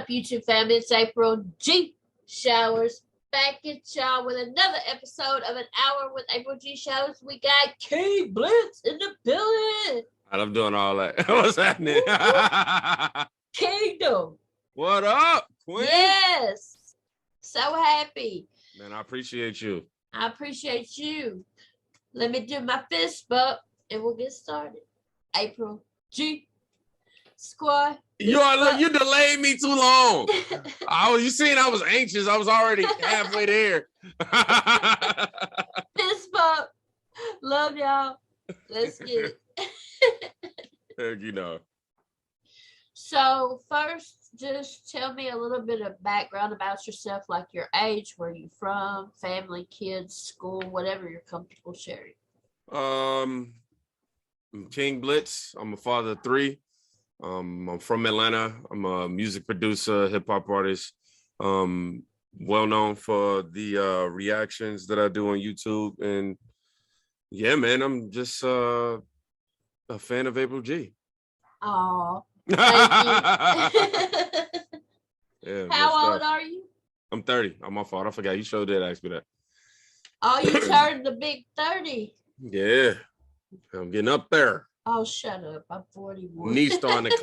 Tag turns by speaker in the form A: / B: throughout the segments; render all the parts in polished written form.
A: up, YouTube family? It's April G Showers back at y'all with another episode of An Hour with April G Showers. We got King Blitz in the building.
B: I'm doing all that. What's happening?
A: Kingdom.
B: What up, Queen?
A: Yes. So happy.
B: Man, I appreciate you.
A: I appreciate you. Let me do my fist bump and we'll get started. April G Squad.
B: You delayed me too long. You seen I was anxious. I was already halfway there.
A: Fist bump. Love y'all. Let's get it.
B: You know.
A: So first, just tell me a little bit of background about yourself, like your age, where you from, family, kids, school, whatever you're comfortable sharing.
B: I'm King Blitz. I'm a father of three. I'm from Atlanta. I'm a music producer, hip hop artist. Well known for the reactions that I do on YouTube. And yeah, man, I'm just a fan of April G.
A: Oh, thank you.
B: Yeah.
A: How old are you?
B: I'm 30. I'm my fault. I forgot. You sure did ask me that.
A: Oh, you turned the big 30.
B: Yeah. I'm getting up there.
A: Oh, shut up. I'm 41.
B: Knee starting to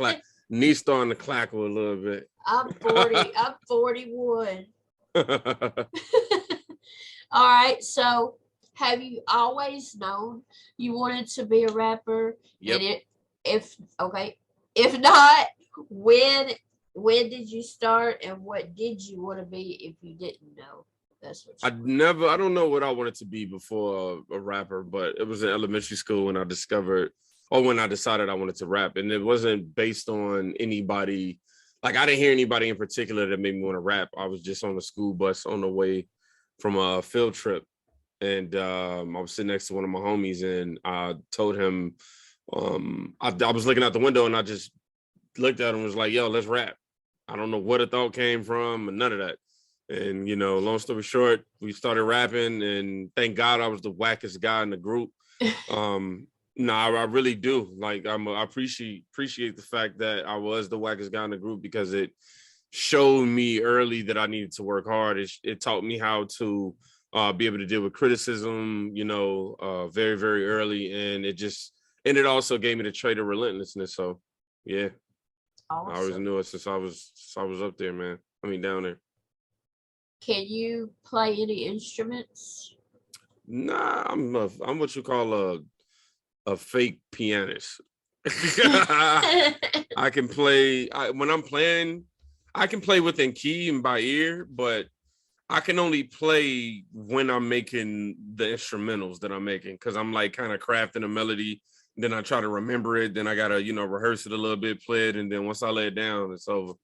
B: clackle a little bit.
A: I'm 40. I'm 41. All right. So have you always known you wanted to be a rapper?
B: Yep.
A: And if not, when did you start and what did you want to be if you didn't know? That's what
B: I don't know what I wanted to be before a rapper, but it was in elementary school when I decided I wanted to rap. And it wasn't based on anybody. Like, I didn't hear anybody in particular that made me want to rap. I was just on the school bus on the way from a field trip. And I was sitting next to one of my homies and I told him, I was looking out the window and I just looked at him and was like, yo, let's rap. I don't know where the thought came from and none of that. And, you know, long story short, we started rapping and thank God I was the wackest guy in the group. No, I really do. Like, I appreciate the fact that I was the wackest guy in the group because it showed me early that I needed to work hard. It taught me how to be able to deal with criticism, you know, very, very early. And it also gave me the trait of relentlessness. So, yeah, awesome. I always knew it since I was up there, man. I mean, down there.
A: Can you play any instruments?
B: Nah, I'm what you call a fake pianist. I can play when I'm playing. I can play within key and by ear, but I can only play when I'm making the instrumentals that I'm making because I'm like kind of crafting a melody. Then I try to remember it. Then I gotta rehearse it a little bit, play it, and then once I lay it down, it's over.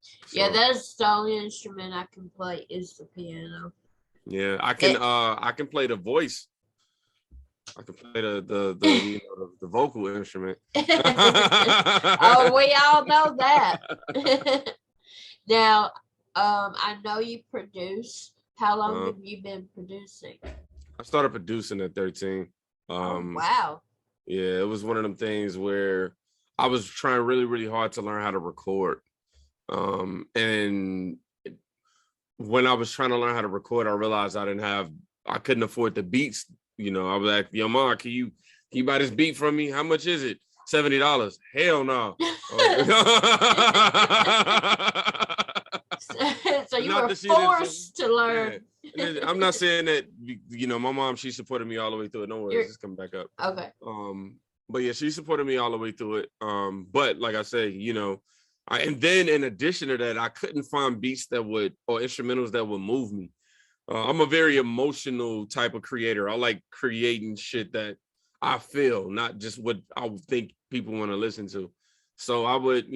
B: So,
A: yeah, that's the only instrument I can play is the piano.
B: Yeah, I can play the voice. I can play the vocal instrument.
A: Oh, we all know that. Now, I know you produce. How long have you been producing?
B: I started producing at 13.
A: Oh, wow.
B: Yeah, it was one of them things where I was trying really, really hard to learn how to record. And when I was trying to learn how to record, I realized I couldn't afford the beats. You know, I was like, yo, Mom, can you buy this beat from me? How much is it? $70. Hell no.
A: So you were forced to learn.
B: Yeah. I'm not saying that, my mom, she supported me all the way through it. No worries, just come back up.
A: Okay.
B: But yeah, she supported me all the way through it. But like I say, and then in addition to that, I couldn't find beats or instrumentals that would move me. I'm a very emotional type of creator. I like creating shit that I feel, not just what I would think people want to listen to. So I would,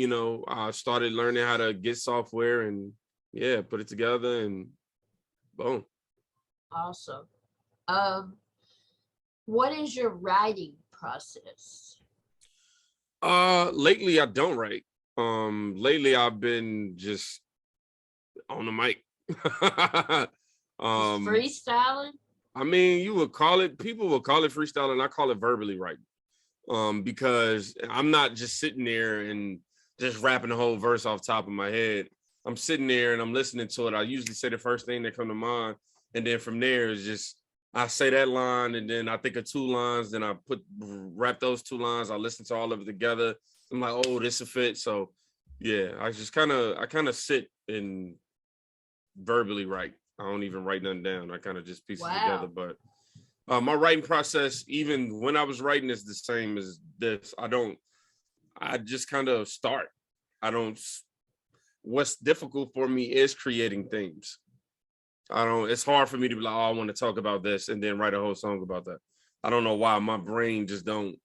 B: I started learning how to get software and put it together and boom.
A: Awesome. What is your writing process?
B: Lately I don't write. Lately I've been just on the mic.
A: Freestyling?
B: I mean, people will call it freestyling. I call it verbally writing. Because I'm not just sitting there and just rapping the whole verse off the top of my head. I'm sitting there and I'm listening to it, I usually say the first thing that come to mind, and then from there is just I say that line, and then I think of 2 lines, then I rap those 2 lines. I listen to all of it together. I'm like, oh, this will fit. So yeah, I kind of sit and verbally write. I don't even write nothing down. I kind of just piece it together. But my writing process, even when I was writing, is the same as this. I just kind of start. I don't. What's difficult for me is creating themes. It's hard for me to be like, oh, I want to talk about this and then write a whole song about that. I don't know why my brain just don't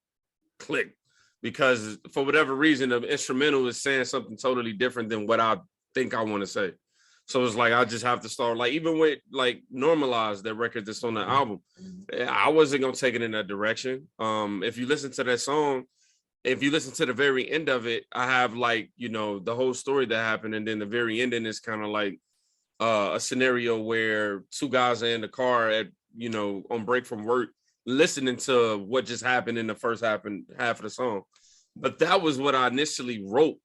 B: click, because for whatever reason, the instrumental is saying something totally different than what I think I want to say. So it's like, I just have to start, like, even with like Normalize, that record that's on the album, I wasn't going to take it in that direction. If you listen to that song, if you listen to the very end of it, I have like, the whole story that happened. And then the very ending is kind of like, a scenario where 2 guys are in the car at, on break from work, listening to what just happened in the first half of the song. But that was what I initially wrote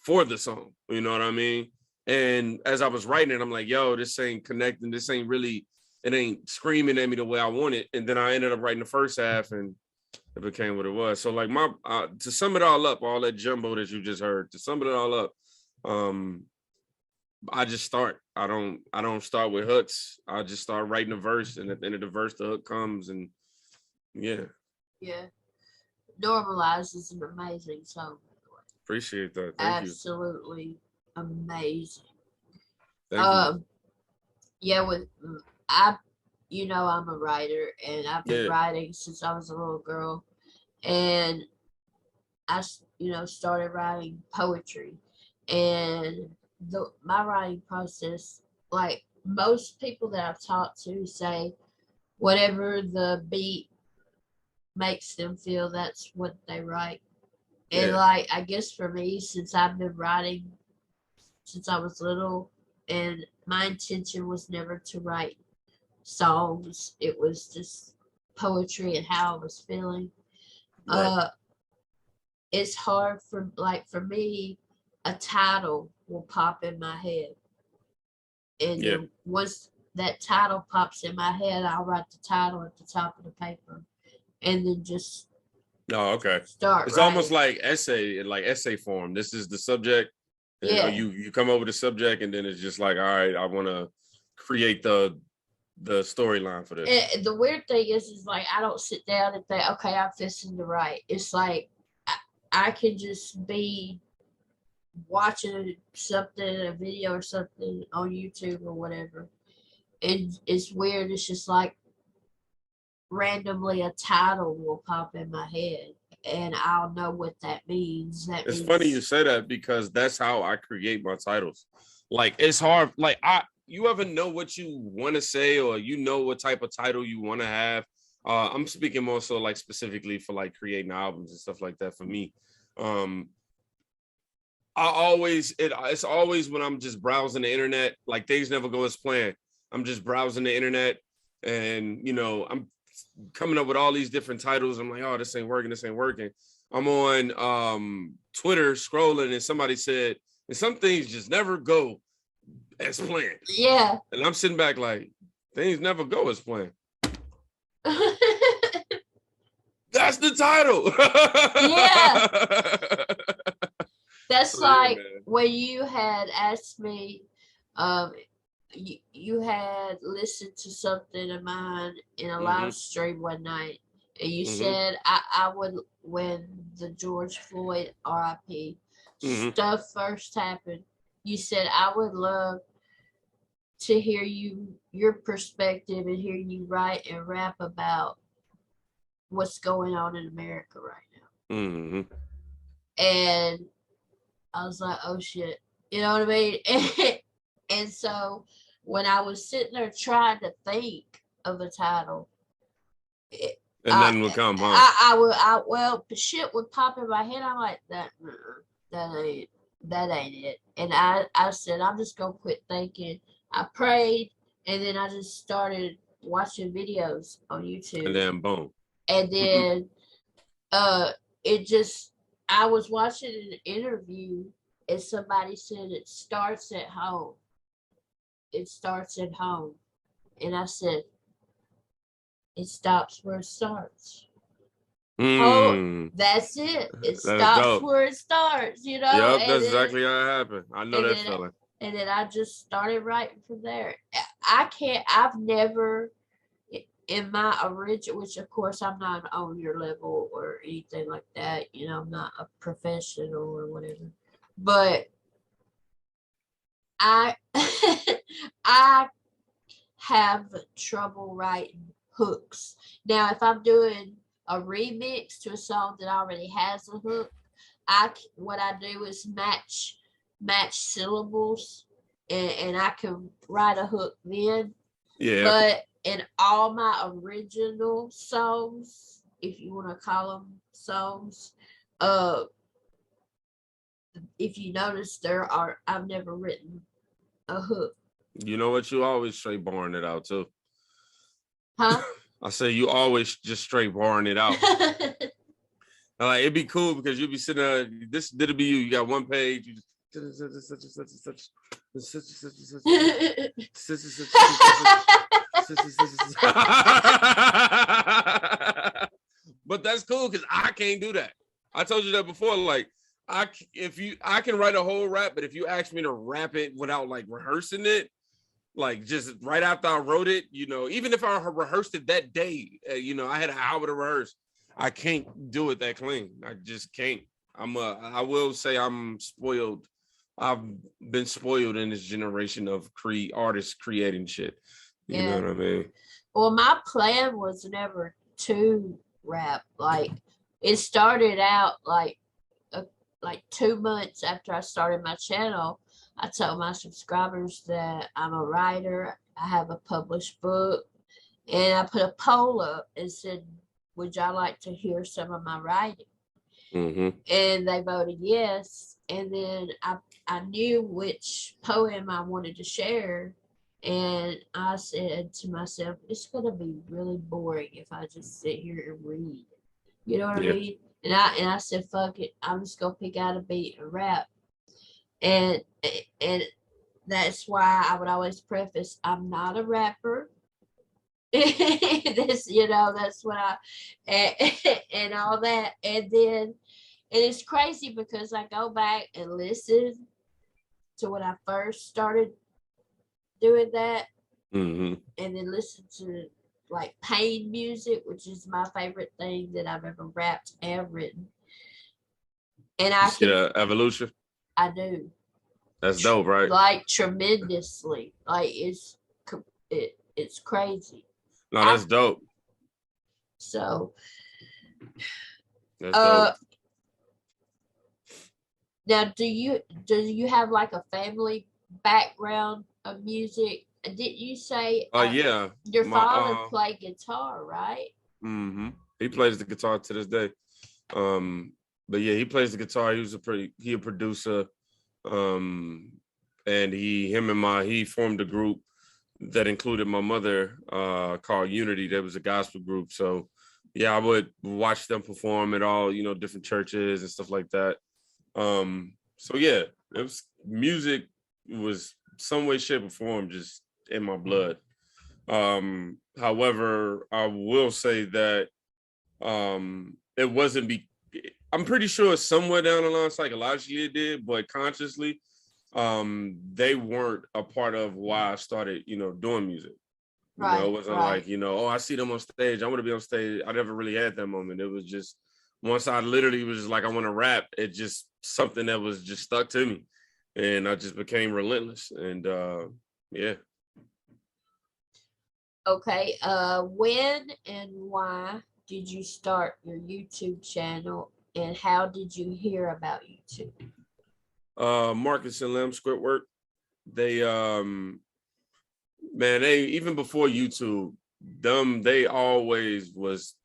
B: for the song. You know what I mean? And as I was writing it, I'm like, yo, this ain't connecting. This ain't really, it ain't screaming at me the way I want it. And then I ended up writing the first half, and it became what it was. So like to sum it all up, all that jumbo that you just heard, to sum it all up, I just start. I don't start with hooks. I just start writing a verse, and at the end of the verse, the hook comes, and yeah.
A: Yeah. Normalize is an amazing song, by the way.
B: Appreciate that. Thank you.
A: Absolutely amazing.
B: Thank you.
A: Yeah, I'm a writer, and I've been writing since I was a little girl, and I started writing poetry, and my writing process, like most people that I've talked to, say whatever the beat makes them feel, that's what they write. And like, I guess for me, since I've been writing since I was little, and my intention was never to write songs, it was just poetry and how I was feeling. It's hard for me, a title will pop in my head, and then once that title pops in my head, I'll write the title at the top of the paper, and then just start.
B: It's writing. Almost like essay form. This is the subject. You come over the subject, and then it's just like, all right, I want to create the storyline for this.
A: And the weird thing is like, I don't sit down and think, okay, I'm fixing to write. It's like I can just be watching something, a video or something on YouTube or whatever, and it's weird. It's just like randomly a title will pop in my head, and I'll know what that means.
B: It's funny you say that, because that's how I create my titles. Like, it's hard. Like, you ever know what you want to say, or what type of title you want to have? I'm speaking more so like specifically for like creating albums and stuff like that for me. It's always when I'm just browsing the internet, like things never go as planned. I'm just browsing the internet, and I'm coming up with all these different titles. I'm like, oh, this ain't working. I'm on Twitter scrolling, and somebody said, and some things just never go as planned.
A: Yeah.
B: And I'm sitting back like, things never go as planned. That's the title.
A: Yeah. That's like when you had asked me, you had listened to something of mine in a live stream one night, and you said I would, when the George Floyd RIP stuff first happened, you said I would love to hear your perspective and hear you write and rap about what's going on in America right now. And I was like, oh shit, you know what I mean? And so when I was sitting there trying to think of a title,
B: then would come, huh?
A: Well, shit would pop in my head. I'm like, that ain't it. And I said, I'm just gonna quit thinking. I prayed, and then I just started watching videos on YouTube.
B: And then boom.
A: And then I was watching an interview, and somebody said it starts at home. It starts at home. And I said, it stops where it starts. Oh, that's it. It
B: That's
A: stops
B: dope.
A: where it starts, you know?
B: Yep,
A: And
B: that's
A: then,
B: exactly how it happened. I know that feeling.
A: and then I just started writing from there. I've never, in my original, which of course I'm not on your level or anything like that, you know, I'm not a professional or whatever, but I, I have trouble writing hooks. Now, if I'm doing a remix to a song that already has a hook, what I do is match syllables, and I can write a hook then.
B: Yeah.
A: But in all my original songs, if you want to call them songs, if you notice, I've never written a hook.
B: You know what? You always straight barring it out too.
A: Huh?
B: I say you always just straight barring it out. Like it'd be cool because you'd be sitting there. This it'll be you. You got one page. You just, but that's cool because I can't do that. I told you that before. Like I can write a whole rap, but if you ask me to rap it without like rehearsing it, like just right after I wrote it, you know, even if I rehearsed it that day, you know, I had an hour to rehearse. I can't do it that clean. I just can't. I will say I'm spoiled. I've been spoiled in this generation of artists creating shit. You know what I mean?
A: Well, my plan was never to rap. Like it started out like 2 months after I started my channel. I told my subscribers that I'm a writer. I have a published book, and I put a poll up and said, would y'all like to hear some of my writing?
B: Mm-hmm.
A: And they voted yes. And then I knew which poem I wanted to share. And I said to myself, it's going to be really boring if I just sit here and read. You know what I mean? And I said, fuck it. I'm just going to pick out a beat and rap. And that's why I would always preface, I'm not a rapper. This, you know, that's what and all that. And it's crazy because I go back and listen to when I first started doing that,
B: and
A: then listen to like pain music, which is my favorite thing that I've ever rapped and written. And I
B: see the evolution.
A: I do.
B: That's dope, right?
A: Like tremendously. Like it's crazy.
B: No, that's dope.
A: So
B: that's dope.
A: Now, do you have like a family background of music? Didn't you say?
B: Yeah.
A: Your father played guitar, right?
B: Mm-hmm. He plays the guitar to this day. But yeah, he plays the guitar. He a producer. And he formed a group that included my mother, called Unity. There was a gospel group. So yeah, I would watch them perform at all, you know, different churches and stuff like that. So yeah, music was some way, shape, or form just in my blood. However, I will say that it wasn't I'm pretty sure somewhere down the line psychologically it did, but consciously, they weren't a part of why I started, you know, doing music. You know, it wasn't like, you know, oh, I see them on stage, I want to be on stage. I never really had that moment. It was just once I literally was just like, I want to rap. It just something that was just stuck to me, and I just became relentless. And yeah.
A: Okay. When and why did you start your YouTube channel, and how did you hear about YouTube?
B: Marcus and Lim Script Work. They man, they even before YouTube, they always was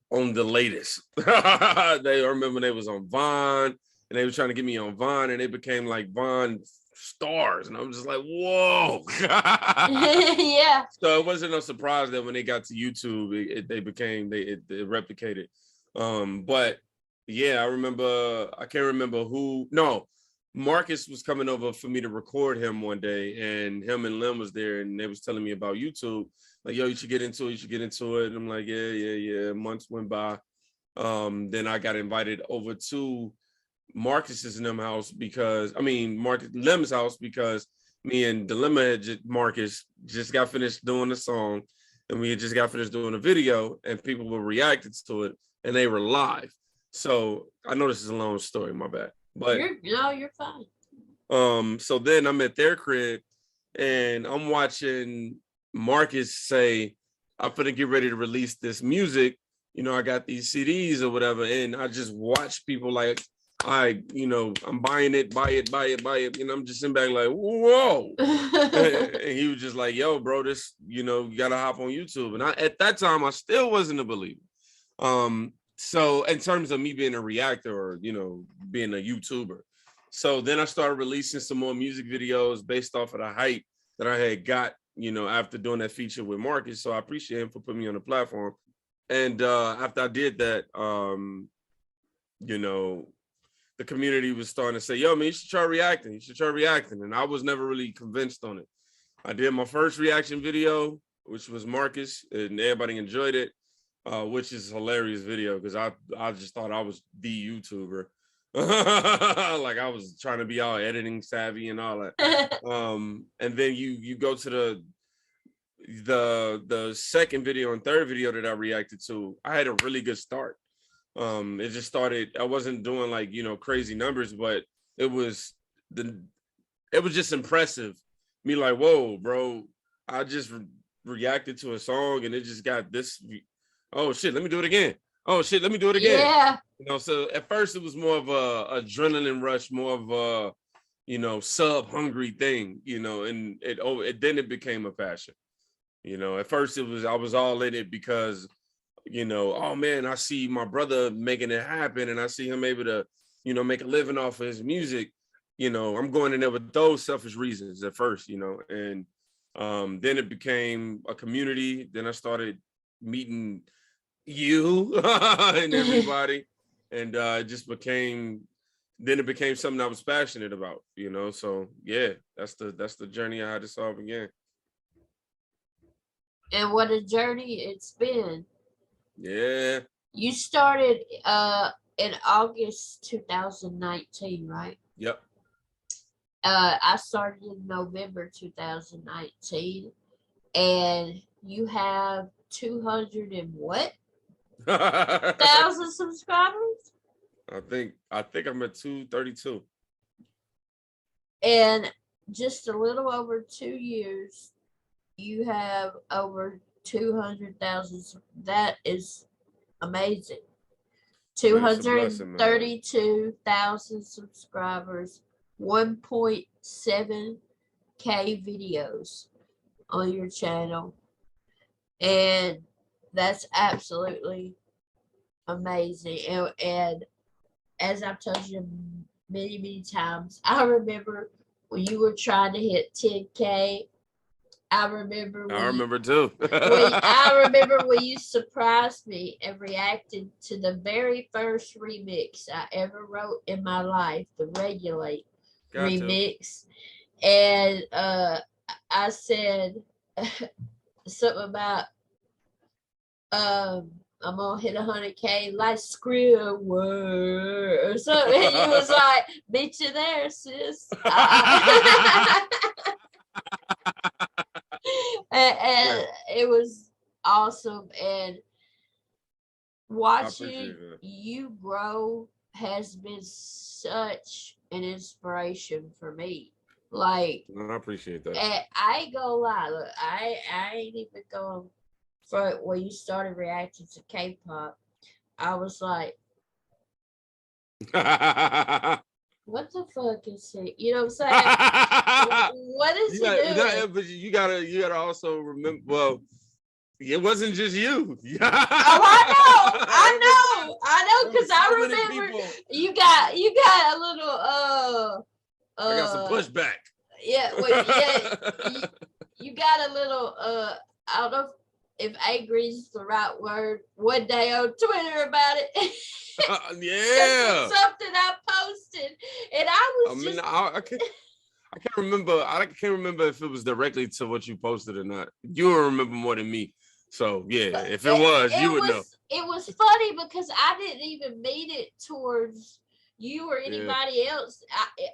B: on the latest. I remember they was on Vine, and they were trying to get me on Vine, and they became like Vine stars, and I'm just like, whoa.
A: Yeah.
B: So it wasn't no surprise that when they got to YouTube, they replicated. But Yeah, I remember. I can't remember who. No, Marcus was coming over for me to record him one day, and him and Lim was there, and they was telling me about YouTube. Like, yo, you should get into it. You should get into it. And I'm like, yeah. Months went by. Then I got invited over to Marcus's and them house because Marcus Lem's house because me and Dilemma Marcus just got finished doing the song, and we had just got finished doing a video, and people were reacting to it, and they were live. So I know this is a long story, my bad. But
A: you're fine.
B: So then I'm at their crib and I'm watching Marcus say, I'm gonna get ready to release this music. You know, I got these CDs or whatever, and I just watch people like, I'm buying it, buy it. And I'm just sitting back like, whoa. And he was just like, yo, bro, this, you gotta hop on YouTube. And at that time, I still wasn't a believer. So in terms of me being a reactor or, being a YouTuber. So then I started releasing some more music videos based off of the hype that I had got, after doing that feature with Marcus. So I appreciate him for putting me on the platform. And after I did that, the community was starting to say, yo, man, you should try reacting. And I was never really convinced on it. I did my first reaction video, which was Marcus, and everybody enjoyed it. Which is a hilarious video because I just thought I was the YouTuber. Like I was trying to be all editing savvy and all that. And then you go to the second video and third video that I reacted to. I had a really good start. It just started. I wasn't doing like crazy numbers, but it was just impressive. Me like, whoa, bro! I just reacted to a song and it just got this. Oh shit, let me do it again. Oh shit, let me do it again.
A: Yeah.
B: So at first it was more of a adrenaline rush, more of a, sub hungry thing, and then it became a passion. At first I was all in it because, oh man, I see my brother making it happen and I see him able to, make a living off of his music. I'm going in there with those selfish reasons at first, and then it became a community. Then I started meeting you and everybody, and it became something I was passionate about, so yeah, that's the journey I had to solve again.
A: And what a journey it's been.
B: Yeah,
A: you started in August 2019, right?
B: Yep.
A: I started in November 2019, and you have 200 and what? 1,000 subscribers.
B: I think I'm at 232.
A: And just a little over 2 years, you have over 200,000. That is amazing. 232,000 subscribers, 1.7K videos on your channel, and that's absolutely amazing. And as I've told you many times, I remember when you were trying to hit 10K. I remember
B: too.
A: I remember when you surprised me and reacted to the very first remix I ever wrote in my life, the Regulate remix. And I said something about I'm gonna hit 100K like Squidward or something. And you was like, meet you there, sis. And it was awesome, and watching you grow has been such an inspiration for me. Like,
B: I appreciate that.
A: And I ain't gonna lie, look, I ain't even going for when you started reacting to K-pop. I was like, what the fuck is it? You know what I'm saying? What is he doing?
B: But you gotta also remember. Well, it wasn't just you.
A: I know, because I remember you got a little
B: I got some pushback.
A: Yeah, well, yeah, you got a little I don't know if angry is the right word, one day on Twitter about it.
B: Yeah.
A: Something I posted, and
B: I can't remember. I can't remember if it was directly to what you posted or not. You will remember more than me. So yeah, if it was, you would know.
A: It was funny because I didn't even mean it towards you or anybody else.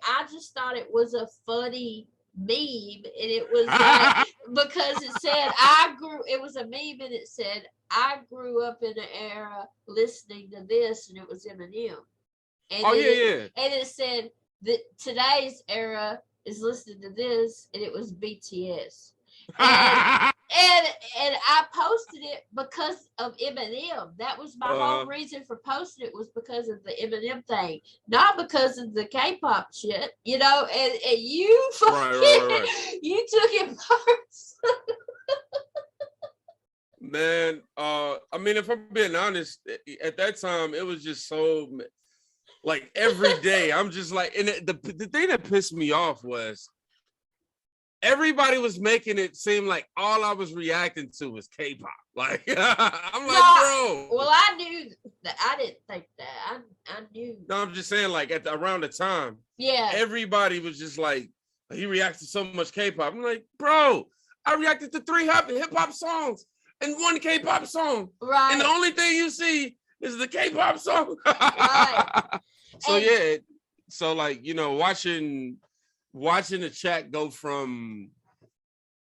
A: I just thought it was a funny meme, and it was like because it said it was a meme, and it said I grew up in an era listening to this, and it was Eminem. And and it said that today's era is listening to this, and it was BTS. And I posted it because of Eminem. That was my whole reason for posting it, was because of the Eminem thing, not because of the K-pop shit, you know. And you fucking you took it personal.
B: Man, I mean, if I'm being honest, at that time it was just so like every day I'm just like, and the thing that pissed me off was everybody was making it seem like all I was reacting to was K-pop. Like, I'm like, bro.
A: Well, I knew that. I didn't think that. I knew.
B: No, I'm just saying, like, around the time, everybody was just like, he reacts to so much K-pop. I'm like, bro, I reacted to 3 hip-hop songs and 1 K-pop song.
A: Right.
B: And the only thing you see is the K-pop song.
A: Right.
B: So, so, like, you know, watching the chat go from,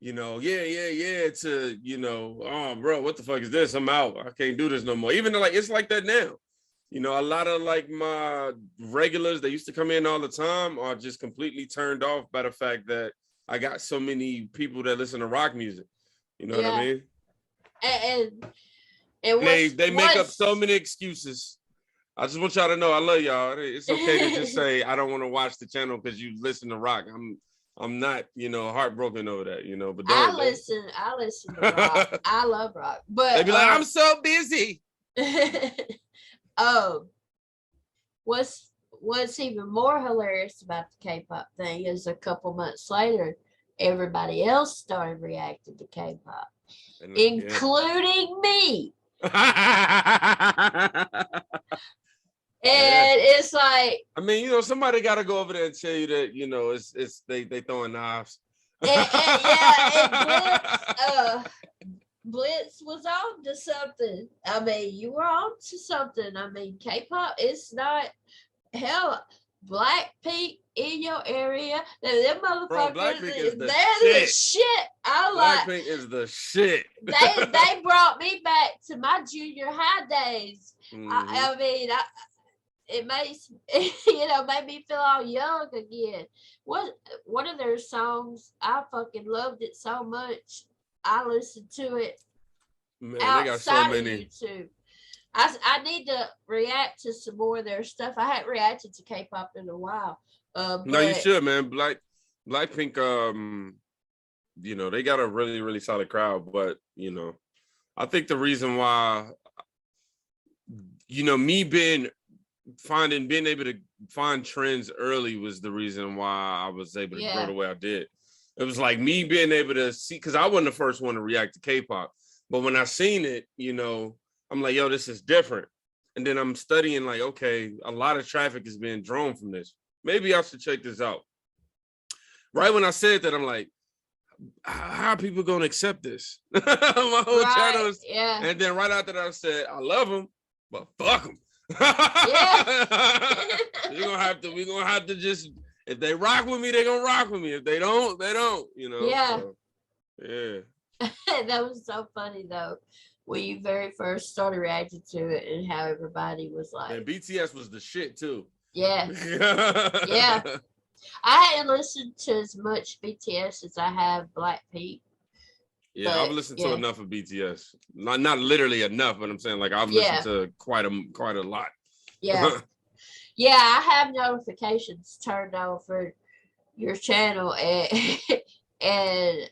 B: you know, to, you know, oh, bro, what the fuck is this? I'm out. I can't do this no more. Even though, like, it's like that now. You know, a lot of, like, my regulars that used to come in all the time are just completely turned off by the fact that I got so many people that listen to rock music. You know what I mean?
A: And
B: they make up so many excuses. I just want y'all to know I love y'all. It's okay to just say I don't want to watch the channel because you listen to rock. I'm not, you know, heartbroken over that, you know. But
A: I listen to rock. I love rock. But
B: they be like, I'm so busy.
A: What's even more hilarious about the K-pop thing is a couple months later, everybody else started reacting to K-pop, including me. And it's like,
B: I mean, you know, somebody got to go over there and tell you that, you know, it's they throwing knives.
A: And Blitz was on to something. I mean, you were on to something. I mean, K-pop, it's not, hell, Blackpink in your area. Them motherfuckers, they're the shit.
B: Blackpink is the shit.
A: They brought me back to my junior high days. Mm-hmm. I mean, it makes, you know, made me feel all young again. One of their songs, I fucking loved it so much. I listened to it.
B: Man, they got so many.
A: YouTube. I need to react to some more of their stuff. I hadn't reacted to K-pop in a while.
B: No, you should, man. Blackpink, you know, they got a really, really solid crowd. But, you know, I think the reason why, you know, me being able to find trends early was the reason why I was able to grow the way I did. It was like me being able to see, because I wasn't the first one to react to K-pop. But when I seen it, you know, I'm like, yo, this is different. And then I'm studying like, okay, a lot of traffic is being drawn from this. Maybe I should check this out. Right when I said that, I'm like, how are people going to accept this? My whole channel is, and then right after that, I said, I love them, but fuck them. We're gonna have to just, if they rock with me, they're gonna rock with me. If they don't, they don't, you know.
A: That was so funny though, when you very first started reacting to it and how everybody was like,
B: and BTS was the shit too.
A: I hadn't listened to as much BTS as I have Blackpink.
B: Yeah, I've listened to enough of BTS. Not literally enough, but I'm saying like I've listened to quite a lot.
A: Yeah. I have notifications turned on for your channel, and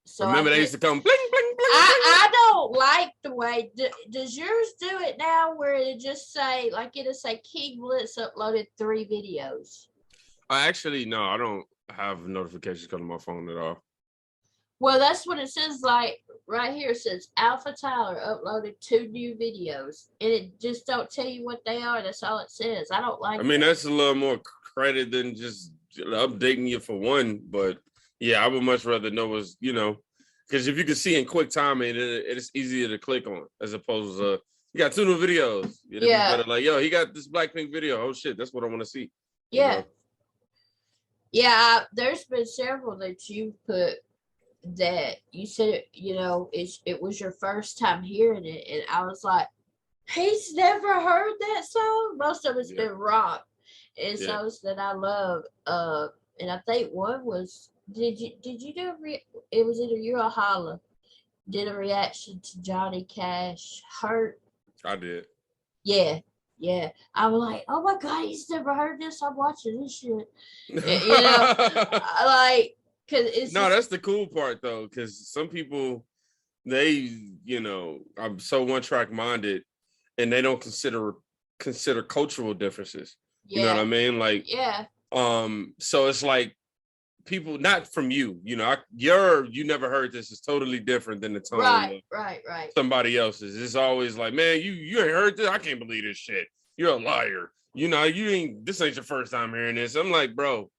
A: so
B: remember they used to come bling bling bling.
A: I don't like the way. Does yours do it now where it just say, like, it'll say King Blitz uploaded 3 videos?
B: Actually, no, I don't have notifications come to my phone at all.
A: Well, that's what it says. Like right here, it says Alpha Tyler uploaded 2 new videos, and it just don't tell you what they are. That's all it says. I don't like.
B: I mean,
A: that.
B: that's a little more credit than just updating you for one. But yeah, I would much rather know was, because if you can see in quick time, it's easier to click on as opposed to you got 2 new videos. It'd be better like, yo, he got this Blackpink video. Oh shit, that's what I want to see.
A: Yeah. Yeah, there's been several that you put that you said, it was your first time hearing it, and I was like, he's never heard that song. Most of it's been rock and songs that I love. And I think one was, did you do it was either you or Holla did a reaction to Johnny Cash Hurt.
B: I did.
A: Yeah. I was like, oh my God, he's never heard this. I'm watching this shit. Cause it's
B: that's the cool part though, because some people they are so one track minded and they don't consider cultural differences. You know what I mean? Like so it's like people not from you, you never heard this is totally different than the tone
A: right.
B: Somebody else's. It's always like, man, you ain't heard this. I can't believe this shit. You're a liar. This ain't your first time hearing this. I'm like, bro,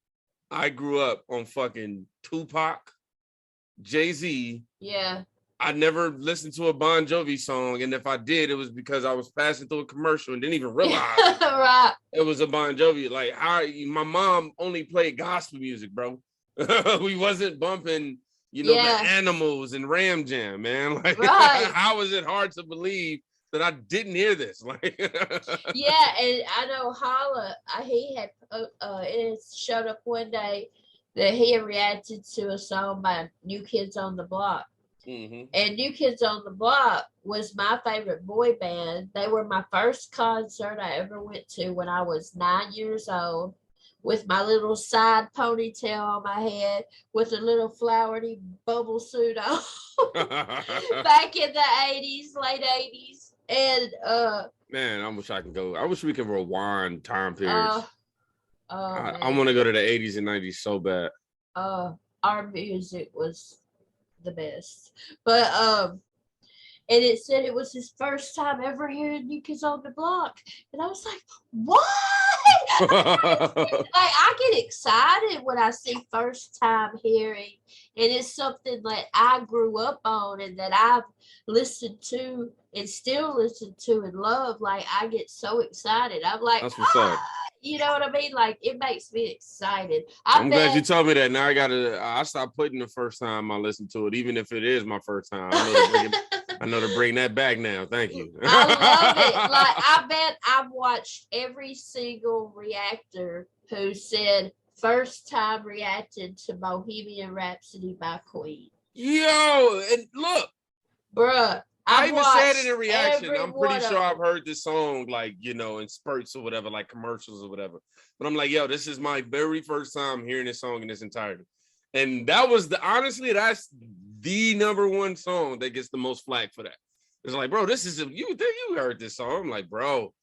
B: I grew up on fucking Tupac, Jay-Z.
A: Yeah.
B: I never listened to a Bon Jovi song, and if I did, it was because I was passing through a commercial and didn't even realize
A: right.
B: It was a Bon Jovi. Like, my mom only played gospel music, bro. We wasn't bumping, the Animals and Ram Jam, man. Like, how is it hard to believe that I didn't hear this? Like,
A: yeah, and I know Holla, he had it showed up one day that he had reacted to a song by New Kids on the Block.
B: Mm-hmm.
A: And New Kids on the Block was my favorite boy band. They were my first concert I ever went to when I was 9 years old, with my little side ponytail on my head, with a little flowery bubble suit on back in the 80s, late 80s. And
B: man, I wish I could go. I wish we could rewind time periods. I want to go to the 80s and 90s so bad.
A: Our music was the best. But and it said it was his first time ever hearing New Kids on the Block. And I was like, what? Like, I get excited when I see first time hearing, and it's something that I grew up on and that I've listened to and still listen to and love. Like, I get so excited. I'm like,
B: that's what's up.
A: You know what I mean? Like, it makes me excited.
B: I'm glad you told me that. Now I stopped putting the first time I listen to it, even if it is my first time. I know to bring that back now. Thank you.
A: I love it. Like, I bet I've watched every single reactor who said first time reacted to Bohemian Rhapsody by Queen.
B: Yo, and look,
A: bruh.
B: I even said it in reaction. I'm pretty sure I've heard this song, like, in spurts or whatever, like commercials or whatever. But I'm like, yo, this is my very first time hearing this song in its entirety. And that was honestly, that's the number one song that gets the most flack for that. It's like, bro, this is you heard this song. I'm like, bro,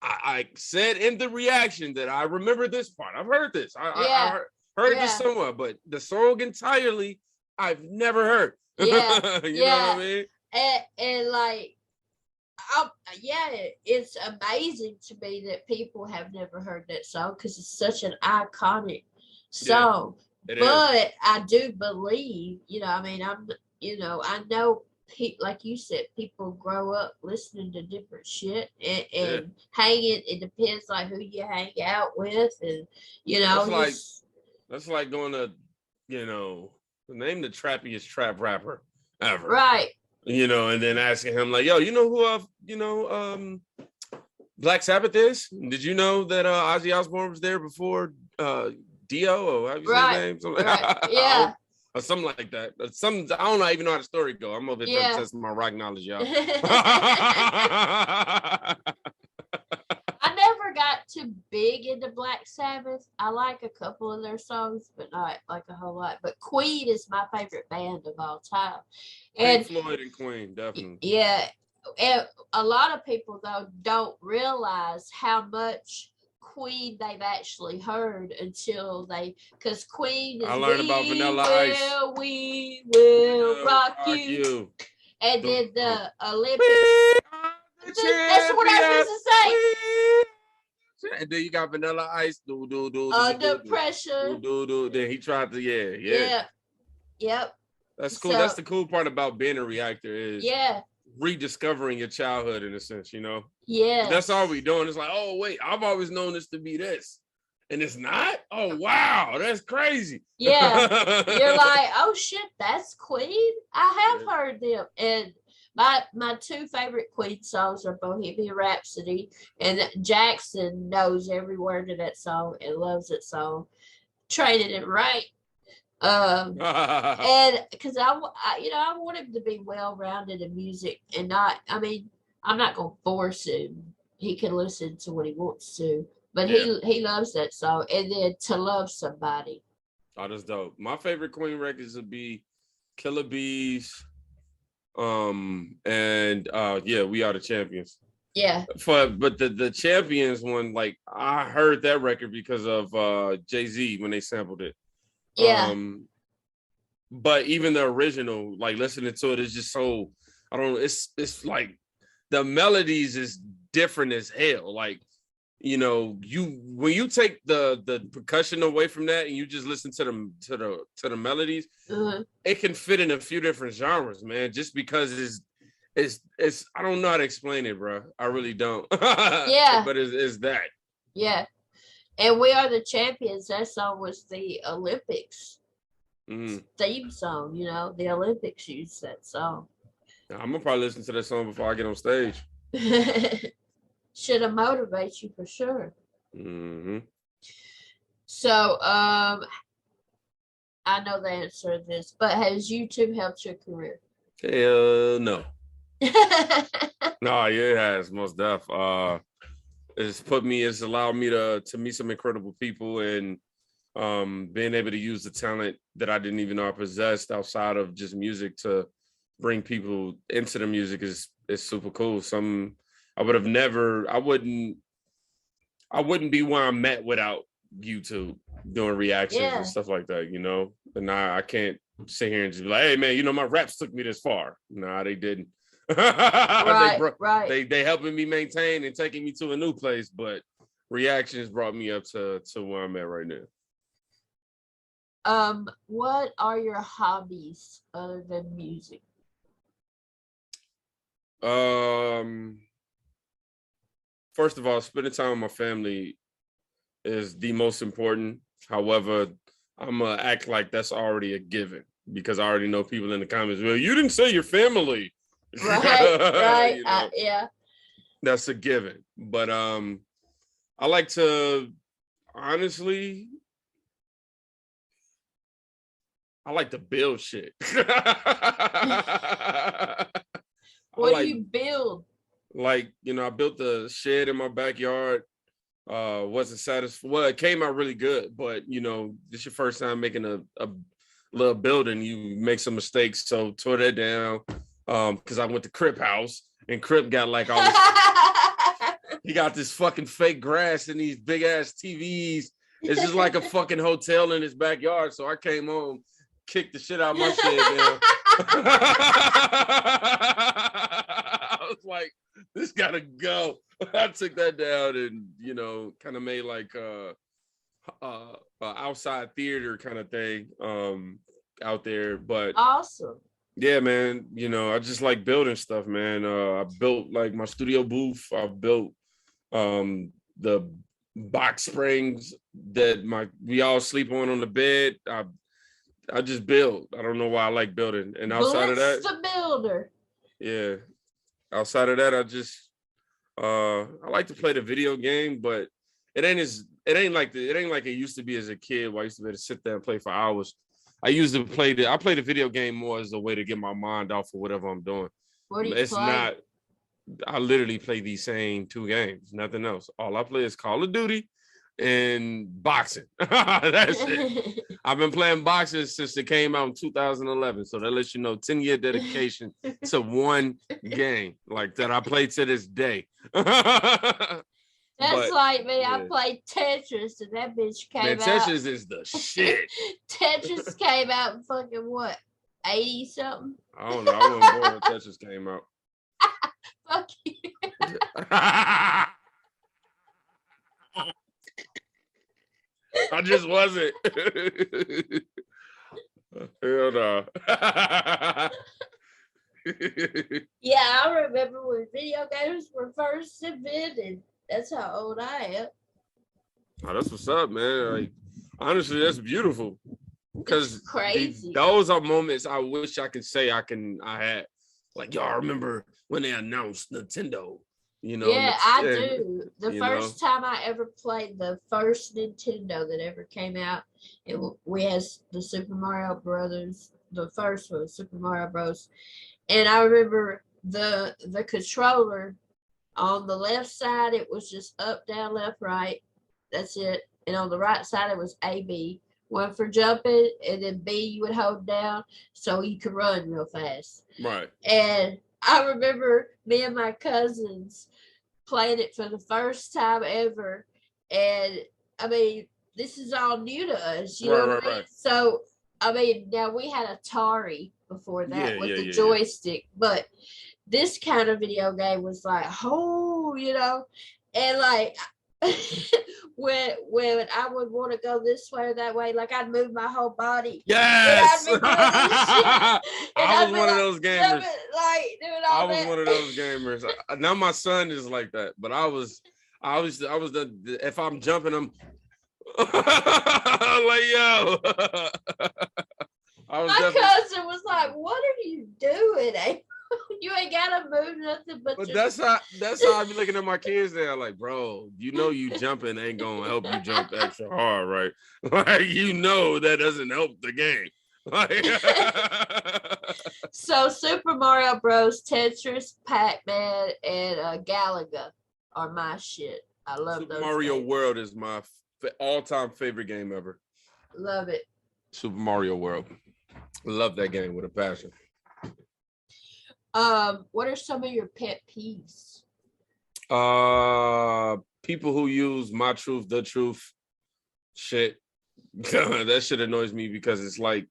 B: I said in the reaction that I remember this part. I've heard this. I heard this somewhere, but the song entirely, I've never heard.
A: Yeah.
B: You know what I mean?
A: And like, it's amazing to me that people have never heard that song because it's such an iconic song. Yeah, but I do believe, I know, like you said, people grow up listening to different shit and hanging. It depends like who you hang out with, and
B: that's like going to, name the trappiest trap rapper ever,
A: right?
B: And then asking him like, yo, who Black Sabbath is? Did you know that Ozzy Osbourne was there before Dio, or how you say his name?
A: Right. Yeah.
B: Or something like that. I don't even know how the story go. I'm over here trying to test my rock knowledge, y'all.
A: I never got too big into Black Sabbath. I like a couple of their songs, but not like a whole lot. But Queen is my favorite band of all time. And
B: Pink Floyd and Queen, definitely.
A: Yeah. And a lot of people, though, don't realize how much Queen they've actually heard until because Queen is
B: I learned about Vanilla Ice.
A: We will rock you. And then the Olympics. That's what I was supposed to
B: say. And then you got Vanilla Ice.
A: Under pressure.
B: Then he tried to, yeah.
A: Yep.
B: That's cool. So, that's the cool part about being a reactor is rediscovering your childhood in a sense, you know?
A: Yeah.
B: That's all we doing. It's like, oh, wait, I've always known this to be this. And it's not? Oh, wow. That's crazy.
A: Yeah. You're like, oh, shit, that's Queen? I have heard them. And my two favorite Queen songs are Bohemian Rhapsody, and Jackson knows every word of that song and loves that song. Training It Right. And because I want him to be well-rounded in music and not, I mean, I'm not going to force him. He can listen to what he wants to, but he loves that song. And then To Love Somebody.
B: Oh, that's dope. My favorite Queen records would be Killer Bees, and We Are the Champions.
A: Yeah.
B: But the Champions one, like I heard that record because of Jay-Z when they sampled it.
A: Yeah.
B: But even the original, like listening to it is just so, I don't know, it's like the melodies is different as hell. Like, you know, when you take the percussion away from that and you just listen to the melodies, it can fit in a few different genres, man, just because it's I don't know how to explain it, bro. I really don't.
A: Yeah.
B: But it's that.
A: Yeah. And We Are the Champions, that song was the Olympics theme song, you know. The Olympics used that song.
B: I'm going to probably listen to that song before I get on stage.
A: Should have motivated you for sure.
B: Mm-hmm.
A: So, I know the answer to this, but has YouTube helped your career?
B: Hell no. No, it has, most def. It's allowed me to meet some incredible people, and being able to use the talent that I didn't even know I possessed outside of just music to bring people into the music is super cool. I wouldn't be where I'm at without YouTube doing reactions and stuff like that, you know. And I can't sit here and just be like, hey man, you know, my raps took me this far. Nah, they didn't.
A: Right.
B: They helping me maintain and taking me to a new place, but reactions brought me up to where I'm at right
A: now. What are your hobbies other than music?
B: First of all, spending time with my family is the most important. However, I'm gonna act like that's already a given because I already know people in the comments, well, you didn't say your family.
A: Right.
B: You know,
A: yeah.
B: That's a given. But I like to honestly, I like to build shit.
A: What do you build?
B: Like, you know, I built the shed in my backyard. Wasn't satisfied. Well, it came out really good, but you know, this is your first time making a little building. You make some mistakes, so tore that down. Because I went to Crip house and Crip got like all this. He got this fucking fake grass and these big ass TVs. It's just like a fucking hotel in his backyard. So I came home, kicked the shit out of my shed down. I was like, this gotta go. I took that down and, you know, kind of made like a outside theater kind of thing out there. But
A: awesome.
B: Yeah, man, you know, I just like building stuff, man. I built like my studio booth. I've built the box springs that we all sleep on the bed. I just build. I don't know why I like building. And outside of that,
A: the builder.
B: Yeah. Outside of that, I just I like to play the video game, but it ain't like it used to be as a kid where I used to be able to sit there and play for hours. I play the video game more as a way to get my mind off of whatever I'm doing.
A: What do you play?
B: I literally play these same two games, nothing else. All I play is Call of Duty and boxing. That's it. I've been playing boxing since it came out in 2011. So that lets you know 10-year dedication to one game like that I play to this day.
A: That's like me. I
B: yeah.
A: played Tetris and that bitch came
B: Man,
A: out.
B: Tetris is the shit.
A: Tetris came out in fucking what? 80 something?
B: I don't know. I wasn't born when Tetris came out.
A: Fuck you.
B: I just wasn't. Hell no.
A: Yeah, I remember when video games were first invented. That's how old I am.
B: Oh, that's what's up, man. Like, honestly, that's beautiful. Because
A: crazy.
B: Those are moments I wish I could say I had. Like, y'all remember when they announced Nintendo? You know?
A: Yeah, I do. The first
B: know?
A: time I ever played the first Nintendo that ever came out, we had the Super Mario Brothers. The first one, Super Mario Bros. And I remember the controller on the left side, it was just up, down, left, right. That's it. And on the right side, it was A, B. One for jumping, and then B you would hold down so you could run real fast.
B: Right.
A: And I remember me and my cousins playing it for the first time ever. And I mean, this is all new to us, you know what I mean? Right. So, I mean, now we had Atari before that with the joystick, but this kind of video game was like, oh, you know, and like, when I would want to go this way or that way, like I'd move my whole body.
B: Yes,
A: and I'd be doing this shit.
B: I was one of those gamers.
A: Doing all
B: I was one of those gamers. Now my son is like that, but I was the if I'm jumping, I'm like yo.
A: My cousin was like, "What are you doing? You ain't gotta move nothing but."
B: But that's how I be looking at my kids. They're like, bro, you jumping ain't gonna help you jump extra hard, right? Like that doesn't help the game. Like,
A: so Super Mario Bros, Tetris, Pac-Man, and Galaga are my shit. I love
B: Super
A: those.
B: Mario
A: games.
B: World is my all-time favorite game ever.
A: Love it.
B: Super Mario World. Love that game with a passion.
A: What are some of your pet peeves?
B: People who use my truth, the truth, shit. That shit annoys me because it's like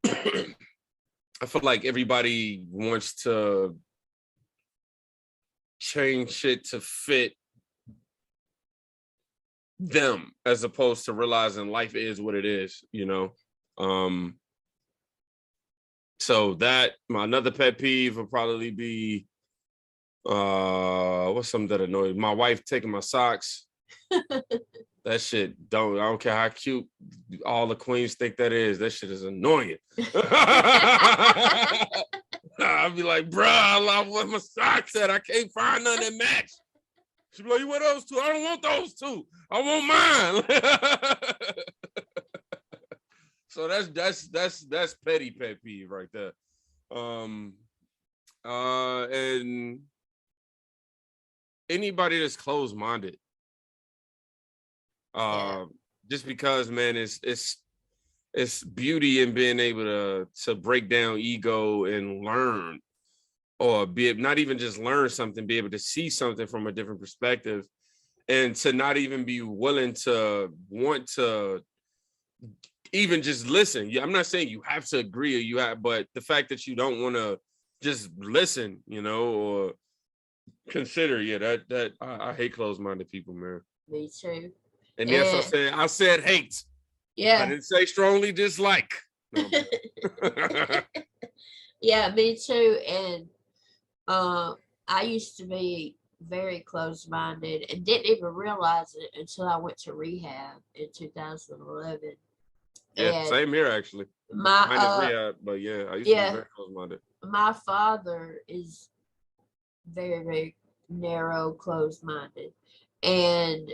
B: I feel like everybody wants to change shit to fit them as opposed to realizing life is what it is, you know. So that another pet peeve would probably be what's something that annoys my wife taking my socks. That shit I don't care how cute all the queens think that is. That shit is annoying. I'll be like, bro, I love what my socks at. I can't find none that match. She'll be like, you wear those two? I don't want those two. I want mine. So that's petty pet peeve right there. And anybody that's closed-minded. Just because, man, it's beauty in being able to break down ego and learn, or not even just learn something, be able to see something from a different perspective, and to not even be willing to want to even just listen. Yeah, I'm not saying you have to agree but the fact that you don't want to just listen, or consider. That I hate closed-minded people, man.
A: Me too.
B: And yes, I said hate.
A: Yeah.
B: I didn't say strongly dislike. No,
A: yeah, me too. And I used to be very closed-minded and didn't even realize it until I went to rehab in 2011.
B: Yeah, and same here actually. Rehab, but yeah, I used to be very closed-minded. My
A: father is very, very narrow, closed-minded, and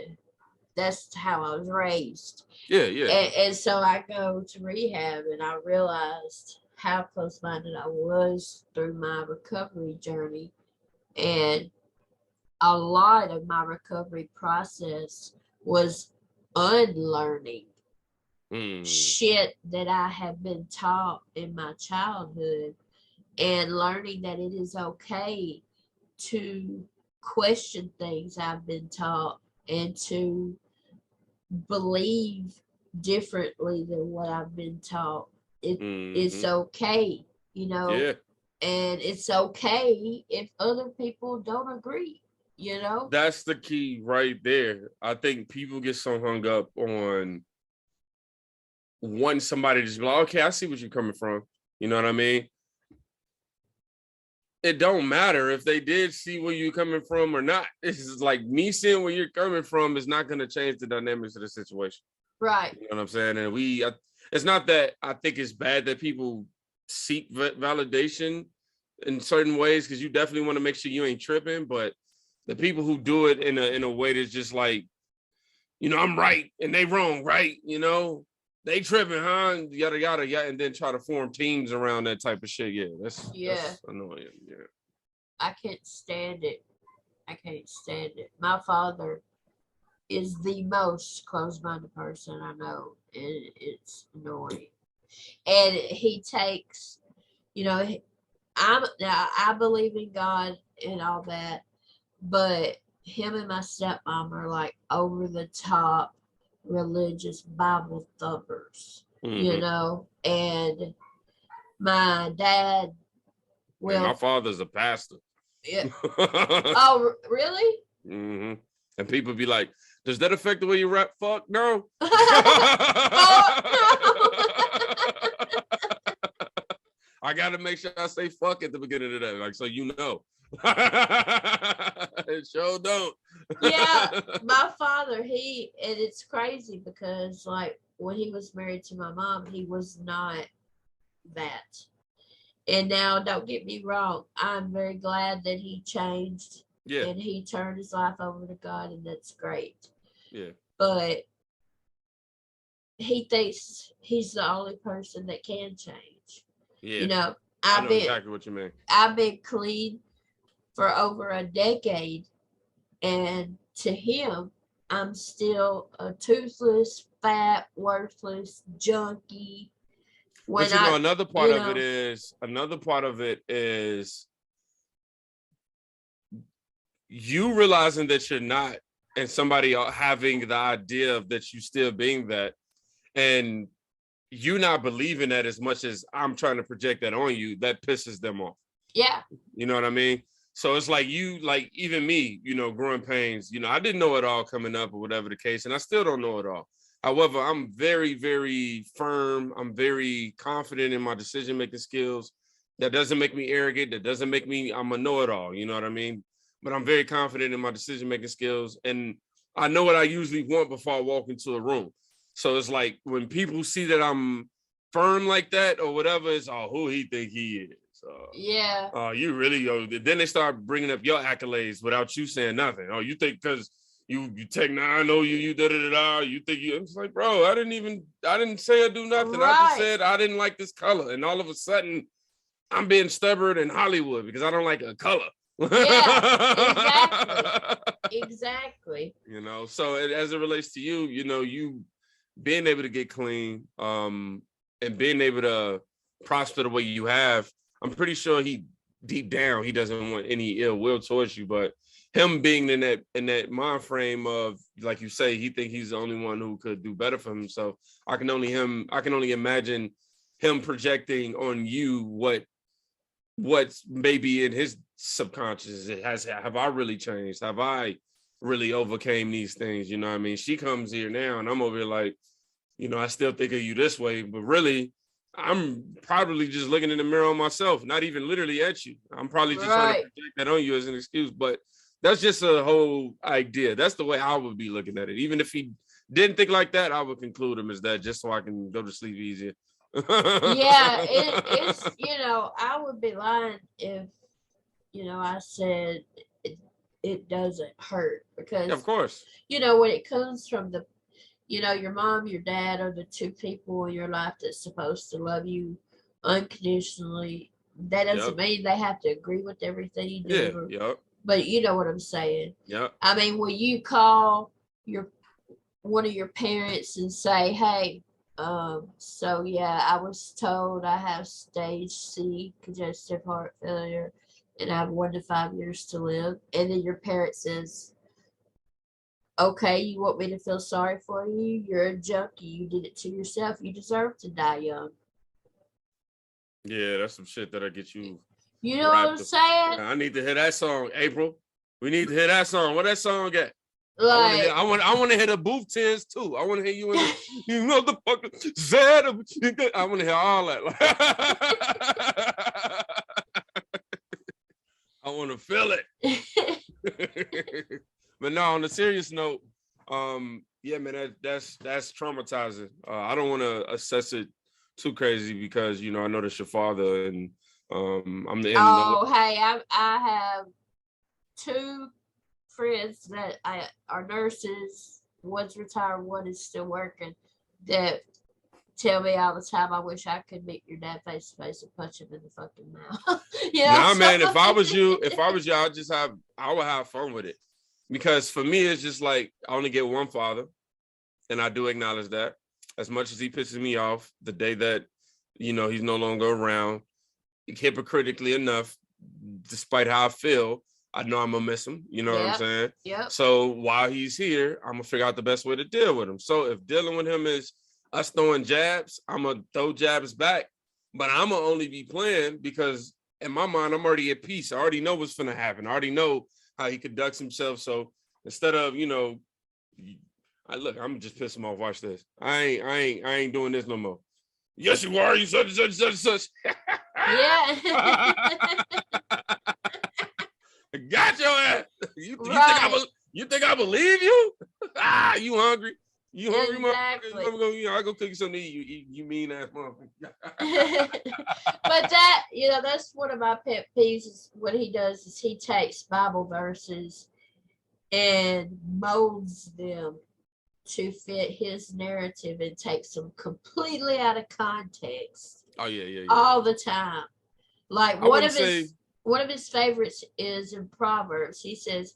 A: that's how I was raised.
B: Yeah.
A: And so I go to rehab and I realized how close-minded I was through my recovery journey. And a lot of my recovery process was unlearning shit that I have been taught in my childhood, and learning that it is okay to question things I've been taught and to believe differently than what I've been taught. It's okay, you know,
B: Yeah.
A: and it's okay if other people don't agree, you know.
B: That's the key right there. I think people get so hung up on wanting somebody to just be like, okay, I see what you're coming from. You know what I mean? It don't matter if they did see where you're coming from or not. It's like me seeing where you're coming from is not going to change the dynamics of the situation.
A: Right.
B: You know what I'm saying? And it's not that I think it's bad that people seek validation in certain ways, because you definitely want to make sure you ain't tripping. But the people who do it in a way that's just like, you know, I'm right and they wrong, right? You know, they tripping, huh? Yada yada yada, and then try to form teams around that type of shit. Yeah, that's annoying. Yeah,
A: I can't stand it. I can't stand it. My father is the most closed-minded person I know, and it's annoying. And he takes, you know, I believe in God and all that, but him and my stepmom are like over the top religious Bible thumpers, you know, and my dad will.
B: Man, my father's a pastor.
A: Yeah. Oh, really?
B: And people be like, does that affect the way you rap? Fuck no. I gotta make sure I say fuck at the beginning of that, like, so you know. It sure don't.
A: Yeah, my father, and it's crazy because like when he was married to my mom, he was not that. And now, don't get me wrong, I'm very glad that he changed. Yeah. And he turned his life over to God, and that's great.
B: Yeah.
A: But he thinks he's the only person that can change. Yeah. You know,
B: I know exactly what you mean.
A: I've been clean for over a decade, and to him, I'm still a toothless, fat, worthless junkie.
B: But you know, another part of it is you realizing that you're not, and somebody having the idea of that you still being that, and you not believing that as much as I'm trying to project that on you, that pisses them off.
A: Yeah.
B: You know what I mean? So it's like even me, you know, growing pains, you know, I didn't know it all coming up or whatever the case, and I still don't know it all. However, I'm very, very firm. I'm very confident in my decision-making skills. That doesn't make me arrogant. That doesn't make me, I'm a know-it-all. You know what I mean? But I'm very confident in my decision-making skills. And I know what I usually want before I walk into a room. So it's like when people see that I'm firm like that or whatever, it's, who he think he is.
A: Yeah.
B: You really, then they start bringing up your accolades without you saying nothing. Oh, you think because you take 9, you da-da-da-da, you think you, it's like, bro, I didn't say or do nothing. Right. I just said I didn't like this color. And all of a sudden I'm being stubborn in Hollywood because I don't like a color.
A: Yeah, exactly.
B: You know, so as it relates to you, you know, you being able to get clean, and being able to prosper the way you have, I'm pretty sure deep down, he doesn't want any ill will towards you, but him being in that mind frame of, like you say, he think he's the only one who could do better for himself. I can only imagine him projecting on you what's maybe in his subconscious. Have I really changed? Have I really overcame these things? You know what I mean? She comes here now and I'm over here like, you know, I still think of you this way, but really I'm probably just looking in the mirror on myself, not even literally at you. I'm probably just trying to project that on you as an excuse, but that's just a whole idea. That's the way I would be looking at it. Even if he didn't think like that, I would conclude him as that, just so I can go to sleep easier.
A: Yeah, it's, you know, I would be lying if, you know, I said it doesn't hurt, because,
B: yeah, of course,
A: you know, when it comes from the, you know, your mom, your dad are the two people in your life that's supposed to love you unconditionally. That doesn't mean they have to agree with everything you do.
B: Yeah.
A: But you know what I'm saying.
B: Yeah.
A: I mean, when you call one of your parents and say, hey, so yeah, I was told I have stage C, congestive heart failure, and I have 1 to 5 years to live. And then your parent says, okay, you want me to feel sorry for you? You're a junkie. You did it to yourself. You deserve to die young.
B: Yeah, that's some shit that'll get you.
A: You know what I'm saying?
B: Yeah, I need to hear that song, April. We need to hear that song. What that song at?
A: Like,
B: I want to hear the booth tens too. I want to hear you in the, you motherfucker. Zed. I want to hear all that. I want to feel it. But no, on a serious note, yeah, man, that's traumatizing. I don't want to assess it too crazy because I know that's your father, and I'm the.
A: Hey, I have 2 friends that are nurses. One's retired, one is still working. That tell me all the time, I wish I could meet your dad face to face and punch him in the fucking mouth.
B: Nah, man, if I was you, I would have fun with it. Because for me, it's just like I only get one father, and I do acknowledge that. As much as he pisses me off, the day that he's no longer around, hypocritically enough, despite how I feel, I know I'm gonna miss him. You know what I'm saying?
A: Yeah.
B: So while he's here, I'm gonna figure out the best way to deal with him. So if dealing with him is us throwing jabs, I'm gonna throw jabs back, but I'm gonna only be playing because in my mind, I'm already at peace. I already know what's gonna happen. I already know how he conducts himself. So instead of, I'm just pissing him off. Watch this. I ain't doing this no more. Yes, you are. You such.
A: Yeah.
B: Got your ass. You think I believe you? You hungry? You hungry,
A: exactly.
B: Motherfucker? I'll go cook you something to eat. You mean ass motherfucker.
A: But that, that's one of my pet peeves is what he does is he takes Bible verses and molds them to fit his narrative and takes them completely out of context.
B: Oh yeah.
A: All the time. Like one of his favorites is in Proverbs. He says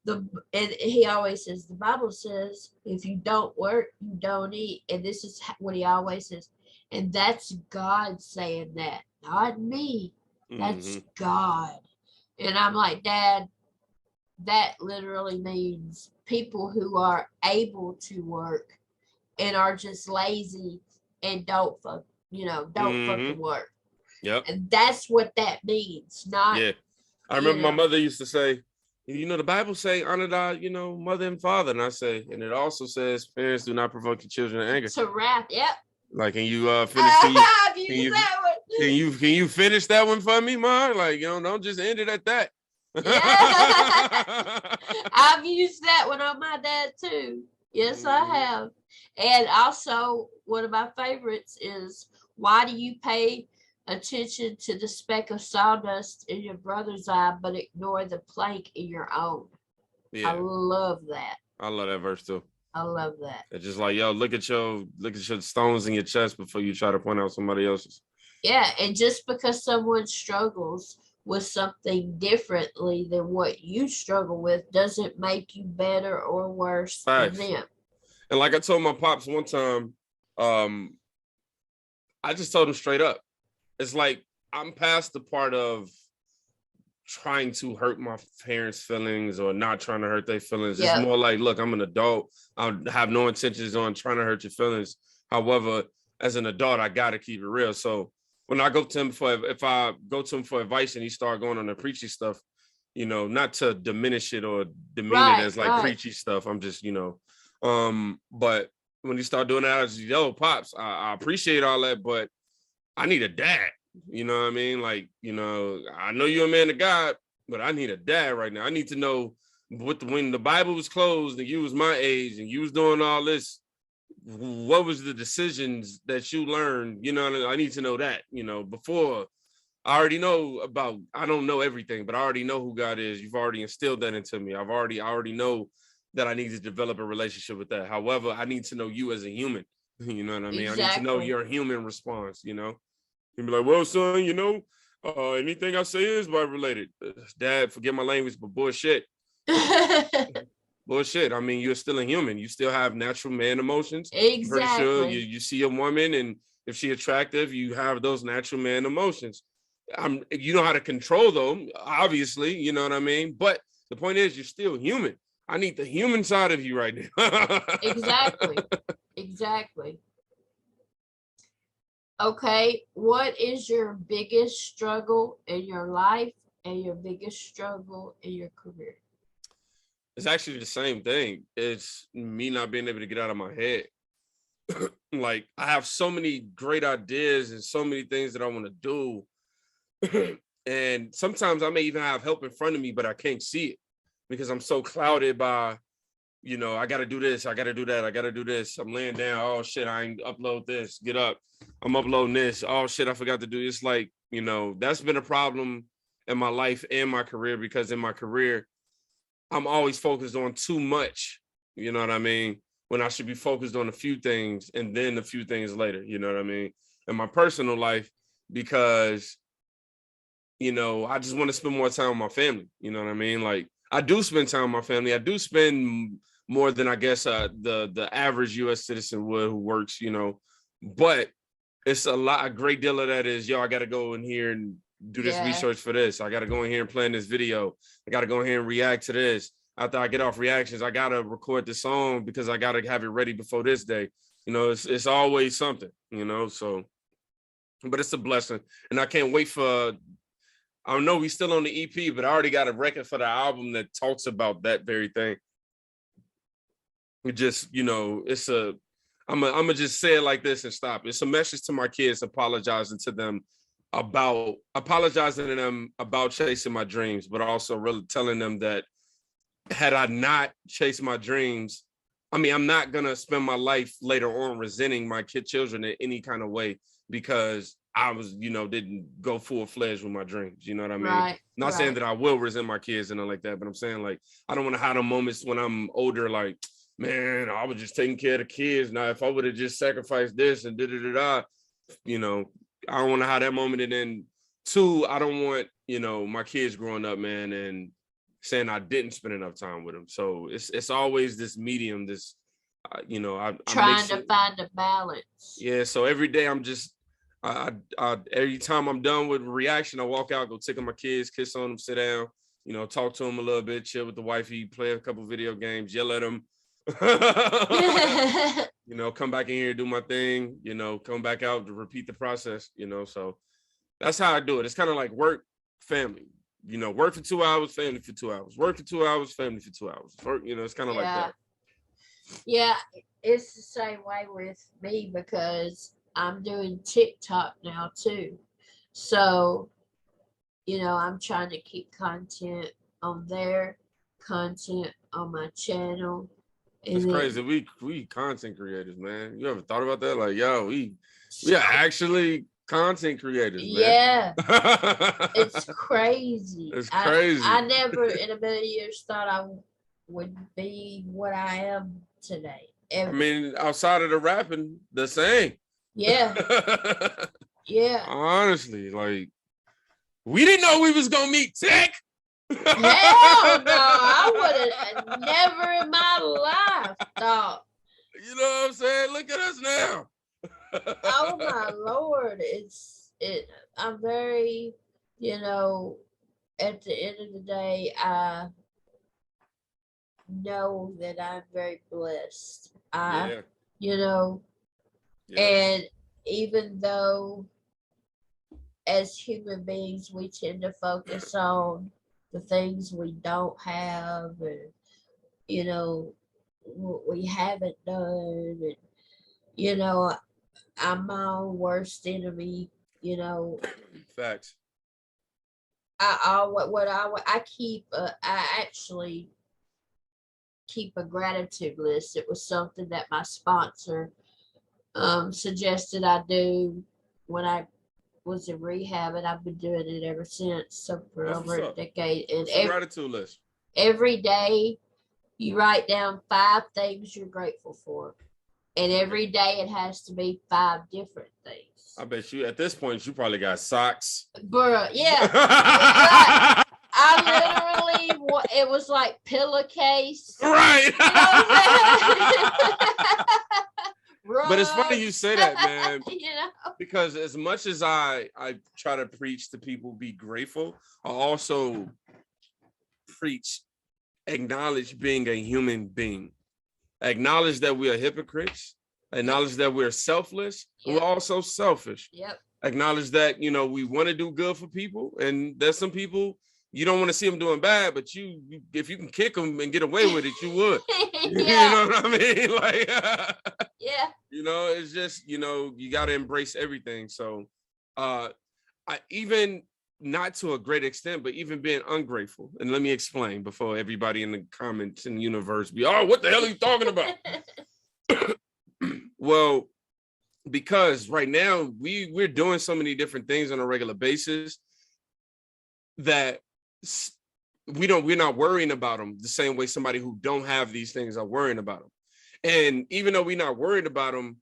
A: and he always says the Bible says if you don't work, you don't eat. And this is what he always says. And that's God saying that, not me. That's God. And I'm like, Dad, that literally means people who are able to work and are just lazy and don't fucking work.
B: Yep.
A: And that's what that means. Not.
B: Yeah. I remember my mother used to say, the Bible say honor thy, mother and father. And I say, and it also says parents do not provoke your children to anger.
A: To wrath, yep.
B: Like, can you finish? Can you finish that one for me, Mom? Like, don't just end it at that.
A: Yeah. I've used that one on my dad too. Yes, I have. And also, one of my favorites is, why do you pay attention to the speck of sawdust in your brother's eye, but ignore the plank in your own? Yeah. I love that.
B: I love that verse too.
A: I love that.
B: It's just like, look at your stones in your chest before you try to point out somebody else's.
A: Yeah, and just because someone struggles with something differently than what you struggle with doesn't make you better or worse than them.
B: And like I told my pops one time, I just told him straight up, it's like I'm past the part of trying to hurt my parents' feelings or not trying to hurt their feelings. Yep. It's more like, look, I'm an adult. I have no intentions on trying to hurt your feelings. However, as an adult, I got to keep it real. So when I go to him if I go to him for advice and he start going on the preachy stuff, not to diminish it or demean it as like preachy stuff. I'm just, but when he start doing that, I just, Pops, I appreciate all that, but I need a dad. You know what I mean? Like, I know you're a man of God, but I need a dad right now. I need to know when the Bible was closed and you was my age and you was doing all this, what was the decisions that you learned? I need to know that, before I already know about, I don't know everything, but I already know who God is. You've already instilled that into me. I already know that I need to develop a relationship with that. However, I need to know you as a human. You know what I mean? Exactly. I need to know your human response, You'd be like, well, son, anything I say is Bible related. Dad, forget my language, but bullshit. Bullshit. I mean, you're still a human. You still have natural man emotions.
A: Exactly.
B: Pretty sure you see a woman, and if she's attractive, you have those natural man emotions. You know how to control them, obviously, you know what I mean? But the point is, you're still human. I need the human side of you right now.
A: Exactly. Okay, what is your biggest struggle in your life and your biggest struggle in your career?
B: It's actually the same thing. It's me not being able to get out of my head. Like, I have so many great ideas and so many things that I want to do. And sometimes I may even have help in front of me, but I can't see it because I'm so clouded by, I got to do this, I got to do that, I got to do this. I'm laying down. Oh shit, I ain't upload this. Get up. I'm uploading this. Oh shit, I forgot to do this. Like, that's been a problem in my life and my career, because in my career, I'm always focused on too much. You know what I mean? When I should be focused on a few things and then a few things later. You know what I mean? In my personal life, because I just want to spend more time with my family. You know what I mean? Like, I do spend time with my family. I do spend more than, I guess, the average U.S. citizen would who works, but it's a great deal of that is, I got to go in here and do this research for this. I got to go in here and plan this video. I got to go in here and react to this. After I get off reactions, I got to record the song because I got to have it ready before this day. It's always something, so, but it's a blessing. And I can't wait for, I know we still on the EP, but I already got a record for the album that talks about that very thing. We just, I'm gonna just say it like this and stop. It's a message to my kids, apologizing to them about chasing my dreams, but also really telling them that had I not chased my dreams, I'm not gonna spend my life later on resenting my children in any kind of way because I was, didn't go full-fledged with my dreams. You know what I mean?
A: Right.
B: Not saying that I will resent my kids and all like that, but I'm saying, like, I don't want to have the moments when I'm older, like, man, I was just taking care of the kids. Now, if I would have just sacrificed this and I don't want to have that moment. And then 2, I don't want, my kids growing up, man, and saying I didn't spend enough time with them. So it's always this medium, this, I'm
A: trying to find a balance.
B: Yeah. So every day I'm just, every time I'm done with reaction, I walk out, go take my kids, kiss on them, sit down, talk to them a little bit, chill with the wifey, play a couple video games, yell at them, come back in here, do my thing, come back out to repeat the process, so that's how I do it. It's kind of like work, family, work for 2 hours, family for 2 hours, work for 2 hours, family for 2 hours, work, it's kind of like that.
A: Yeah, it's the same way with me because I'm doing TikTok now too. So, I'm trying to keep content on there, content on my channel.
B: It's crazy. We content creators, man. You ever thought about that? Like, yo, we are actually content creators, man.
A: Yeah. It's crazy.
B: It's crazy.
A: I never in a million years thought I would be what I am today. Ever.
B: Outside of the rapping, the same.
A: Yeah. Yeah.
B: Honestly, like, we didn't know we was gonna meet Tech.
A: Hell no, I would have never in my life thought.
B: You know what I'm saying? Look at us now.
A: Oh my Lord. I'm very, at the end of the day, I know that I'm very blessed. And even though as human beings we tend to focus on the things we don't have and what we haven't done, and I'm my own worst enemy.
B: Facts.
A: I actually keep a gratitude list. It was something that my sponsor suggested I do when I was in rehab, and I've been doing it ever since. So for over a decade. And
B: gratitude list.
A: Every day you write down 5 things you're grateful for. And every day it has to be 5 different things.
B: I bet you at this point you probably got socks.
A: Bruh, yeah. I literally, it was like pillowcase.
B: Right.
A: Rugs.
B: But it's funny you say that, man. because as much as I try to preach to people be grateful, I also preach acknowledge being a human being. Acknowledge that we are hypocrites. Acknowledge that we're selfless. Yep. We're also selfish.
A: Yep.
B: Acknowledge that, we want to do good for people. And there's some people you don't want to see them doing bad, but you if you can kick them and get away with it, you would. You know what I mean? Like,
A: yeah.
B: It's just, you got to embrace everything. So I even not to a great extent, but even being ungrateful. And let me explain before everybody in the comments in the universe be, oh, what the hell are you talking about? Well, because right now we're doing so many different things on a regular basis that we're not worrying about them the same way somebody who don't have these things are worrying about them. And even though we're not worried about them,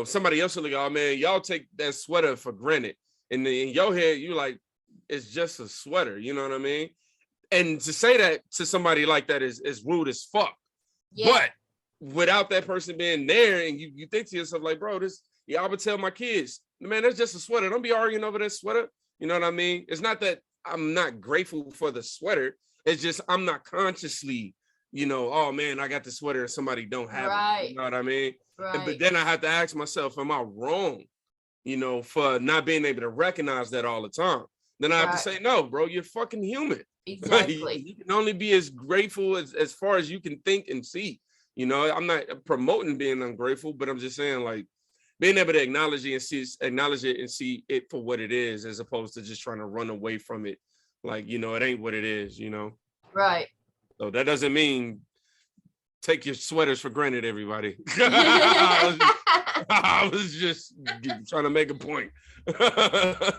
B: somebody else will like, oh man, y'all take that sweater for granted. And in your head, you like, it's just a sweater, you know what I mean? And to say that to somebody like that is rude as fuck. Yeah. But without that person being there, and you think to yourself like, bro, I would tell my kids, man, that's just a sweater. Don't be arguing over that sweater. You know what I mean? It's not that I'm not grateful for the sweater. It's just I'm not consciously, oh man, I got the sweater and somebody don't have it. You know what I mean? Right. But then I have to ask myself, am I wrong, for not being able to recognize that all the time? Then I have to say, no, bro, you're fucking human.
A: Exactly.
B: You can only be as grateful as far as you can think and see. I'm not promoting being ungrateful, but I'm just saying, like, being able to acknowledge it and see it for what it is, as opposed to just trying to run away from it. Like, it ain't what it is,
A: Right.
B: So that doesn't mean take your sweaters for granted, everybody. I was just trying to make a point.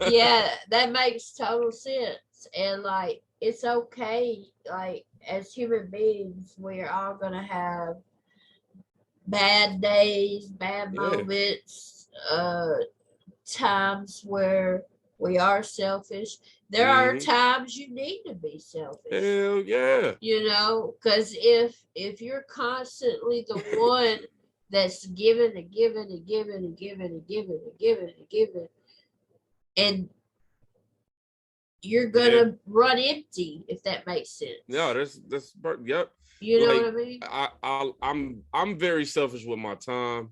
A: Yeah, that makes total sense. And like, it's okay. Like, as human beings, we're all going to have bad days, bad moments, times where we are selfish. There are times you need to be selfish.
B: Hell yeah.
A: Because if you're constantly the one that's giving and giving and giving and giving and giving and giving and giving, and you're gonna run empty, if that makes sense.
B: Yeah, that's yep.
A: You know what I mean?
B: I'm very selfish with my time.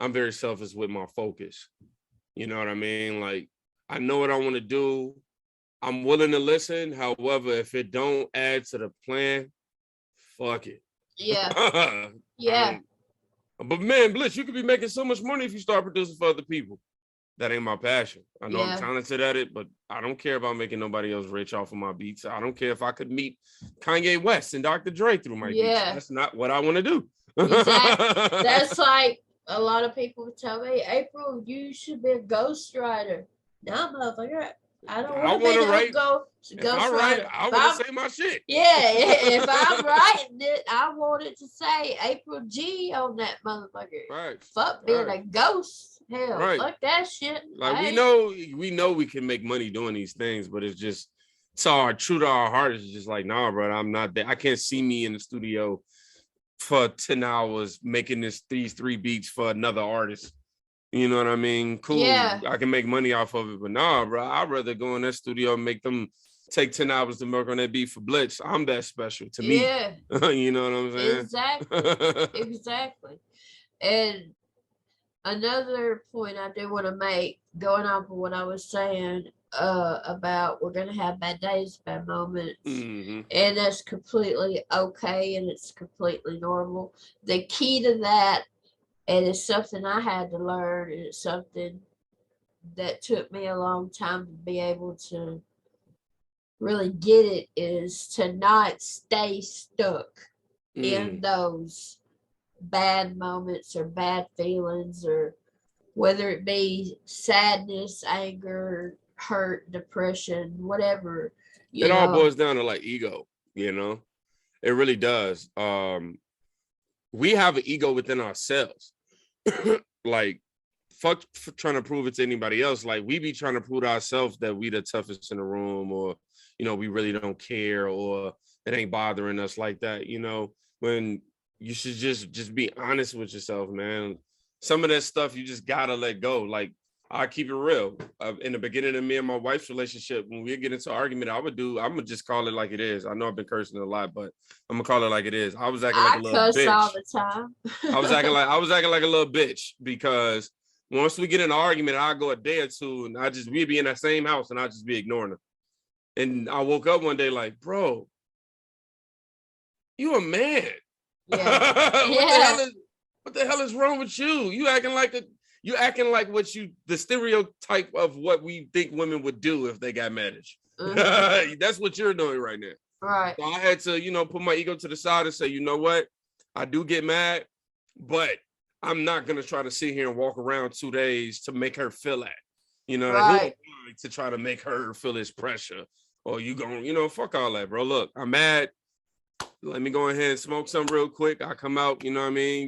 B: I'm very selfish with my focus. You know what I mean? Like, I know what I want to do. I'm willing to listen. However, if it don't add to the plan, fuck it.
A: Yeah. Yeah.
B: But man, Blitz, you could be making so much money if you start producing for other people. That ain't my passion. I know I'm talented at it, but I don't care about making nobody else rich off of my beats. I don't care if I could meet Kanye West and Dr. Dre through my beats. That's not what I want to do.
A: Exactly. That's like a lot of people tell me, April, you should be a ghostwriter. No, motherfucker. I don't want to be a ghostwriter.
B: I want to say my shit.
A: Yeah, if I'm writing it, I want it to say April G on that motherfucker.
B: Right.
A: Fuck being a ghost. Hell, fuck that shit.
B: Like, we know we can make money doing these things, but it's just true to our heart. It's just like, nah, bro, I'm not there. I can't see me in the studio for 10 hours making these three beats for another artist. You know what I mean? Cool. Yeah. I can make money off of it, but nah, bro, I'd rather go in that studio and make them take 10 hours to work on that beat for Blitz. I'm that special to me.
A: Yeah.
B: You know what I'm saying?
A: Exactly. Exactly. And another point I do want to make, going on for what I was saying about we're going to have bad days, bad moments, and that's completely okay, and it's completely normal. The key to that, and it's something I had to learn, and it's something that took me a long time to be able to really get it, is to not stay stuck in those bad moments or bad feelings, or whether it be sadness, anger, hurt, depression, whatever.
B: It all boils down to like ego, it really does. We have an ego within ourselves. Like, fuck trying to prove it to anybody else. Like, we be trying to prove to ourselves that we the toughest in the room, or we really don't care, or it ain't bothering us like that, when you should just be honest with yourself, man. Some of that stuff you just gotta let go. Like, I keep it real. In the beginning of me and my wife's relationship, when we get into an argument, I'm gonna just call it like it is. I know I've been cursing a lot, but I'm gonna call it like it is. I was acting like a little
A: cuss
B: bitch
A: all the time.
B: I was acting like a little bitch because once we get in an argument, I go a day or two, and we'd be in that same house, and I just be ignoring her. And I woke up one day like, bro, you a man.
A: Yeah.
B: What the hell is wrong with you? You acting like the stereotype of what we think women would do if they got mad at you. That's what you're doing right now.
A: Right.
B: So I had to, put my ego to the side and say, you know what? I do get mad, but I'm not gonna try to sit here and walk around 2 days to make her feel that.
A: Right.
B: To try to make her feel this pressure. Or you going, fuck all that, bro. Look, I'm mad. Let me go ahead and smoke some real quick. I come out,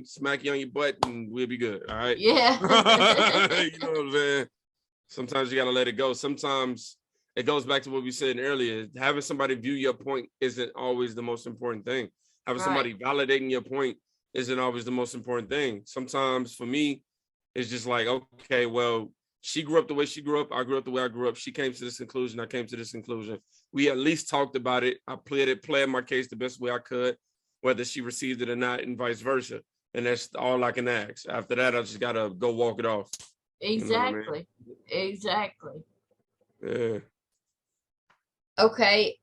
B: smack you on your butt and we'll be good. All right.
A: Yeah.
B: You know what I'm saying? Sometimes you got to let it go. Sometimes it goes back to what we said earlier. Having somebody view your point isn't always the most important thing. Having somebody validating your point isn't always the most important thing. Sometimes for me, it's just like, okay, well, she grew up the way she grew up. I grew up the way I grew up. She came to this conclusion. I came to this conclusion. We at least talked about it. I played my case the best way I could, whether she received it or not, and vice versa. And that's all I can ask. After that, I just got to go walk it off.
A: Exactly.
B: You know what I mean?
A: Exactly.
B: Yeah.
A: Okay.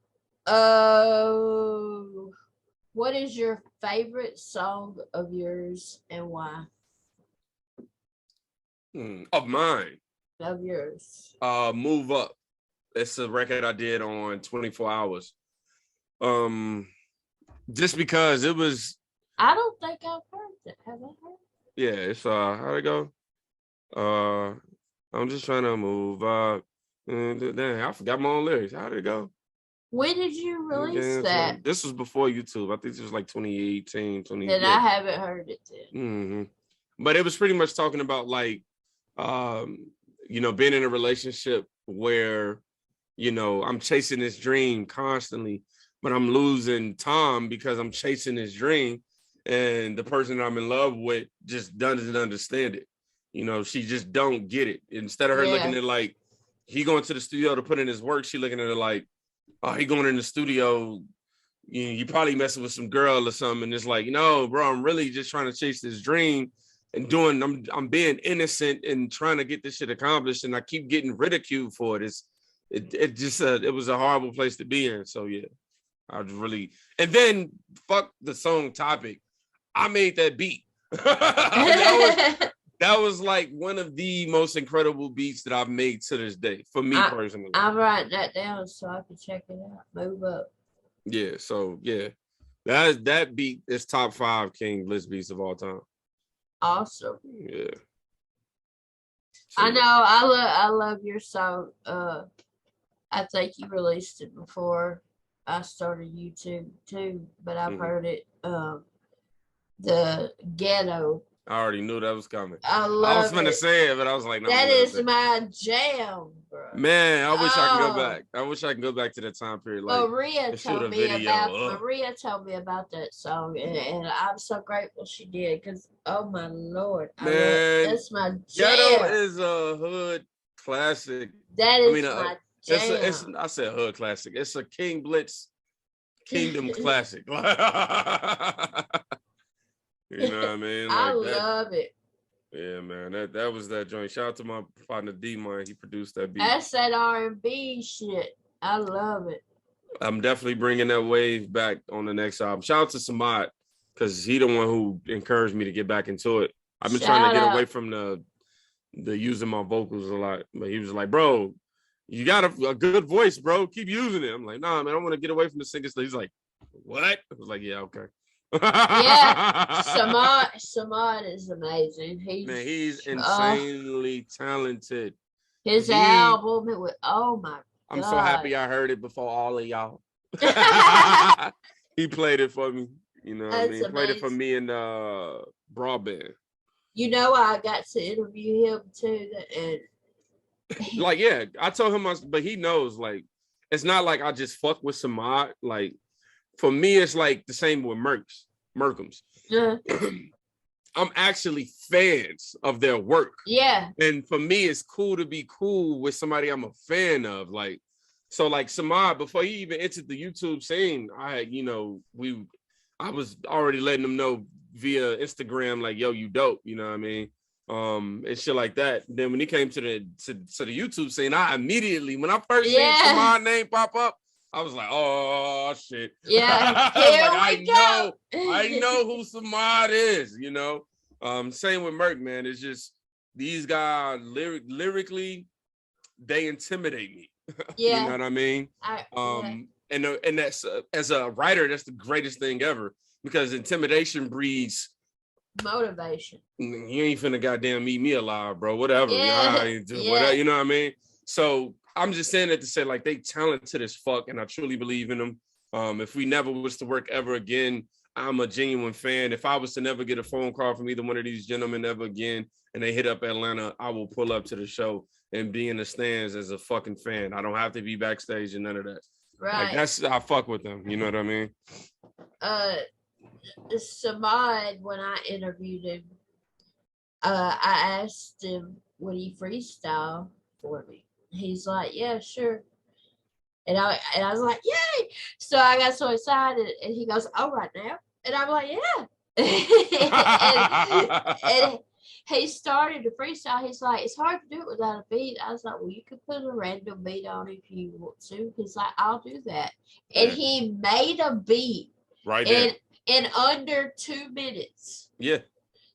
A: What is your favorite song of yours and why?
B: Of mine.
A: Of yours.
B: Move Up. It's a record I did on 24 Hours. Just because it was.
A: I don't think I've heard that. Have I heard?
B: Yeah, it's how'd it go? I'm just trying to move up. Damn, I forgot my own lyrics. How did it go?
A: When did you release that?
B: This was before YouTube. I think this was like 2018, 20.
A: Then I haven't heard it then.
B: Mm-hmm. But it was pretty much talking about like, being in a relationship where, I'm chasing this dream constantly, but I'm losing Tom because I'm chasing this dream. And the person I'm in love with just doesn't understand it. She just don't get it. Instead of her looking at it like he going to the studio to put in his work, she looking at it like, oh, he going in the studio, you probably messing with some girl or something. And it's like, no, bro, I'm really just trying to chase this dream and I'm being innocent and trying to get this shit accomplished. And I keep getting ridiculed for it. It was a horrible place to be in. So yeah, I just really, and then fuck the song topic. I made that beat. That was like one of the most incredible beats that I've made to this day for me personally.
A: I'm writing that down so I can check it out. Move Up.
B: Yeah, so yeah, that beat is top 5 King Blitz beats of all time.
A: Awesome.
B: Yeah.
A: So, I know. I love your song. I think you released it before I started YouTube too, but I've heard it. The Ghetto.
B: I already knew that was coming.
A: I
B: was gonna say it, but I was like, no.
A: That is my jam, bro.
B: Man, I wish I could go back. I wish I could go back to that time period. Like,
A: Maria told me about that song, and I'm so grateful she did because oh my Lord,
B: man,
A: that's my jam.
B: Ghetto is a hood classic.
A: That is my jam.
B: I said hood classic. It's a King Blitz Kingdom classic. You know what I mean? Like
A: I love it.
B: Yeah, man. That was that joint. Shout out to my partner D-Mine. He produced that beat.
A: That's that R&B shit. I love it.
B: I'm definitely bringing that wave back on the next album. Shout out to Samad, because he the one who encouraged me to get back into it. I've been trying to get away from the using my vocals a lot. But he was like, bro, you got a good voice, bro. Keep using it. I'm like, nah, man, I want to get away from the singing stuff. He's like, what? I was like, yeah, okay.
A: Yeah, Samad is amazing.
B: He's insanely talented.
A: His album, oh my God.
B: I'm so happy I heard it before all of y'all. He played it for me. You know what I mean? He played it for me in Broadband.
A: I got to interview him too. And
B: like, yeah, I told him, but he knows, like, it's not like I just fuck with Samad. Like, for me, it's like the same with Merkums.
A: Yeah.
B: I'm actually fans of their work.
A: Yeah.
B: And for me, it's cool to be cool with somebody I'm a fan of. Like, so like Samad, before he even entered the YouTube scene, I was already letting him know via Instagram, like, yo, you dope, you know what I mean? And shit like that. Then when he came to the YouTube scene, I immediately, when I first seen Samad name pop up, I was like, oh shit.
A: Yeah.
B: I know who Samad is, you know. Same with Merc, man. It's just these guys lyrically, they intimidate me.
A: Yeah.
B: You know what I mean? And that's as a writer, that's the greatest thing ever, because intimidation breeds
A: motivation.
B: You ain't finna goddamn eat me alive, bro. Whatever.
A: Whatever,
B: you know what I mean? So I'm just saying that to say, like, they talented as fuck, and I truly believe in them. If we never was to work ever again, I'm a genuine fan. If I was to never get a phone call from either one of these gentlemen ever again, and they hit up Atlanta, I will pull up to the show and be in the stands as a fucking fan. I don't have to be backstage and none of that.
A: Right.
B: Like, I fuck with them. You know what I mean?
A: Samad, when I interviewed him, I asked him, would he freestyle for me? He's like, yeah, sure. And I was like, yay! So I got so excited, and he goes, oh, right now? And I'm like, yeah. and he started to freestyle. He's like, it's hard to do it without a beat. I was like, well, you could put a random beat on if you want to. He's like, I'll do that. Yeah. And he made a beat
B: right there
A: in under 2 minutes.
B: Yeah.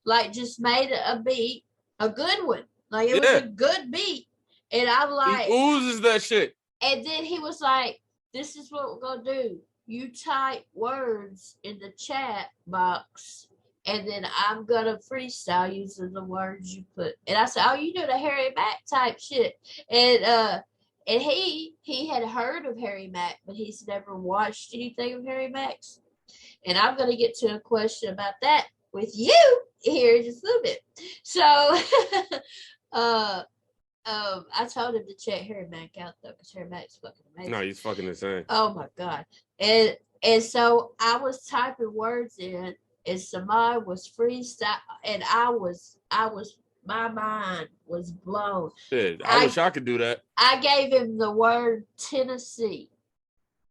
A: Like, just made a beat, a good one. Like, it was a good beat. And I'm like,
B: he oozes that shit.
A: And then he was like, this is what we're going to do. You type words in the chat box, and then I'm going to freestyle using the words you put. And I said, oh, you do the Harry Mack type shit. And he had heard of Harry Mack, but he's never watched anything of Harry Mack's. And I'm going to get to a question about that with you here in just a little bit. So, I told him to check Harry Mack out though, because Harry Mack's fucking amazing.
B: No, he's fucking insane.
A: Oh my god! And so I was typing words in, and Samad was freestyle, and I was my mind was blown.
B: Shit, I wish I could do that.
A: I gave him the word Tennessee.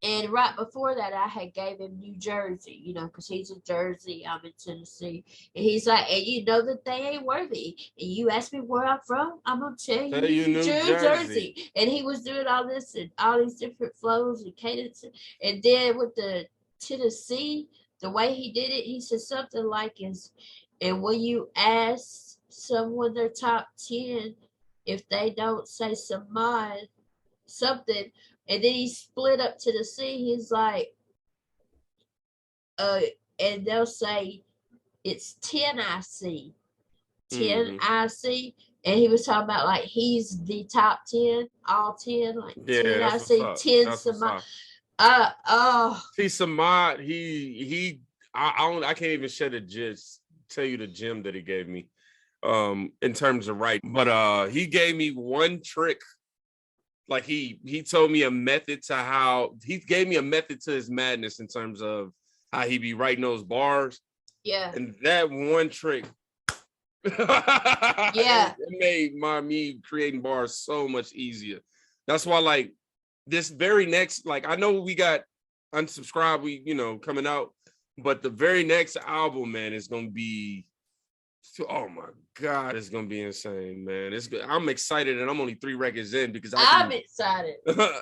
A: And right before that, I had gave him New Jersey, you know, because he's in Jersey, I'm in Tennessee. And he's like, and you know that they ain't worthy. And you ask me where I'm from, I'm going to tell you New Jersey. And he was doing all this and all these different flows and cadences. And then with the Tennessee, the way he did it, he said something like, and when you ask someone their top 10, if they don't say something, and then he split up to the C. He's like, and they'll say it's 10 IC. 10 IC. And he was talking about like he's the top 10, all 10, like 10 IC, 10 Samad.
B: See, Samad, I can't even tell you the gem that he gave me in terms of writing. But he gave me one trick. Like he told me a method he gave me a method to his madness in terms of how he be writing those bars.
A: Yeah.
B: And that one trick,
A: it
B: made me creating bars so much easier. That's why, like, this very next, like, I know we got Unsubscribe, coming out, but the very next album, man, is gonna be, oh my God, it's gonna be insane, man. It's good. I'm excited, and I'm only 3 records in because I'm
A: excited.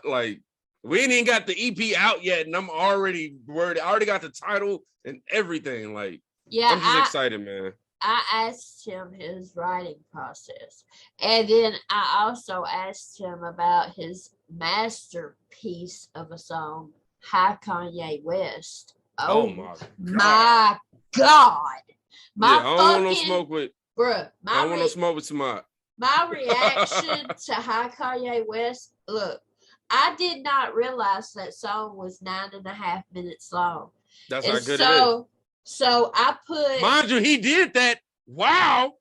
B: Like, we ain't even got the EP out yet, and I'm already worried. I already got the title and everything. Like, I'm just excited, man.
A: I asked him his writing process, and then I also asked him about his masterpiece of a song, Hi Kanye West. Oh my God.
B: I don't want no smoke with,
A: bruh.
B: I don't want no smoke with Samad.
A: My reaction to Hi Kanye West, look, I did not realize that song was 9.5 minutes long.
B: That's how good it is.
A: So I put,
B: mind you, he did that while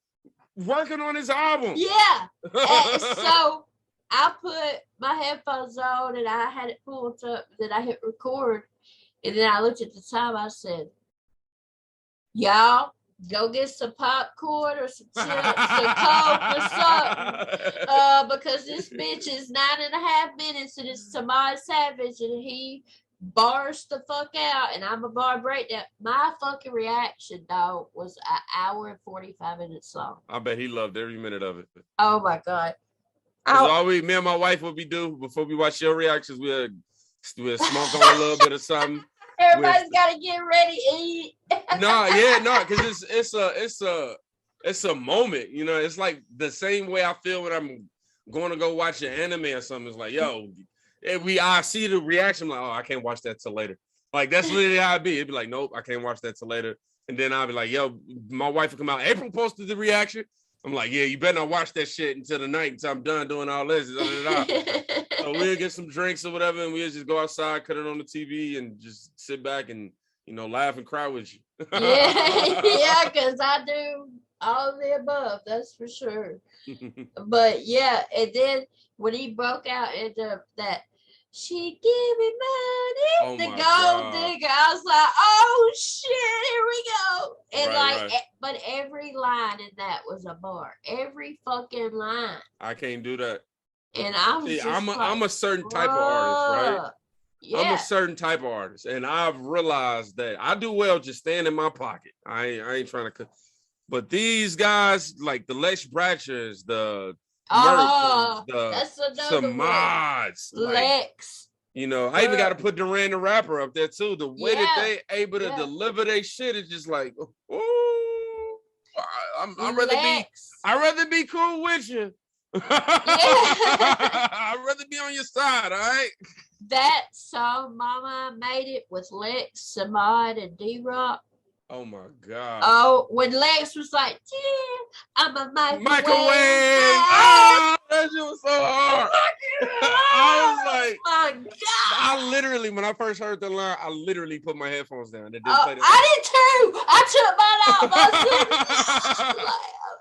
B: working on his album.
A: Yeah. And so I put my headphones on and I had it pulled up. Then I hit record, and then I looked at the time. I said, y'all, go get some popcorn or some chips, some Coke or something. Because this bitch is 9.5 minutes and it's Samad Savage and he bars the fuck out and I'm a bar breakdown. My fucking reaction, dog, was an hour and 45 minutes long.
B: I bet he loved every minute of it.
A: Oh my God.
B: All me and my wife, what we do before we watch your reactions, we'll smoke on a little bit of something.
A: Everybody's got to get ready to eat.
B: because it's a moment, you know. It's like the same way I feel when I'm going to go watch an anime or something. It's like, yo, I see the reaction, I'm like, oh, I can't watch that till later. Like that's literally how it'd be. It'd be like, nope, I can't watch that till later. And then I'll be like, yo, my wife will come out. April posted the reaction. I'm like, yeah, you better not watch that shit until the night until I'm done doing all this. So we'll get some drinks or whatever, and we'll just go outside, cut it on the TV, and just sit back and, you know, laugh and cry with you.
A: Yeah, because I do all of the above, that's for sure. But yeah, and then when he broke out into that, she give me money, the gold digger, I was like, oh shit, here we go. And but every line in that was a bar. Every fucking line.
B: I can't do that.
A: And I'm
B: a certain type of artist, right?
A: Yeah.
B: I'm a certain type of artist, and I've realized that I do well just staying in my pocket. I ain't trying to, but these guys like the Lex Bratchers, the
A: that's
B: some mods,
A: Lex.
B: You know, I even got to put Duran the Rapper up there too. The way that they able to deliver their shit is just like, oh, I'd rather be cool with you. I'd rather be on your side, all right?
A: That song, Mama Made It, with Lex, Samad, and D-Rock.
B: Oh my God.
A: Oh, when Lex was like, yeah, I'm a microwave.
B: Oh, that shit was so hard. I was like,
A: oh my God.
B: I literally, when I first heard the line, I literally put my headphones down.
A: I did too. I took mine out.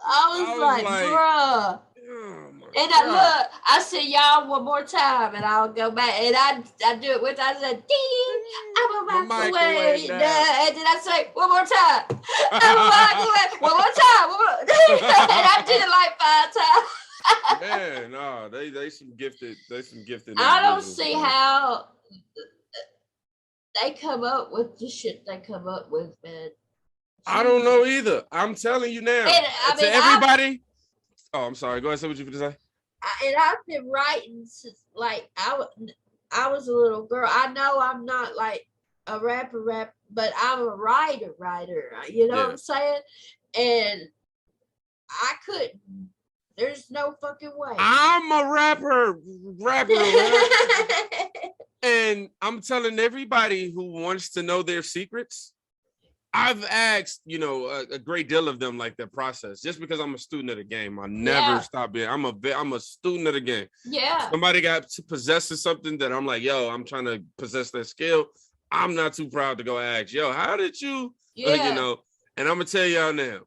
A: I was like, bruh.
B: Oh
A: and I said, y'all one more time, and I'll go back. And I do it with, I said, ding, I'm a microwave. And then I say, one more time. I'm a microwave. One more time. And I did it like 5 times.
B: Man, no, they some gifted.
A: I don't see how they come up with the shit they come up with, man.
B: I don't know either. I'm telling you now. To everybody. Oh, I'm sorry. Go ahead. Say what you were going to say.
A: And I've been writing since like I was a little girl. I know I'm not like a rapper, but I'm a writer. You know what I'm saying? And I couldn't. There's no fucking way.
B: I'm a rapper. And I'm telling everybody who wants to know their secrets, I've asked, you know, a great deal of them like their process, just because I'm a student of the game. I never stop being. I'm a student of the game.
A: Yeah.
B: Somebody got possesses something that I'm like, yo, I'm trying to possess that skill. I'm not too proud to go ask, yo, how did you, you know? And I'm gonna tell y'all now.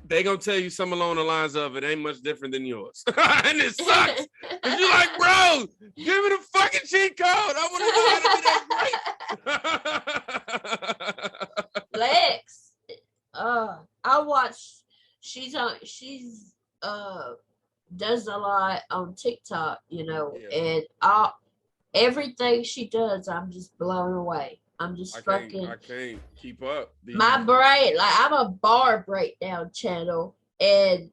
B: They gonna tell you something along the lines of it ain't much different than yours, and it sucks. Cause you're like, bro, give me the fucking cheat code. I want to know how to be that great.
A: Lex, I watched. She's does a lot on TikTok, you know, and everything she does, I'm just blown away. I'm just I
B: can't keep up.
A: My brain, like I'm a bar breakdown channel, and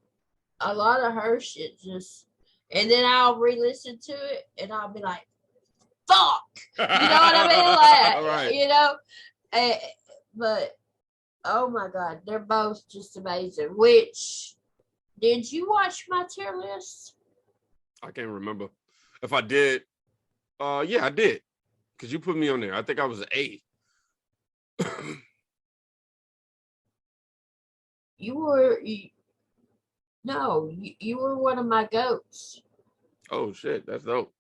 A: a lot of her shit just, and then I'll re-listen to it, and I'll be like, "Fuck," you know what I mean? Like, you know, but oh my God, they're both just amazing. Which did you watch my tier list?
B: I can't remember if I did. Yeah, I did. Because you put me on there. I think I was an 8.
A: You were one of my goats.
B: Oh shit, that's dope.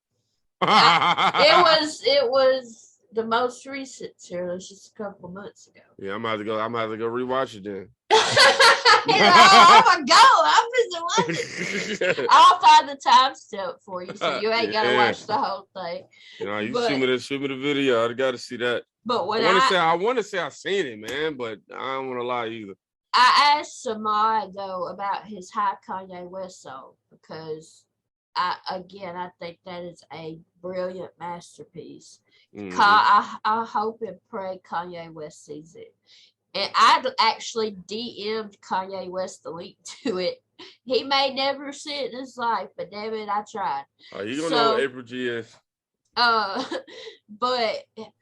A: It was the most recent series, just a couple months ago.
B: Yeah, I'm gonna have to go rewatch it then.
A: I'm gonna go. I'll find the timestamp for you, so you ain't gotta watch the whole thing.
B: You know, you shoot me the video. I gotta see that.
A: But when
B: I want to say I seen it, man, but I don't want to lie either.
A: I asked Samad though about his High Kanye West song because I think that is a brilliant masterpiece. Mm-hmm. I hope and pray Kanye West sees it. And I actually DM'd Kanye West the link to it. He may never see it in his life, but damn it, I tried.
B: You gonna know what April G is?
A: But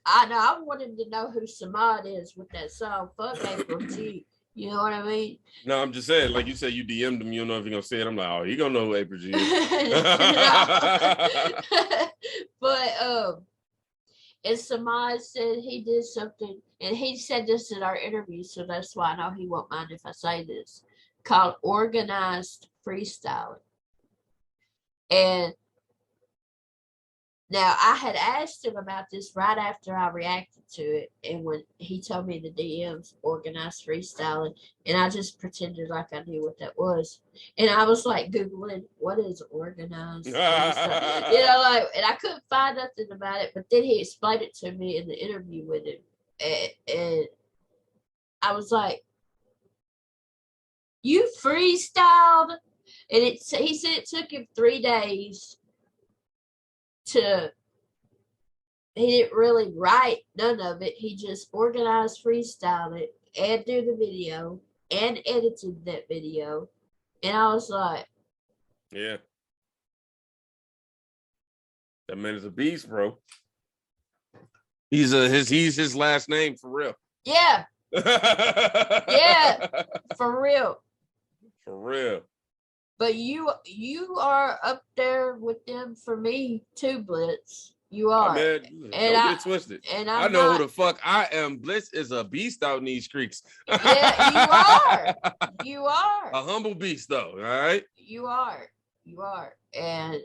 A: I want him to know who Samad is with that song. Fuck April G. You know what I mean? No,
B: I'm just saying, like you said, you DM'd him. You don't know if you're gonna say it. I'm like, oh, he gonna know who April G is.
A: But and Samad said he did something, and he said this in our interview, so that's why I know he won't mind if I say this, called organized freestyling. And now, I had asked him about this right after I reacted to it, and when he told me the DMs organized freestyling, and I just pretended like I knew what that was, and I was like Googling what is organized freestyling, and I couldn't find nothing about it. But then he explained it to me in the interview with him, and I was like, "You freestyled," and he said it took him 3 days. He didn't really write none of it. He just organized, freestyled it, and do the video, and edited that video. And I was like,
B: yeah. That man is a beast, bro. He's his last name for real.
A: Yeah. Yeah, for real.
B: For real.
A: But you are up there with them for me too, Blitz. You are.
B: Man, don't get it twisted. And I know who the fuck I am. Blitz is a beast out in these streets.
A: Yeah, you are. You are.
B: A humble beast, though. All right.
A: You are. You are. And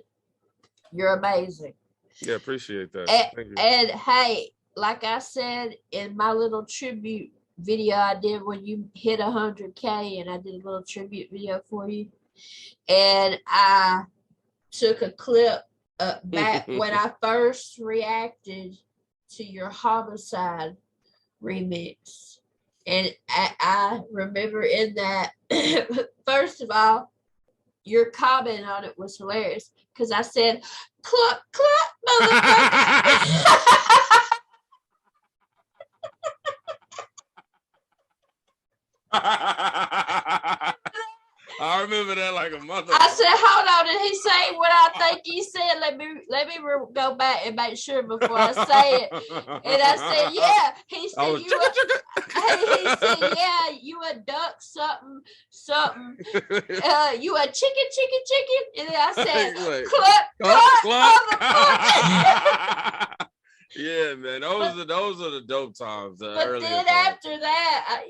A: you're amazing.
B: Yeah, appreciate that.
A: Thank you. And hey, like I said in my little tribute video I did when you hit 100K, and I did a little tribute video for you. And I took a clip back when I first reacted to your Homicide remix. And I remember in that, first of all, your comment on it was hilarious because I said, "Cluck, cluck, motherfucker."
B: I remember that like a month ago.
A: I said, "Hold on, did he say what I think he said? Let me go back and make sure before I say it." And I said, "Yeah." He said, he said, "Yeah, you a duck something. You a chicken. And then I said, "Cluck."
B: Yeah, man, those are the dope times.
A: But then after that,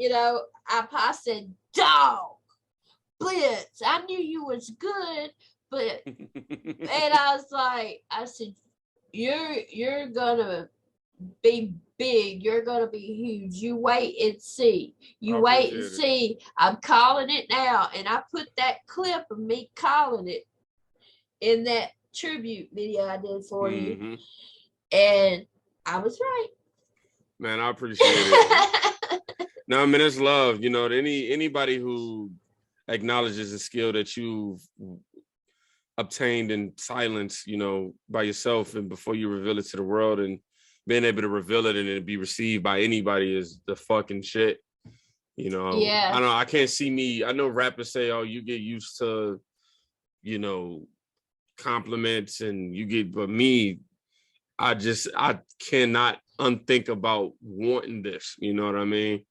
A: I said, "Dog, Blitz, I knew you was good, but," and I said, you're gonna be big, you're gonna be huge. You wait and see. See. I'm calling it now." And I put that clip of me calling it in that tribute video I did for you, and I was right.
B: Man, I appreciate it. No, I mean, it's love. Anybody who acknowledges the skill that you've obtained in silence, by yourself and before you reveal it to the world, and being able to reveal it and it be received by anybody is the fucking shit.
A: Yeah.
B: I don't know. I can't see me. I know rappers say, "Oh, you get used to, compliments and but me, I cannot unthink about wanting this. You know what I mean?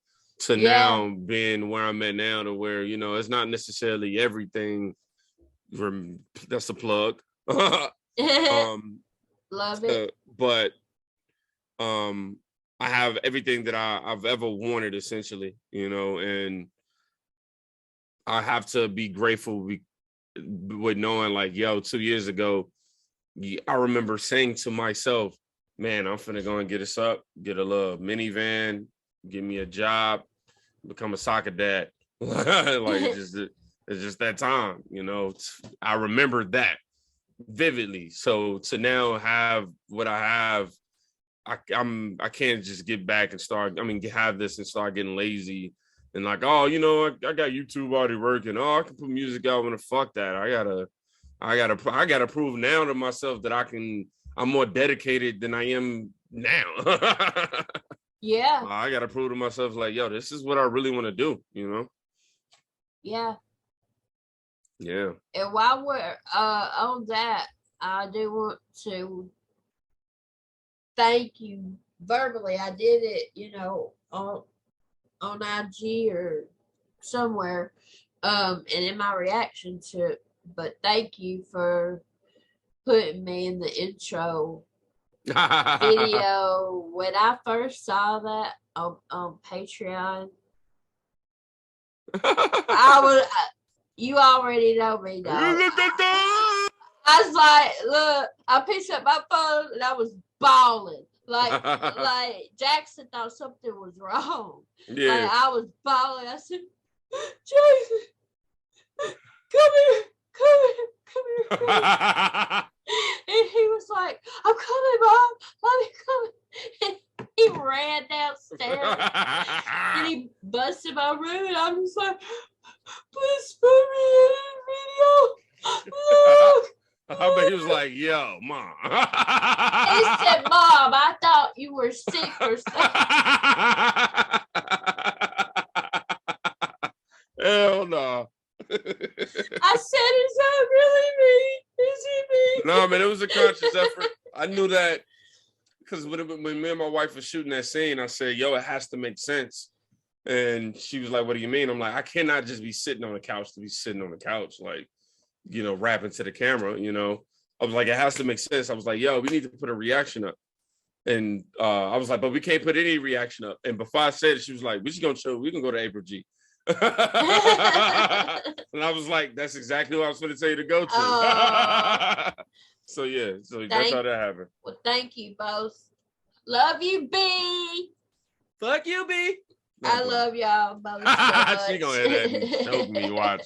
B: To now being where I'm at now, to where, it's not necessarily everything. That's a plug.
A: Love it.
B: But I have everything that I've ever wanted, essentially, and I have to be grateful with knowing, like, 2 years ago, I remember saying to myself, "Man, I'm finna go and get a little minivan, give me a job, become a soccer dad." Like it's just that time, you know. I remember that vividly. So to now have what I have, I can't just get back and start. I mean, have this and start getting lazy and like, oh, you know, I got YouTube already working. Oh, I can put music out when the fuck that. I gotta prove now to myself that I'm more dedicated than I am now.
A: Yeah.
B: I gotta prove to myself like, yo, this is what I really want to do, you know?
A: Yeah.
B: Yeah.
A: And while we're on that, I do want to thank you verbally. I did it, you know, on IG or somewhere, and in my reaction to it. But thank you for putting me in the intro video. When I first saw that on Patreon, you already know me, dog. I was like, look, I picked up my phone and I was bawling. Like Jackson thought something was wrong.
B: Yeah.
A: Like I was bawling. I said, Jackson, come here. And he was like, I'm coming, Mom. Let me come. And he ran downstairs and he busted my room. And I'm just like, please put me in a video. Look.
B: I bet he was like, yo, Mom.
A: He said, Mom, I thought you were sick or something.
B: Hell no.
A: I said, is that really me? Is he me?
B: No, man, it was a conscious effort. I knew that because when me and my wife was shooting that scene, I said, yo, it has to make sense. And she was like, what do you mean? I'm like, I cannot just be sitting on the couch to be sitting on the couch, like, you know, rapping to the camera, you know. I was like, it has to make sense. I was like, yo, we need to put a reaction up. And I was like, but we can't put any reaction up. And before I said it, she was like, we can go to April G. And I was like, that's exactly what I was going to tell you to go to. So yeah, that's how that happened.
A: Well, thank you both. Love you, B.
B: Fuck you, B.
A: I love y'all both.
B: She gonna hit that and choke me. Watch.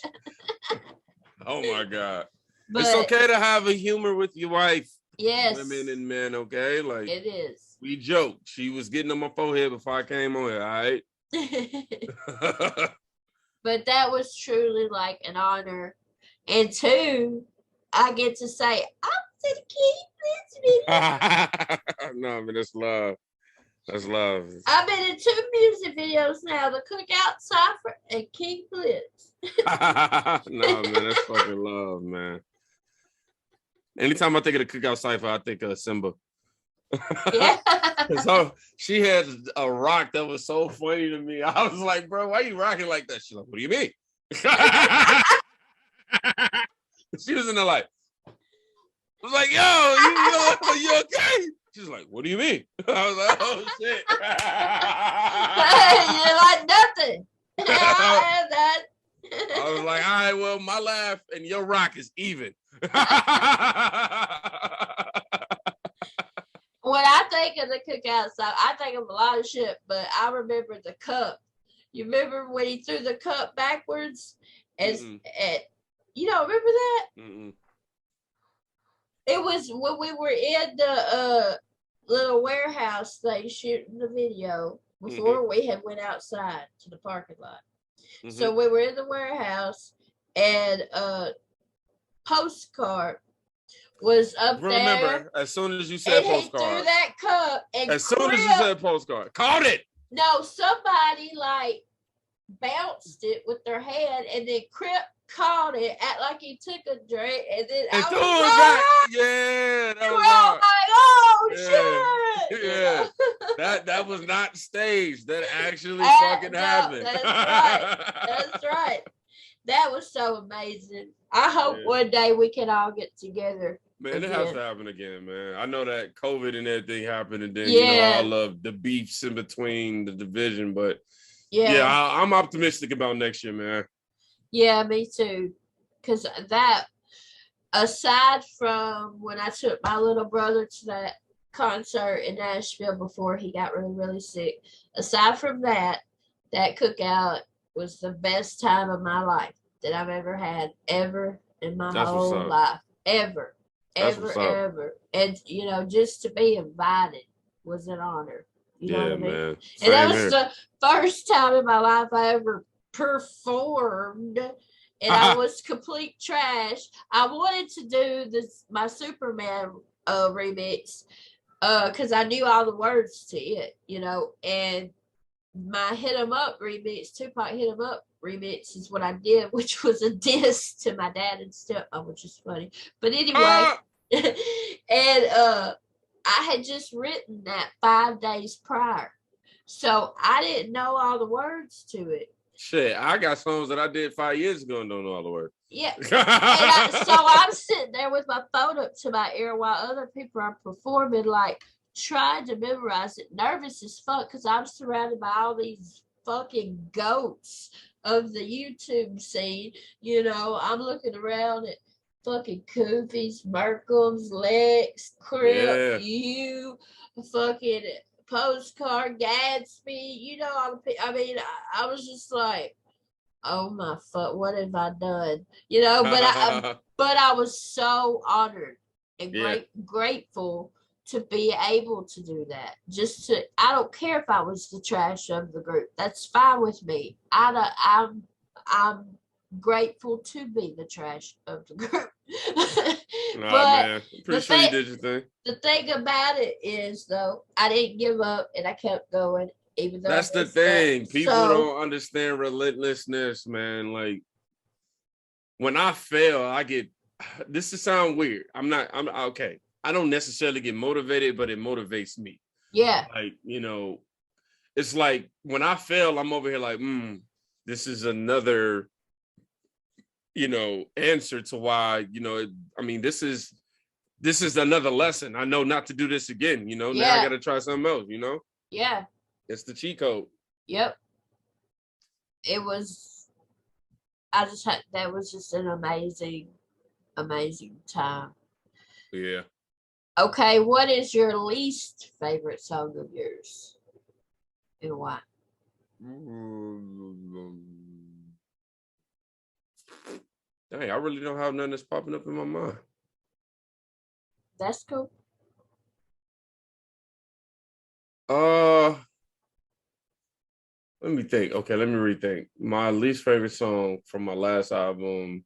B: Oh my God. But it's okay to have a humor with your wife.
A: Yes.
B: Women and men, okay? Like
A: it is.
B: We joked. She was getting on my forehead before I came on here, all right?
A: But that was truly like an honor. And two, I get to say, I'm to the King Blitz video.
B: No, man, that's love. That's love.
A: I've been in 2 music videos now, the Cookout Cypher and King Blitz.
B: No, man, that's fucking love, man. Anytime I think of the Cookout Cypher, I think of Simba. Yeah. So she had a rock that was so funny to me. I was like, bro, why are you rocking like that? She's like, what do you mean? She was in there like, I was like, yo, you okay? She's like, what do you mean? I was like, oh shit.
A: You're like nothing. I had that.
B: I was like, all right, well, my laugh and your rock is even.
A: When I think of the Cookout Cypher, I think of a lot of shit, but I remember the cup. You remember when he threw the cup backwards? You don't remember that? Mm-mm. It was when we were in the little warehouse thing shooting the video before we had went outside to the parking lot. Mm-hmm. So we were in the warehouse and Postcard was up there.
B: Remember, as soon as you said Postcard.
A: He threw that cup and
B: as soon as you said Postcard. Caught it!
A: No, somebody like bounced it with their hand and then Crip caught it, act like he took a drink, and then I was like,
B: yeah, that was
A: like, oh
B: shit. Yeah. That was not staged. That actually fucking happened.
A: That's right. That's right. That was so amazing. I hope one day we can all get together.
B: Man, it has to happen again, man. I know that COVID and everything happened, and then you know all of the beefs in between the division, but I'm optimistic about next year, man.
A: Yeah, me too. Because that, aside from when I took my little brother to that concert in Nashville before he got really, really sick, aside from that cookout was the best time of my life that I've ever had, ever in my
B: That's what's
A: whole
B: up.
A: life. Ever.
B: That's what's
A: Ever,
B: up.
A: ever. And, you know, just to be invited was an honor. You know what
B: Yeah,
A: I mean?
B: man.
A: And that
B: Same
A: was
B: here.
A: the first time in my life I ever performed, and I was complete trash. I wanted to do this my Superman remix because I knew all the words to it, you know, and my Hit 'em Up remix, Tupac Hit 'em Up remix is what I did, which was a diss to my dad and stepmom, which is funny. But anyway, and I had just written that 5 days prior. So I didn't know all the words to it.
B: Shit, I got songs that I did 5 years ago and don't know all the words.
A: Yeah. So I'm sitting there with my phone up to my ear while other people are performing, like trying to memorize it, nervous as fuck because I'm surrounded by all these fucking goats of the YouTube scene. You know, I'm looking around at fucking Koofies, Merkles, Lex, Crip,
B: Yeah.
A: you, fucking Postcard, Gadsby, you know, all the I mean, I was just like, oh my fuck, what have I done? You know, but I was so honored and grateful to be able to do that. Just to, I don't care if I was the trash of the group. That's fine with me. I'm grateful to be the trash of the group. But
B: man. Pretty sure you did your thing.
A: The thing about it is, though, I didn't give up and I kept going, even though
B: that's the thing. People don't understand relentlessness, man. Like when I fail, I get. This is sound weird. I'm okay. I don't necessarily get motivated, but it motivates me.
A: Yeah.
B: Like, you know, it's like when I fail, I'm over here like, this is another, you know, answer to why, you know, I mean, this is another lesson. I know not to do this again, you know. Now I got to try something else, you know.
A: Yeah.
B: It's the cheat code.
A: Yep. It was. That was just an amazing time.
B: Yeah.
A: Okay, what is your least favorite song of yours, and why?
B: Dang, I really don't have nothing that's popping up in my mind.
A: That's cool.
B: Let me think. Okay, let me rethink. My least favorite song from my last album.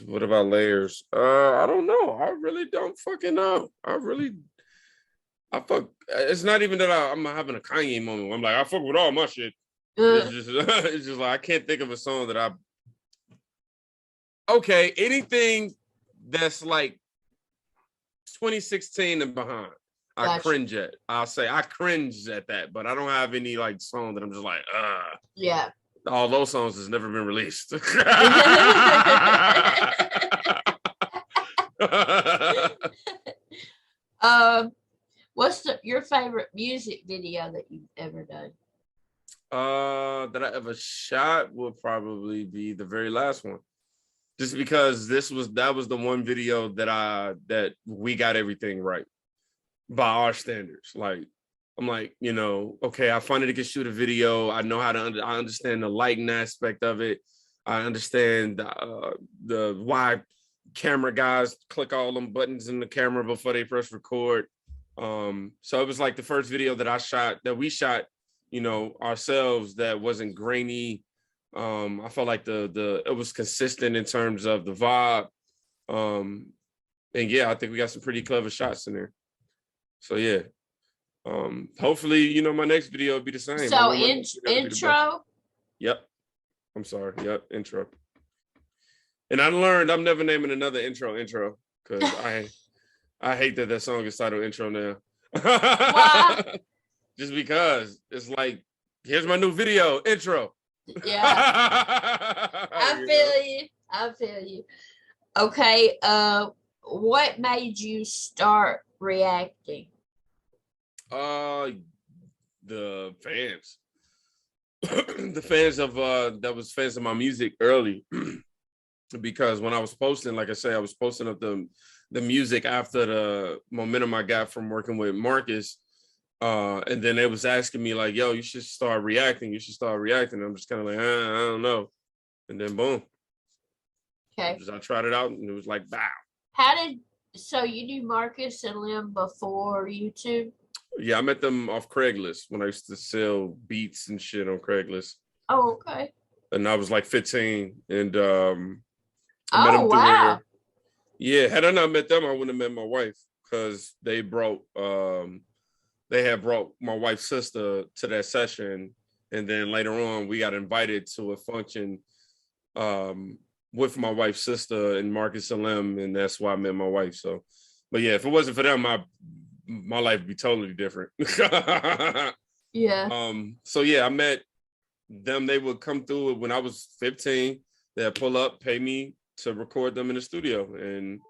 B: What about Layers? I don't know. I really don't fucking know. It's not even that I'm having a Kanye moment. I'm like, I fuck with all my shit. It's just like I can't think of a song that okay, anything that's like 2016 and behind. I cringe at. I'll say I cringe at that, but I don't have any like song that I'm just like,
A: Yeah.
B: All those songs has never been released.
A: What's your favorite music video that you've ever done?
B: That I ever shot would probably be the very last one. Just because that was the one video that we got everything right by our standards. Like, I'm like, you know, okay, I finally can shoot a video. I know how to I understand the lighting aspect of it. I understand the why camera guys click all them buttons in the camera before they press record. So it was like the first video that we shot, you know, ourselves, that wasn't grainy. I felt like it was consistent in terms of the vibe. And yeah, I think we got some pretty clever shots in there. So yeah. Hopefully, you know, my next video will be the same.
A: So intro.
B: Yep. I'm sorry. Yep. Intro. And I learned I'm never naming another intro because I hate that song is titled Intro now.
A: Why?
B: Just because it's like, here's my new video, intro.
A: Yeah. I feel you. Okay. What made you start reacting?
B: The fans. The fans that was fans of my music early. Because when I was posting, like I say, I was posting up the music after the momentum I got from working with Marcus. And then they was asking me like, yo, you should start reacting. You should start reacting. I'm just kind of like, I don't know. And then boom.
A: Okay.
B: I tried it out and it was like, bow.
A: So you knew Marcus and Lim before YouTube?
B: Yeah, I met them off Craigslist when I used to sell beats and shit on Craigslist.
A: Oh, okay.
B: And I was like 15. And
A: I met them through there.
B: Yeah, had I not met them, I wouldn't have met my wife because they had brought my wife's sister to that session. And then later on, we got invited to a function with my wife's sister and Marcus and Lim, and that's why I met my wife. So, but yeah, if it wasn't for them, my life would be totally different.
A: Yeah.
B: So yeah, I met them. They would come through when I was 15. They'd pull up, pay me to record them in the studio, and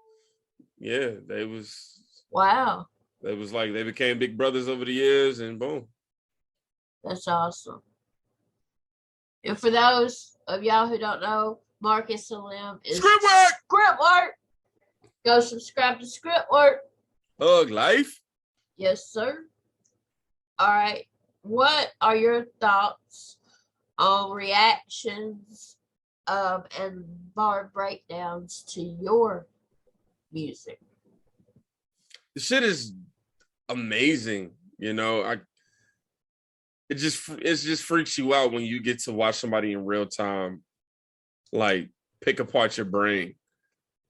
B: yeah, they was
A: wow.
B: It was like they became big brothers over the years, and boom.
A: That's awesome. And for those of y'all who don't know, Marcus and Lim is Script Work. Go subscribe to Script Work.
B: Hug life.
A: Yes, sir. All right. What are your thoughts on reactions and bar breakdowns to your music?
B: The shit is amazing, you know. It just freaks you out when you get to watch somebody in real time, like pick apart your brain.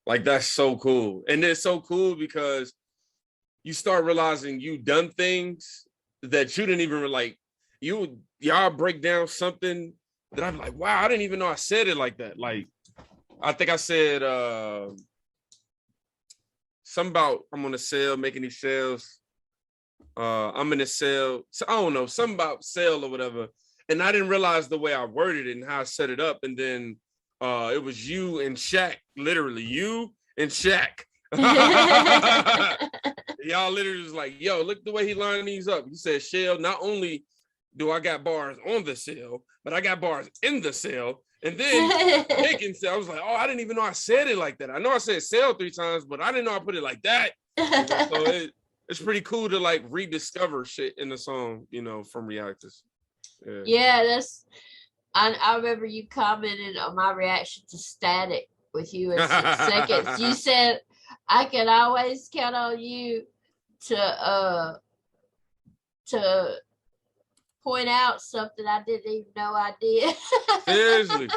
B: Like that's so cool, and it's so cool because you start realizing you done things that you didn't even like. Y'all break down something that I'm like, wow, I didn't even know I said it like that. Like, I think I said something about I'm on a sale, making these sales. I'm in a sale. So I don't know, something about sale or whatever. And I didn't realize the way I worded it and how I set it up. And then it was you and Shaq, literally you and Shaq. Y'all literally was like, yo, look the way he lined these up. He said, Shell, not only do I got bars on the sale, but I got bars in the sale. And then making sale, I was like, oh, I didn't even know I said it like that. I know I said sale 3 times, but I didn't know I put it like that. So it's pretty cool to like rediscover shit in the song, you know, from reactors.
A: Yeah, I remember you commented on my reaction to Static with you in 6 seconds. You said I can always count on you to point out something I didn't even know I did.
B: Seriously.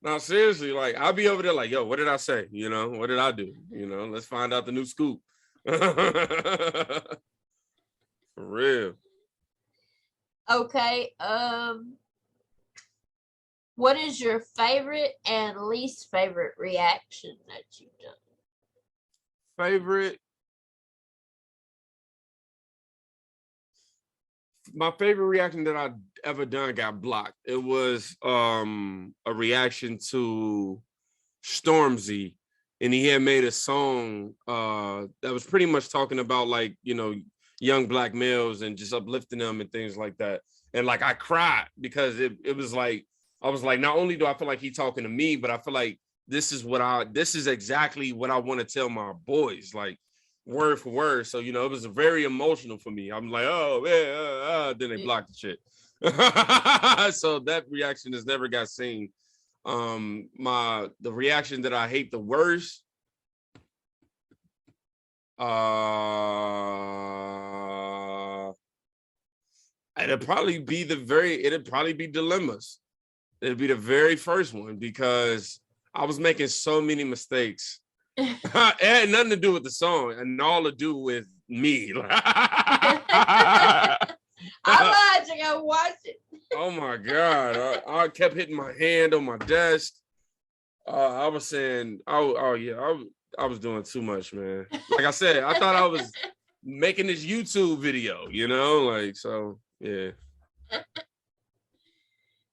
B: No, seriously, like I'll be over there like, yo, what did I say? You know, what did I do? You know, let's find out the new scoop. For real.
A: Okay. What is your favorite and least favorite reaction that you've done?
B: My favorite reaction that I ever done got blocked. It was a reaction to Stormzy, and he had made a song that was pretty much talking about like, you know, young black males and just uplifting them and things like that. And like I cried because it was like I was like, not only do I feel like he's talking to me, but I feel like this is exactly what I want to tell my boys, like word for word. So, you know, it was very emotional for me. I'm like, oh man, then they blocked the shit. So that reaction has never got seen. The reaction that I hate the worst, it'd probably be Dilemmas. It'd be the very first one because I was making so many mistakes. It had nothing to do with the song and all to do with me.
A: I lied to go watch it.
B: Oh my God. I kept hitting my hand on my desk. I was saying, oh yeah, I was doing too much, man. Like I said, I thought I was making this YouTube video, you know, like, so yeah.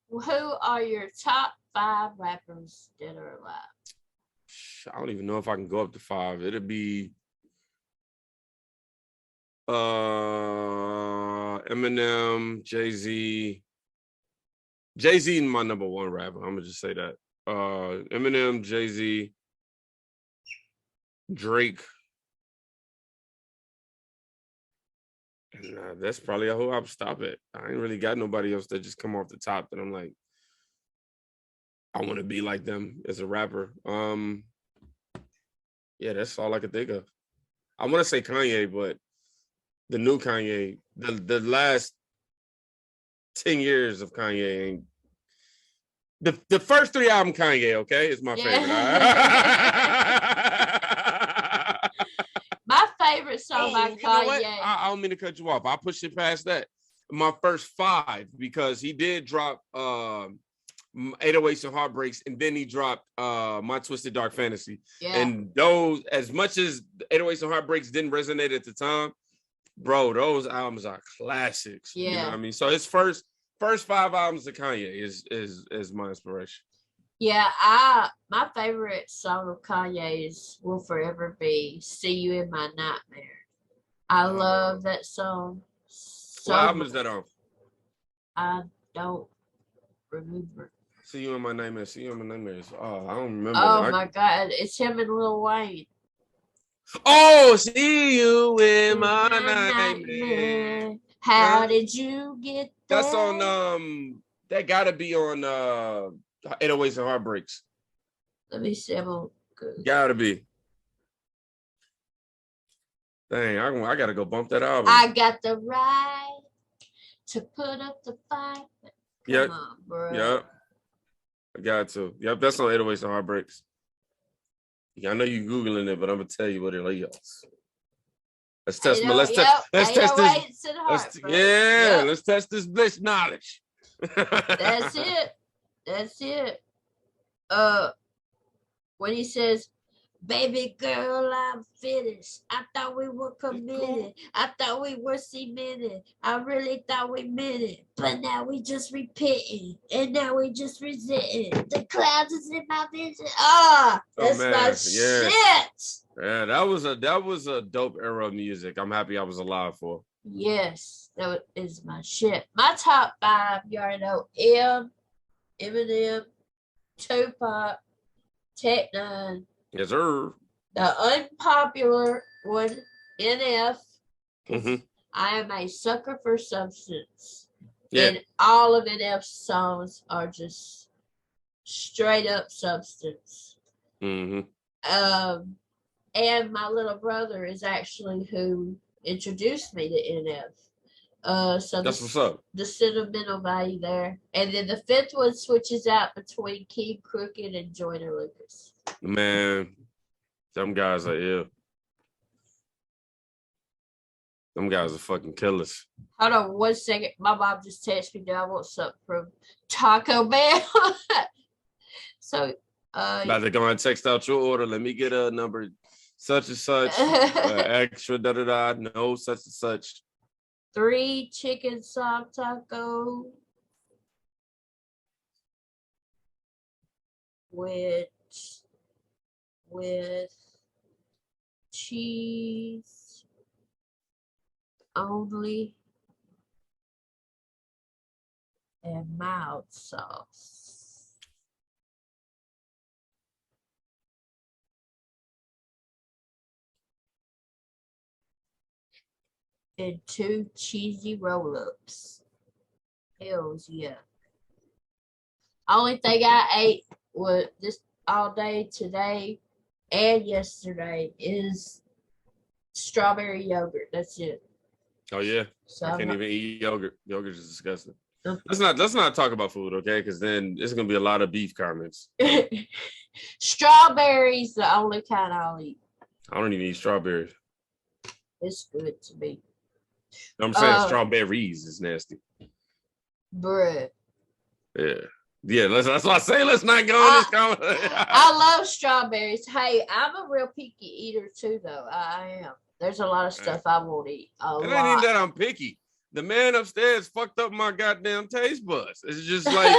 A: Who are your top 5 rappers dead or alive?
B: I don't even know if I can go up to 5. It'd be Eminem, Jay-Z. Jay-Z is my number 1 rapper. I'm gonna just say that. Eminem, Jay-Z, Drake, Nah, that's probably who I'll stop at. I ain't really got nobody else that just come off the top that I'm like, I want to be like them as a rapper. Yeah, that's all I could think of. I want to say Kanye, but the new Kanye, the last 10 years of Kanye ain't the first 3 album Kanye, okay, is my favorite.
A: My favorite song by Kanye.
B: You know what? I don't mean to cut you off. I'll push it past that. My first 5, because he did drop 808s and Heartbreaks, and then he dropped My Twisted Dark Fantasy. Yeah. And those, as much as 808s and Heartbreaks didn't resonate at the time, bro, those albums are classics. Yeah. You know what I mean? So his first 5 albums of Kanye is my inspiration.
A: Yeah, my favorite song of Kanye's will forever be "See You in My Nightmare." I love that song. So
B: what album is that on?
A: I don't remember.
B: See You in My Nightmare. See You in My Nightmares. Oh, I don't remember.
A: Oh my God, it's him and Lil Wayne.
B: Oh, see you in my nightmare.
A: How did you get there?
B: That's on that gotta be on 808s and Heartbreaks.
A: Let me see.
B: Gotta be. Dang, I gotta go bump that album.
A: I got the right to put up the fight. Come on, bro.
B: Yep. I got to. Yep, that's on 808s and Heartbreaks. I know you Googling it, but I'm gonna tell you what it is. Let's test let's test this. Let's test this Blitz knowledge.
A: That's it. That's it. When he says, "Baby girl, I'm finished. I thought we were committed. I thought we were cemented. I really thought we meant it. But now we just repenting. And now we just resenting. The clouds is in my vision." That's my shit.
B: Yeah, that was a dope era of music. I'm happy I was alive for.
A: Yes, that is my shit. My top 5, you already know: Eminem, Tupac, Tech Nine.
B: Yes, sir.
A: The unpopular one, NF.
B: Mm-hmm.
A: I am a sucker for substance. Yeah. And all of NF's songs are just straight up substance.
B: Mm-hmm.
A: And my little brother is actually who introduced me to NF. So
B: that's what's up.
A: The sentimental value there. And then the 5th one switches out between King Crooked and Joyner Lucas.
B: Man, them guys are ill. Them guys are fucking killers.
A: Hold on 1 second. My mom just texted me now. I want something from Taco Bell. So,
B: about to go and text out your order. Let me get a number such and such. Extra da-da-da. No such and such.
A: 3 chicken soft taco with cheese only and mild sauce. And 2 cheesy roll-ups. Hells yeah. Only thing I ate was this all day today and yesterday is strawberry yogurt. That's it.
B: Oh yeah. So I can't even eat yogurt. Yogurt is disgusting. Let's not talk about food, okay? Because then there's gonna be a lot of beef comments.
A: Strawberries the only kind I'll eat.
B: I don't even eat strawberries.
A: It's good to me.
B: I'm saying strawberries is nasty.
A: Bruh.
B: Yeah, that's why I say let's not go on this conversation.
A: I love strawberries. Hey, I'm a real picky eater too, though. I am. There's a lot of stuff I won't eat. It ain't
B: even that I'm picky. The man upstairs fucked up my goddamn taste buds. It's just like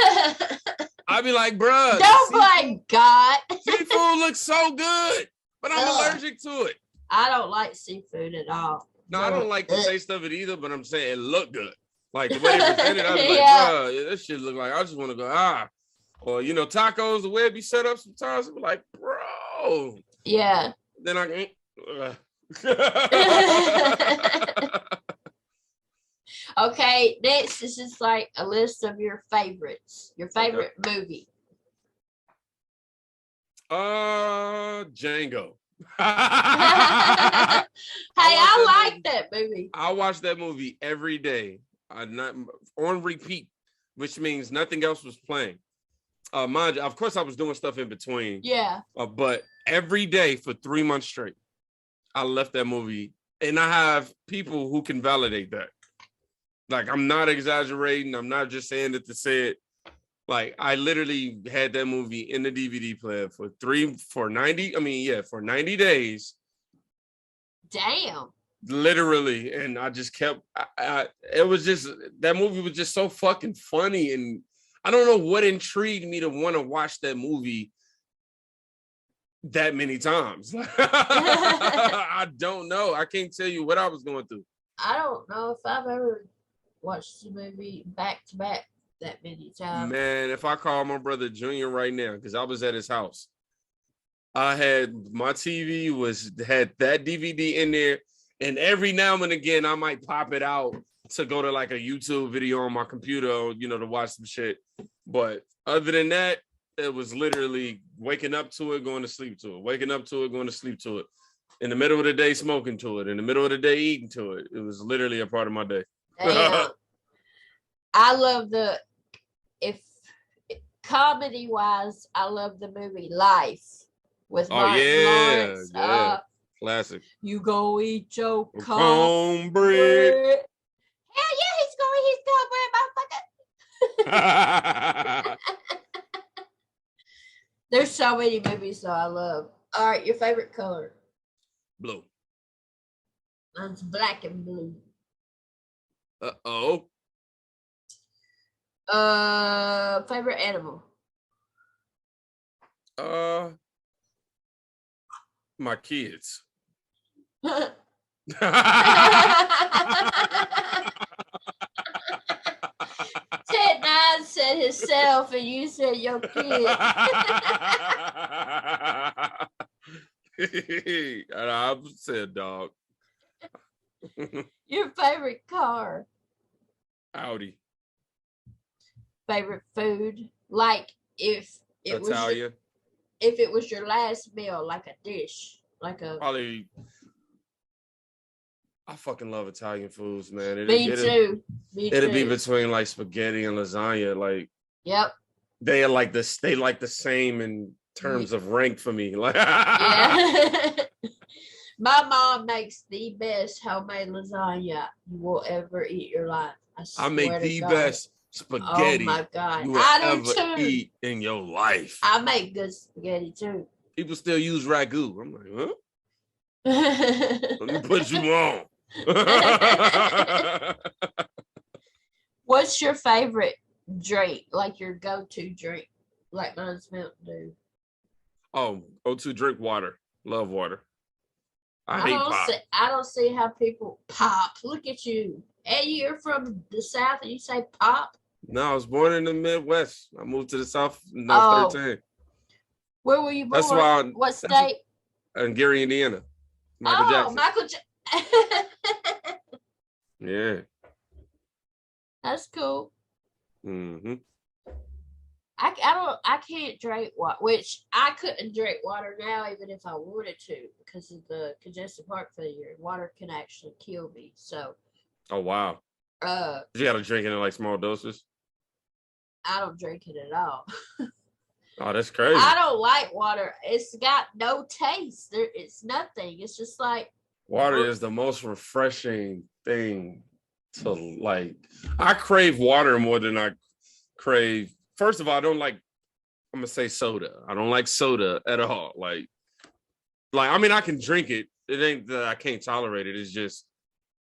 B: I be like, bruh.
A: Don't blame God.
B: Seafood looks so good, but I'm allergic to it.
A: I don't like seafood at all.
B: No, I don't like the taste of it either, but I'm saying it looked good. Like the way they presented, I was like, bro, this shit look like I just want to go, Or, tacos, the way it be set up sometimes, I'm like, bro.
A: Yeah.
B: Then I can
A: Okay, next is just like a list of your favorites. Your favorite movie.
B: Django.
A: Hey, I like that movie.
B: I watch that movie every day. Not on repeat, which means nothing else was playing. Mind you, of course, I was doing stuff in between.
A: Yeah.
B: But every day for 3 months straight, I left that movie, and I have people who can validate that. Like, I'm not exaggerating. I'm not just saying it to say it. Like, I literally had that movie in the DVD player for 90 days.
A: Damn.
B: Literally. And I just kept, it was just, that movie was just so fucking funny. And I don't know what intrigued me to want to watch that movie that many times. I don't know. I can't tell you what I was going through.
A: I don't know if I've ever watched the movie back to back that many times.
B: Man, if I call my brother Junior right now, because I was at his house, I had my TV had that DVD in there, and every now and again I might pop it out to go to like a YouTube video on my computer, to watch some shit. But other than that, it was literally waking up to it, going to sleep to it, waking up to it, going to sleep to it, in the middle of the day smoking to it, in the middle of the day eating to it. It was literally a part of my day.
A: I love if comedy wise, I love the movie Life with Martin Lawrence.
B: Yeah. Classic.
A: You go eat your
B: cornbread.
A: Hell yeah, he's gonna eat cornbread, motherfucker. There's so many movies that I love. All right, your favorite color?
B: Blue.
A: Mine's black and blue.
B: Uh-oh.
A: Favorite animal?
B: My kids.
A: Ted Nine said himself, and you said your kid.
B: I said dog.
A: Your favorite car?
B: Audi.
A: Favorite food? Like if it
B: Italian.
A: If it was your last meal, like a dish, like a.
B: Probably. I fucking love Italian foods, man.
A: Me too.
B: It'd be between like spaghetti and lasagna. Like,
A: yep.
B: They are like this. They like the same in terms of rank for me. Like,
A: yeah. My mom makes the best homemade lasagna you will ever eat your life. I
B: make the best spaghetti.
A: Oh my God.
B: You will ever eat in your life.
A: I make good spaghetti too.
B: People still use ragu. I'm like, huh? Let me put you on.
A: What's your favorite drink? Like your go-to drink? Like mine's Mountain Dew.
B: Oh, go-to drink water. Love water. I hate pop.
A: I don't see how people pop. Look at you. And you're from the South and you say pop?
B: No, I was born in the Midwest. I moved to the South when I was 13.
A: Where were you born?
B: That's why.
A: What state?
B: In Gary, Indiana. Michael Jackson.
A: Michael Jackson.
B: Yeah.
A: That's cool.
B: Mm-hmm.
A: I can't drink water, which I couldn't drink water now even if I wanted to because of the congestive heart failure. Water can actually kill me. So.
B: Oh wow. You got to drink it in like small doses.
A: I don't drink it at all.
B: Oh, that's crazy.
A: I don't like water. It's got no taste. It's nothing. It's just like
B: water is the most refreshing thing to like. I crave water more than I crave. First of all, I don't like. I'm gonna say soda. I don't like soda at all. Like I mean, I can drink it. It ain't that I can't tolerate it. It's just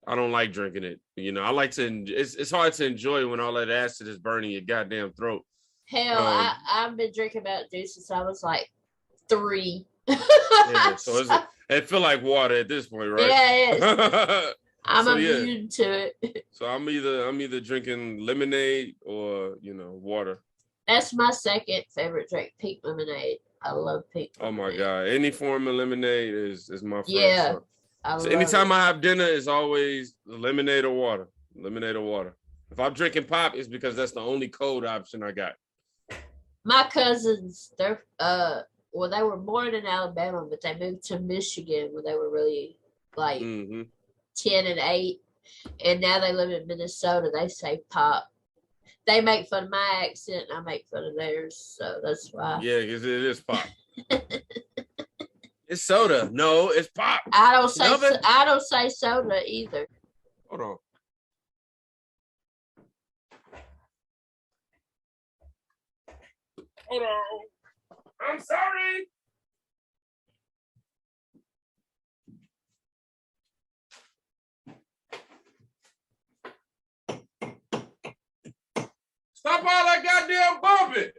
B: I don't like drinking it. I like to. It's hard to enjoy when all that acid is burning your goddamn throat.
A: Hell, I've been drinking Mountain Dew since I was like 3.
B: Yeah, so it feel like water at this point, right?
A: Yeah, it is. I'm immune to it.
B: So I'm either drinking lemonade or water.
A: That's my second favorite drink, pink lemonade. I love pink lemonade.
B: Oh my God, any form of lemonade is my favorite.
A: Yeah.
B: So anytime I have dinner, it's always lemonade or water. Lemonade or water. If I'm drinking pop, it's because that's the only cold option I got.
A: My cousins, they were born in Alabama, but they moved to Michigan when they were really like 10 and 8. And now they live in Minnesota. They say pop. They make fun of my accent, and I make fun of theirs. So that's why.
B: Yeah, because it is pop. It's soda. No, it's pop.
A: I don't say soda either.
B: Hold on. Hold on. I'm sorry. Stop all that goddamn bumping.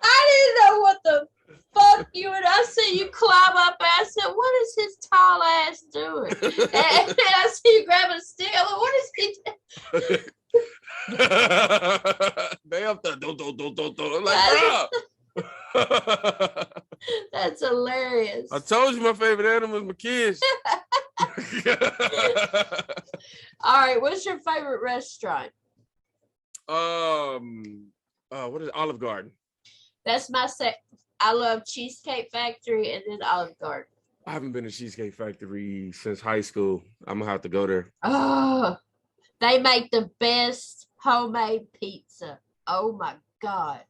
A: I didn't know what the fuck you would. I see you climb up. I said, "What is his tall ass doing?" And I see you grab a stick. I'm like, "What is he doing?"
B: They up there, don't. I'm like, bro.
A: That's hilarious.
B: I told you my favorite animal is my kids.
A: All right, what's your favorite restaurant?
B: What is it? Olive Garden?
A: That's my I love Cheesecake Factory and then Olive Garden.
B: I haven't been to Cheesecake Factory since high school. I'm gonna have to go there.
A: Oh, they make the best homemade pizza. Oh my God.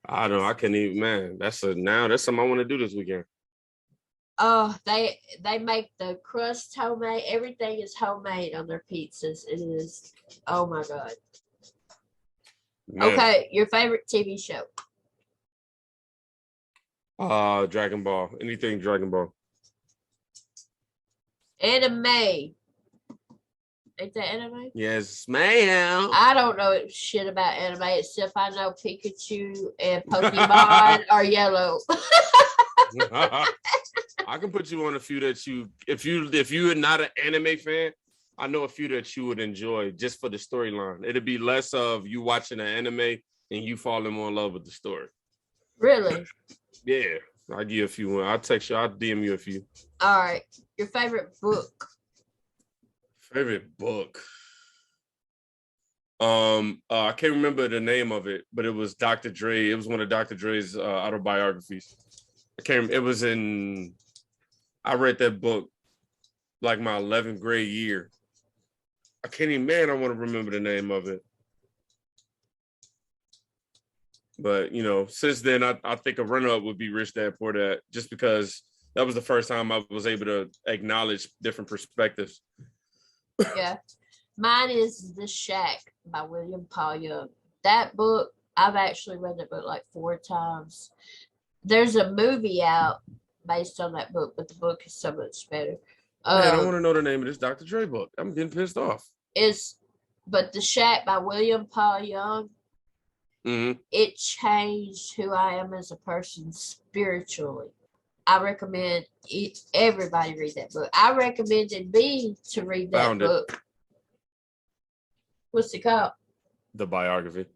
B: I don't know. I can't even, man. That's something I want to do this weekend.
A: Oh, they make the crust homemade. Everything is homemade on their pizzas. It is. Oh my God. Man. Okay, your favorite TV show?
B: Dragon Ball. Anything Dragon Ball.
A: Anime. Ain't that anime?
B: Yes, ma'am.
A: I don't know shit about anime except I know Pikachu and Pokemon are yellow.
B: I can put you on a few that if you're not an anime fan, I know a few that you would enjoy just for the storyline. It'd be less of you watching an anime and you falling more in love with the story.
A: Really?
B: Yeah. I'll give you a few. I'll text you. I'll DM you a few.
A: All right. Your favorite book?
B: Favorite book? I can't remember the name of it, but it was Dr. Dre. It was one of Dr. Dre's autobiographies. I read that book like my 11th grade year. I want to remember the name of it. But, since then, I think a runner-up would be Rich Dad Poor Dad, just because that was the first time I was able to acknowledge different perspectives.
A: Yeah. Mine is The Shack by William Paul Young. That book, I've actually read that book like 4 times. There's a movie out based on that book, but the book is so much better.
B: Man, I want to know the name of this Dr. Dre book. I'm getting pissed off.
A: But The Shack by William Paul Young, it changed who I am as a person spiritually. I recommend everybody read that book. I recommended me to read that book. What's it called?
B: The biography.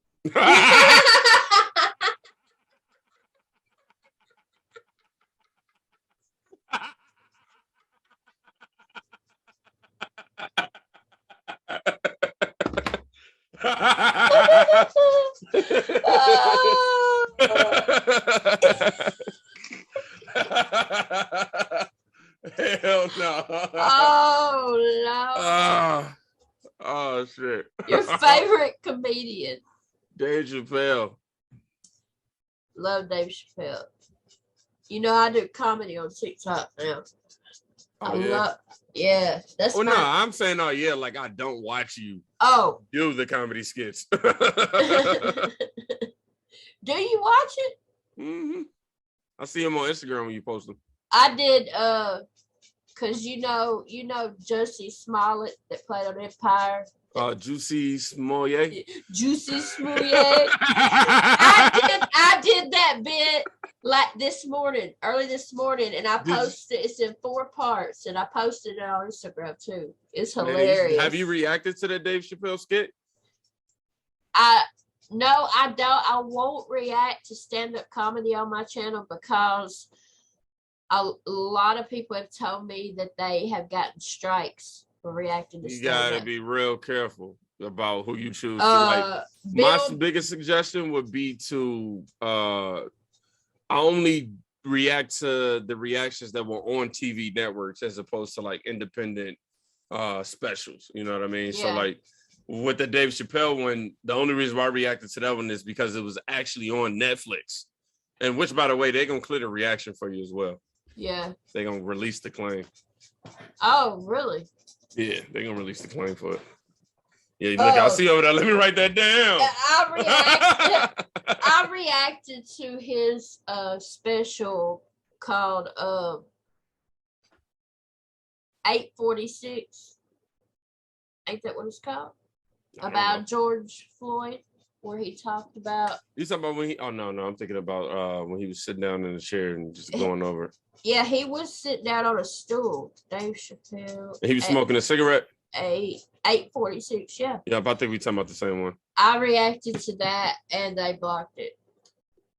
B: Hell no.
A: Oh no.
B: Oh shit.
A: Your favorite comedian?
B: Dave Chappelle.
A: Love Dave Chappelle. I do comedy on TikTok now. Yeah, that's
B: no, I'm saying like I don't watch you do the comedy skits.
A: Do you watch it?
B: Mm-hmm. I see him on Instagram when you post them.
A: I did because you know Jussie Smollett that played on Empire.
B: Juicy Smollett.
A: Juicy Smollett. I did that bit like early this morning, and I posted. It's in 4 parts, and I posted it on Instagram too. It's hilarious.
B: Have you reacted to that Dave Chappelle skit?
A: No, I don't. I won't react to stand-up comedy on my channel because a lot of people have told me that they have gotten strikes for reacting to
B: You
A: stand-up.
B: gotta be real careful about who you choose to like. My biggest suggestion would be to I only react to the reactions that were on TV networks as opposed to like independent specials. You know what I mean? Yeah. So like with the Dave Chappelle one, the only reason why I reacted to that one is because it was actually on Netflix. And which, by the way, they're gonna clear the reaction for you as well. Yeah. They're gonna release the claim.
A: Oh, really?
B: Yeah, they're gonna release the claim for it. Yeah, look, I see over there. Let me write that down.
A: I reacted to his special called 846. Ain't that what it's called? About George Floyd, where he talked about.
B: You talking about when he? Oh no, I'm thinking about when he was sitting down in the chair and just going over.
A: Yeah, he was sitting down on a stool. Dave Chappelle.
B: And he was smoking a cigarette.
A: 846. Yeah.
B: Yeah, I think we talking about the same one.
A: I reacted to that and they blocked it.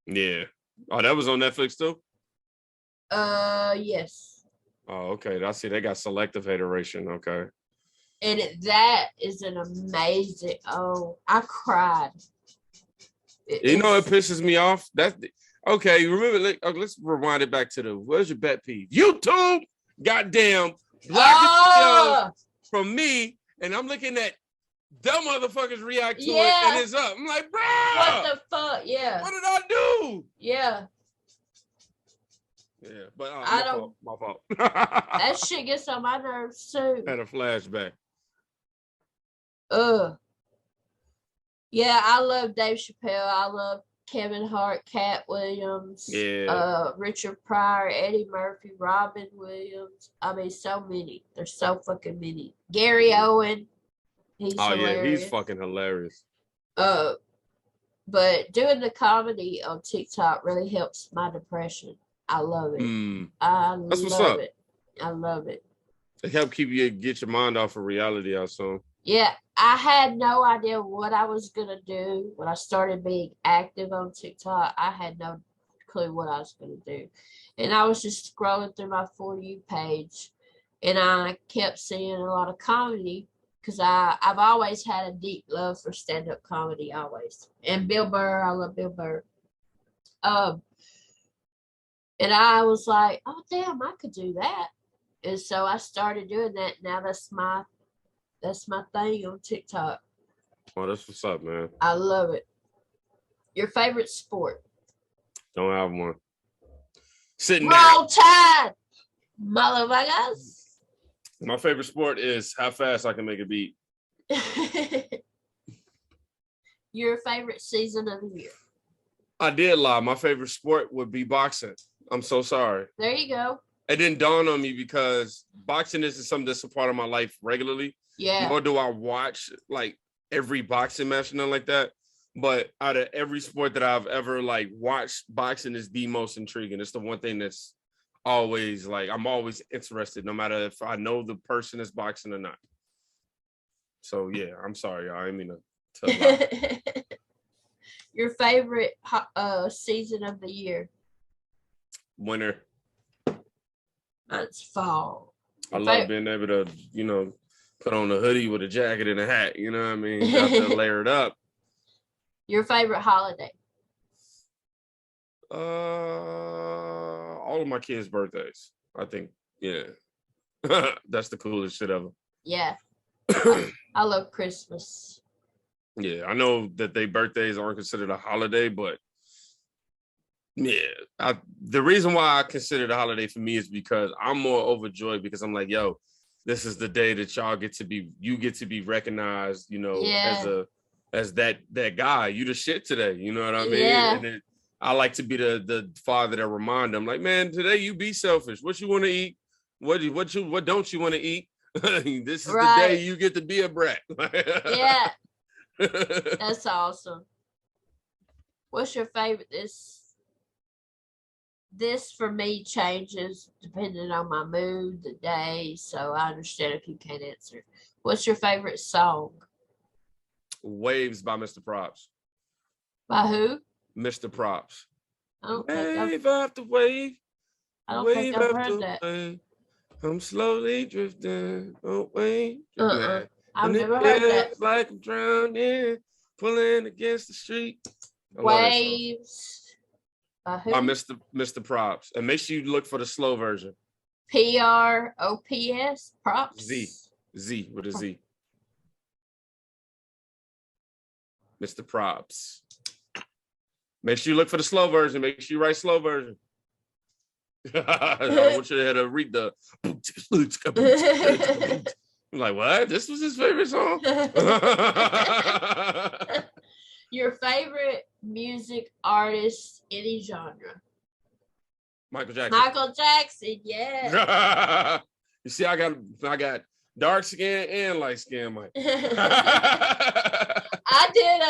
B: Yeah. Oh, that was on Netflix too?
A: Yes.
B: Oh, okay. I see they got selective hateration. Okay.
A: And that is an amazing. Oh, I cried.
B: You know, it pisses me off. That's okay. Remember, let's rewind it back to where's your pet peeve? YouTube, goddamn, block from me, and I'm looking at dumb motherfuckers react to it, and it's up. I'm like, bro,
A: what the fuck? Yeah.
B: What did I do?
A: Yeah.
B: Yeah, but my fault.
A: That shit gets on my nerves too.
B: Had a flashback.
A: Yeah, I love Dave Chappelle. I love Kevin Hart, Cat Williams, Richard Pryor, Eddie Murphy, Robin Williams. I mean, so many. There's so fucking many. Gary Owen. He's hilarious.
B: Yeah, he's fucking hilarious.
A: But doing the comedy on TikTok really helps my depression. I love it.
B: That's what's up.
A: I love it.
B: It helped get your mind off of reality, I assume.
A: Yeah, I had no idea what I was gonna do when I started being active on TikTok. I had no clue what I was gonna do, and I was just scrolling through my For You page, and I kept seeing a lot of comedy because I've always had a deep love for stand-up comedy, always. And Bill Burr, I love Bill Burr. And I was like, oh damn, I could do that, and so I started doing that. Now that's my thing on TikTok.
B: Oh, that's what's up, man.
A: I love it. Your favorite sport?
B: Don't have one. Sitting
A: Roll Tide, motherfuckers.
B: My favorite sport is how fast I can make a beat.
A: Your favorite season of the year?
B: I did lie. My favorite sport would be boxing. I'm so sorry.
A: There you go.
B: It didn't dawn on me because boxing isn't something that's a part of my life regularly.
A: Yeah.
B: Nor do I watch like every boxing match and nothing like that. But out of every sport that I've ever like watched, boxing is the most intriguing. It's the one thing that's always like, I'm always interested, no matter if I know the person is boxing or not. So yeah, I'm sorry, y'all. I didn't mean to lie.
A: Your favorite season of the year?
B: Winter.
A: That's fall.
B: I love being able to, put on a hoodie with a jacket and a hat. You know what I mean? You have to layer it up.
A: Your favorite holiday?
B: All of my kids' birthdays. I think, yeah. That's the coolest shit ever.
A: Yeah. I love Christmas.
B: Yeah, I know that their birthdays aren't considered a holiday, but yeah, the reason why I consider it a holiday for me is because I'm more overjoyed because I'm like, yo, this is the day that you get to be recognized, as that guy. You the shit today, you know what I mean?
A: Yeah.
B: And then I like to be the father that remind them, like, man, today you be selfish. What you want to eat? What don't you want to eat? This is the day you get to be a brat.
A: Yeah. That's awesome. What's your favorite? This for me changes depending on my mood, the day, so I understand if you can't answer. What's your favorite song?
B: Waves by Mr. Props.
A: By who?
B: Mr. Props.
A: I don't
B: Wave after wave.
A: I don't
B: Wave
A: think I've
B: after
A: heard that.
B: wave. I'm slowly drifting away.
A: I've never heard that.
B: Like I'm drowning, pulling against the street.
A: Waves. By who?
B: By Mr. Props. And make sure you look for the slow version.
A: Props. Props.
B: Z with a Z. Mr. Props. Make sure you look for the slow version. Make sure you write slow version. I want you to read the. I'm like, what? This was his favorite song?
A: Your favorite music artist, any genre?
B: Michael Jackson.
A: Michael Jackson, yeah.
B: You see, I got dark skin and light skin, Mike.
A: I did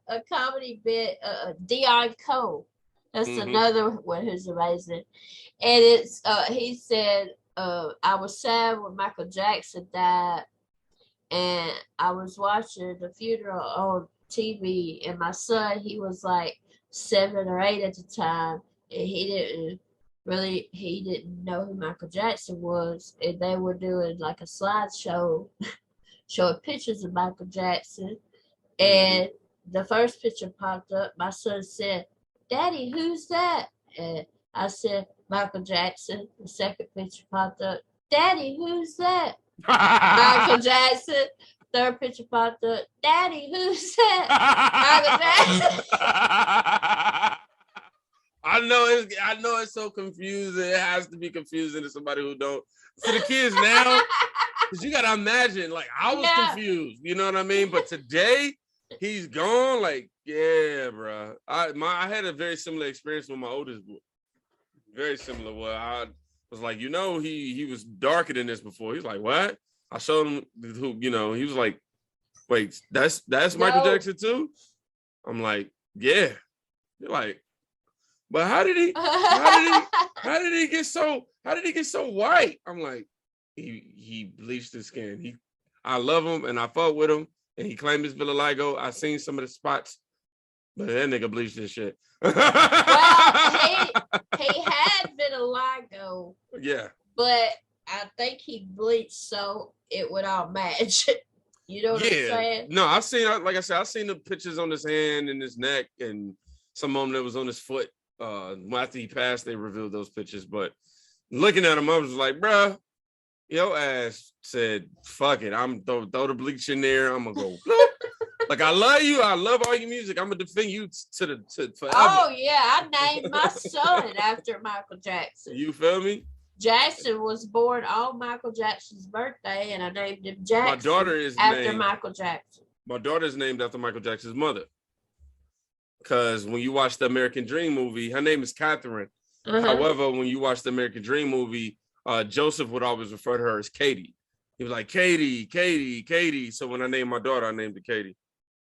A: a comedy bit, Dion Cole. That's another one who's amazing. And it's he said, I was sad when Michael Jackson died, and I was watching the funeral on TV, and my son, he was like 7 or 8 at the time, and he didn't know who Michael Jackson was, and they were doing like a slideshow showing pictures of Michael Jackson, and the first picture popped up. My son said, "Daddy, who's that?" And I said, "Michael Jackson." The second picture popped up. "Daddy, who's that?" Michael Jackson. Third picture popped up. "Daddy, who's that?" Michael Jackson.
B: I know it's so confusing. It has to be confusing to somebody who don't. To the kids now, because you gotta imagine, like I was confused. You know what I mean? But today, he's gone. Like, yeah, bro. I had a very similar experience with my oldest boy. Very similar. Where I was like, he was darker than this before. He's like, what? I showed him who, he was like, wait, that's Michael Jackson too? I'm like, yeah. You're like, but how did he get so white? I'm like, he bleached his skin. I love him and I fought with him and he claimed his vitiligo. I seen some of the spots, but that nigga bleached his shit.
A: Well, he had vitiligo.
B: Yeah.
A: But I think he bleached so it would all match. You know what I'm saying?
B: No, I seen the pictures on his hand and his neck and some of them that was on his foot. After he passed, they revealed those pictures. But looking at him, I was like, bruh, your ass said, fuck it. I'm throw the bleach in there. I'm gonna go. Like, I love you. I love all your music. I'm gonna defend you to forever.
A: Oh yeah, I named my son after Michael Jackson.
B: You feel me?
A: Jackson was born on Michael Jackson's birthday, and I named him Jackson.
B: My daughter is
A: after Michael Jackson.
B: My daughter is named after Michael Jackson's mother. Because when you watch the American Dream movie, her name is Catherine. However, when you watch the American Dream movie, Joseph would always refer to her as Katie. He was like, Katie, Katie, Katie. So when I named my daughter, I named her Katie.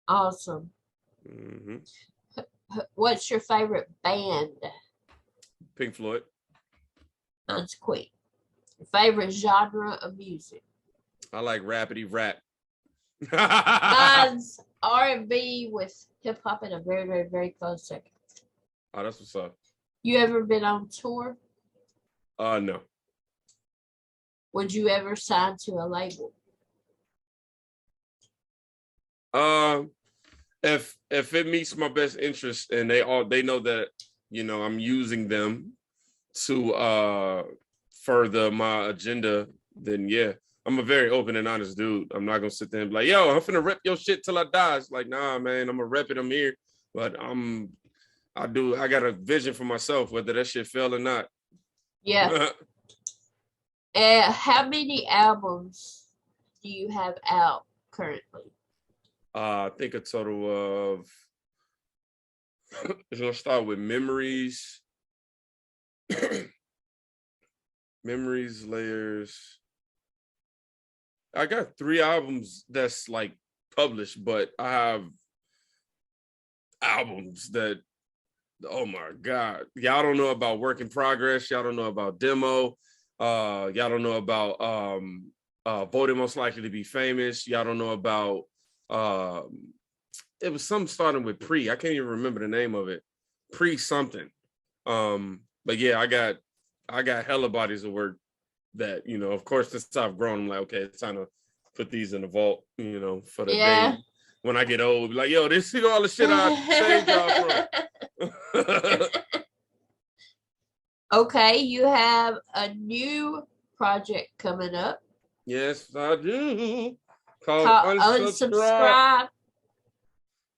A: Awesome. What's your favorite band?
B: Pink Floyd.
A: Mine's Queen. Your favorite genre of music?
B: I like rapidy rap.
A: Mine's R&B with hip hop in a very, very, very close second.
B: Oh, that's what's up.
A: You ever been on tour?
B: No.
A: Would you ever sign to a label?
B: If it meets my best interest and they know that I'm using them to further my agenda, then yeah. I'm a very open and honest dude. I'm not gonna sit there and be like, yo, I'm finna rep your shit till I die. It's like, nah, man, I'm gonna rep it. I'm here. But I got a vision for myself, whether that shit fail or not.
A: Yeah. How many albums do you have out currently?
B: I think a total of it's gonna start with Memories. Memories, Layers. I got 3 albums that's like published, but I have albums that, oh my God. Y'all don't know about Work in Progress. Y'all don't know about Demo. Y'all don't know about Voted Most Likely to Be Famous. Y'all don't know about it was something starting with pre. I can't even remember the name of it. Pre something. But yeah, I got hella bodies of work that, you know, of course, since I've grown, I'm like, okay, it's time to put these in the vault, you know, for the day when I get old. Be like, yo, this is all the shit I saved y'all from.
A: Okay, you have a new project coming up.
B: Yes, I do. Called Unsubscribe.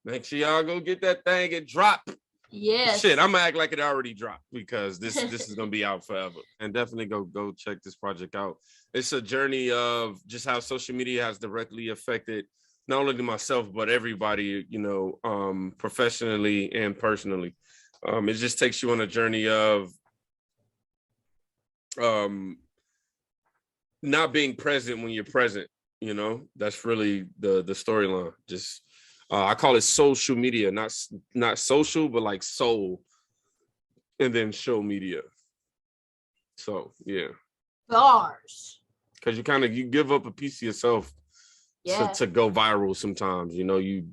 B: Make sure y'all go get that thing and drop.
A: Yes.
B: Shit, I'm gonna act like it already dropped because this is gonna be out forever. And definitely go check this project out. It's a journey of just how social media has directly affected not only myself but everybody, you know, professionally and personally. It just takes you on a journey of not being present when you're present. You know, that's really the storyline. Just I call it social media, not social, but like soul, and then show media. So yeah,
A: bars.
B: Because you give up a piece of yourself to go viral. Sometimes, you know, you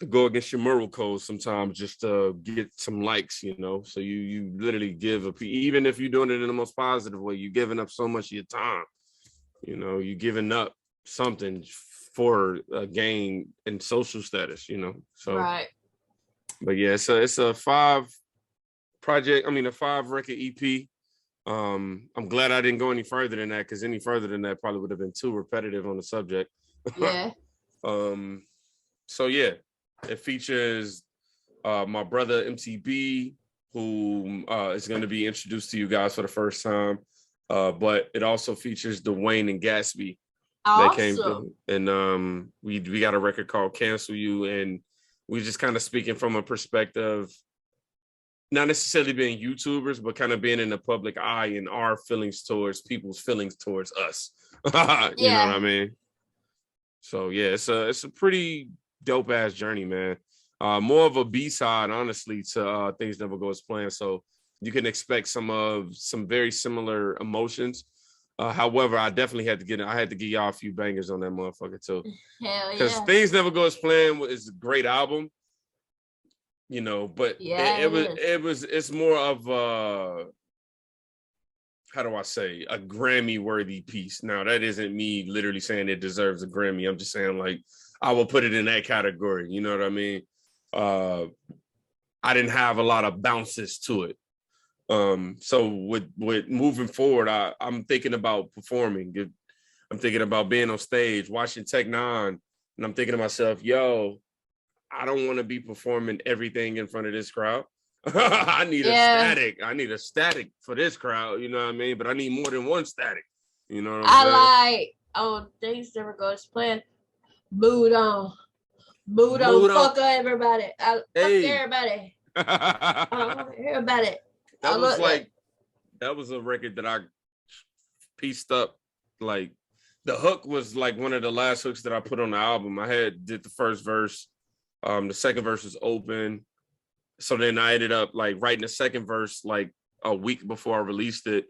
B: go against your moral code sometimes just to get some likes, you know. So you literally give even if you're doing it in the most positive way, you're giving up so much of your time. You know, you're giving up something for a gain in social status, you know. So
A: right.
B: But yeah, it's a 5-record EP. I'm glad I didn't go any further than that, because any further than that probably would have been too repetitive on the subject.
A: Yeah.
B: So yeah, it features my brother MTB, who is going to be introduced to you guys for the first time. But it also features Dwayne and Gatsby.
A: Awesome.
B: That came through. And we got a record called Cancel You, and we just kind of speaking from a perspective, not necessarily being YouTubers, but kind of being in the public eye and our feelings towards people's feelings towards us. You know what I mean? So yeah, it's a pretty dope ass journey, man. More of a B-side, honestly, to Things Never Go As Planned. So you can expect some very similar emotions. However, I definitely had to give y'all a few bangers on that motherfucker too.
A: Hell yeah.
B: Because Things Never Go As Planned is a great album, you know, but it's more of how do I say, a Grammy worthy piece. Now that isn't me literally saying it deserves a Grammy. I'm just saying, like, I will put it in that category. You know what I mean? I didn't have a lot of bounces to it. So with moving forward, I'm thinking about performing. I'm thinking about being on stage, watching Tech Nine, and I'm thinking to myself, yo, I don't want to be performing everything in front of this crowd. I need a static. I need a static for this crowd, you know what I mean? But I need more than one static. You know what I'm saying?
A: I like Things Never Go As Planned. Mood on, fuck everybody. Fuck everybody. Everybody.
B: That was a record that I pieced up. Like, the hook was like one of the last hooks that I put on the album. I did the first verse. The second verse was open. So then I ended up like writing the second verse like a week before I released it.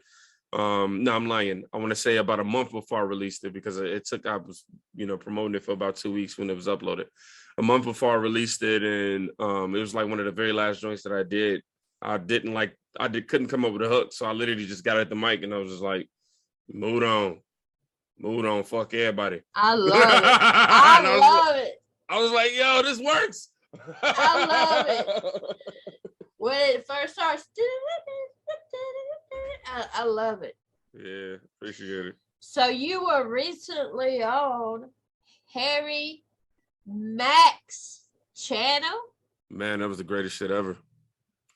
B: No, I'm lying. I want to say about a month before I released it, because I was, you know, promoting it for about 2 weeks when it was uploaded. A month before I released it, and it was like one of the very last joints that I did. Couldn't come up with a hook, so I literally just got at the mic and I was just like, mood on, fuck everybody.
A: I love it. I love it.
B: I was like, yo, this works.
A: I love it. When it first starts, I love it.
B: Yeah, appreciate it.
A: So you were recently on Harry Mack's channel?
B: Man, that was the greatest shit ever.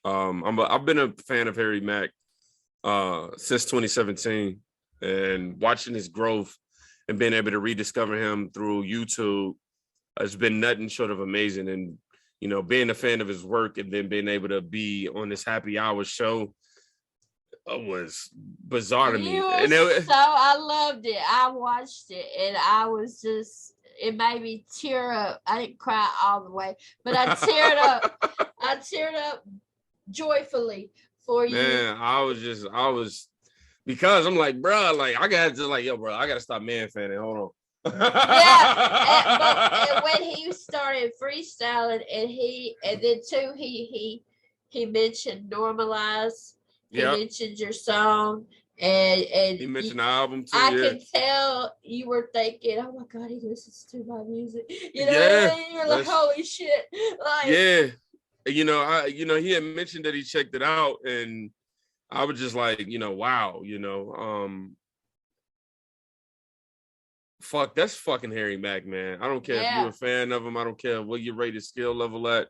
B: I've been a fan of Harry Mack since 2017, and watching his growth and being able to rediscover him through YouTube has been nothing short of amazing. And, you know, being a fan of his work and then being able to be on this Happy Hour show was bizarre to me.
A: I loved it. I watched it and I was just, it made me tear up. I didn't cry all the way, but I teared up. I teared up joyfully for you.
B: Man, I was because I'm like, bro, like I got to stop man fanning. Hold on.
A: But when he started freestyling, and then too, he mentioned Normalize. He
B: Yep.
A: mentioned your song, and
B: He mentioned the album too.
A: I
B: Yeah.
A: could tell you were thinking, "Oh my God, he listens to my music." You know what
B: Yeah.
A: I mean? You're like, "Holy shit!" Like,
B: yeah. He had mentioned that he checked it out, and I was just like, wow, fuck, that's fucking Harry Mack, man. I don't care if you're a fan of him. I don't care what you rate his skill level at.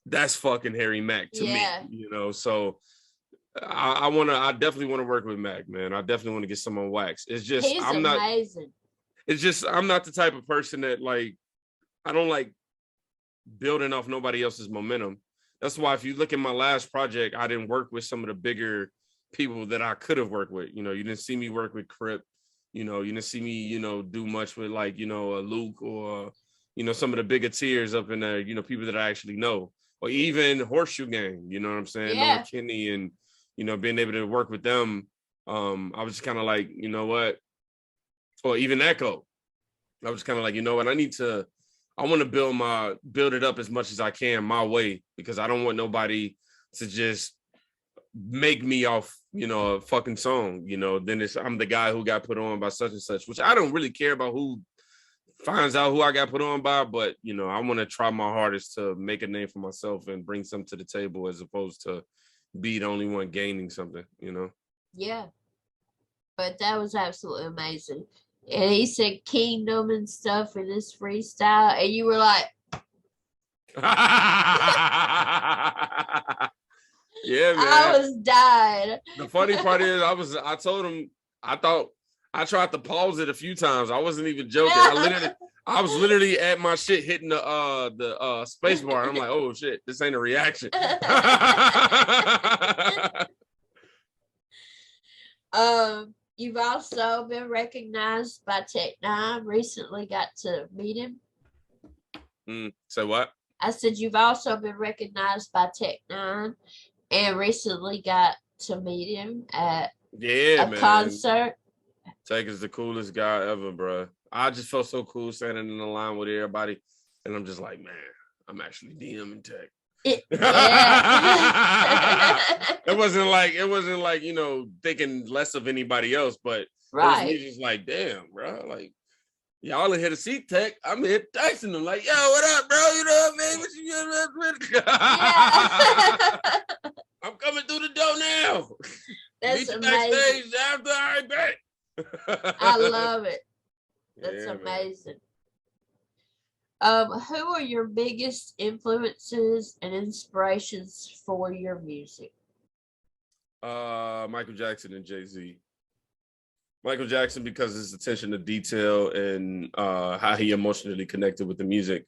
B: That's fucking Harry Mack to me, So I definitely want to work with Mac, man. I definitely want to get some on wax. It's just
A: he's amazing.
B: It's just I'm not the type of person that I don't like building off nobody else's momentum. That's why if you look at my last project, I didn't work with some of the bigger people that I could have worked with. You didn't see me work with Crip. You didn't see me, do much with a Luke or, some of the bigger tiers up in there, people that I actually know, or even Horseshoe Gang, you know what I'm saying?
A: Yeah.
B: Noah Kinney and, being able to work with them. I was just kind of like, you know what? Or even Echo. I was kind of like, you know what? I want to build it up as much as I can my way, because I don't want nobody to just make me off, a fucking song, then I'm the guy who got put on by such and such, which I don't really care about who finds out who I got put on by, but I want to try my hardest to make a name for myself and bring something to the table, as opposed to be the only one gaining something,
A: Yeah. But that was absolutely amazing. And he said kingdom and stuff in this freestyle, and you were like,
B: yeah, man.
A: I was dying.
B: The funny part is I told him, I tried to pause it a few times. I wasn't even joking. I was literally at my shit hitting the space bar. I'm like, oh shit, this ain't a reaction.
A: You've also been recognized by Tech9. Recently got to meet him.
B: Say what?
A: I said you've also been recognized by Tech9 and recently got to meet him at a concert.
B: Tech is the coolest guy ever, bro. I just felt so cool standing in the line with everybody, and I'm just like, man, I'm actually DMing Tech. It wasn't like thinking less of anybody else, but it was me just like, damn, bro, like y'all in here to see Tech. I'm here texting them like, yo, what up, bro? You know what I mean? What you I'm coming through the door now.
A: That's amazing.
B: After I bet.
A: I love it. That's amazing. Who are your biggest influences and inspirations for your music?
B: Michael Jackson and Jay-Z. Michael Jackson, because his attention to detail and how he emotionally connected with the music.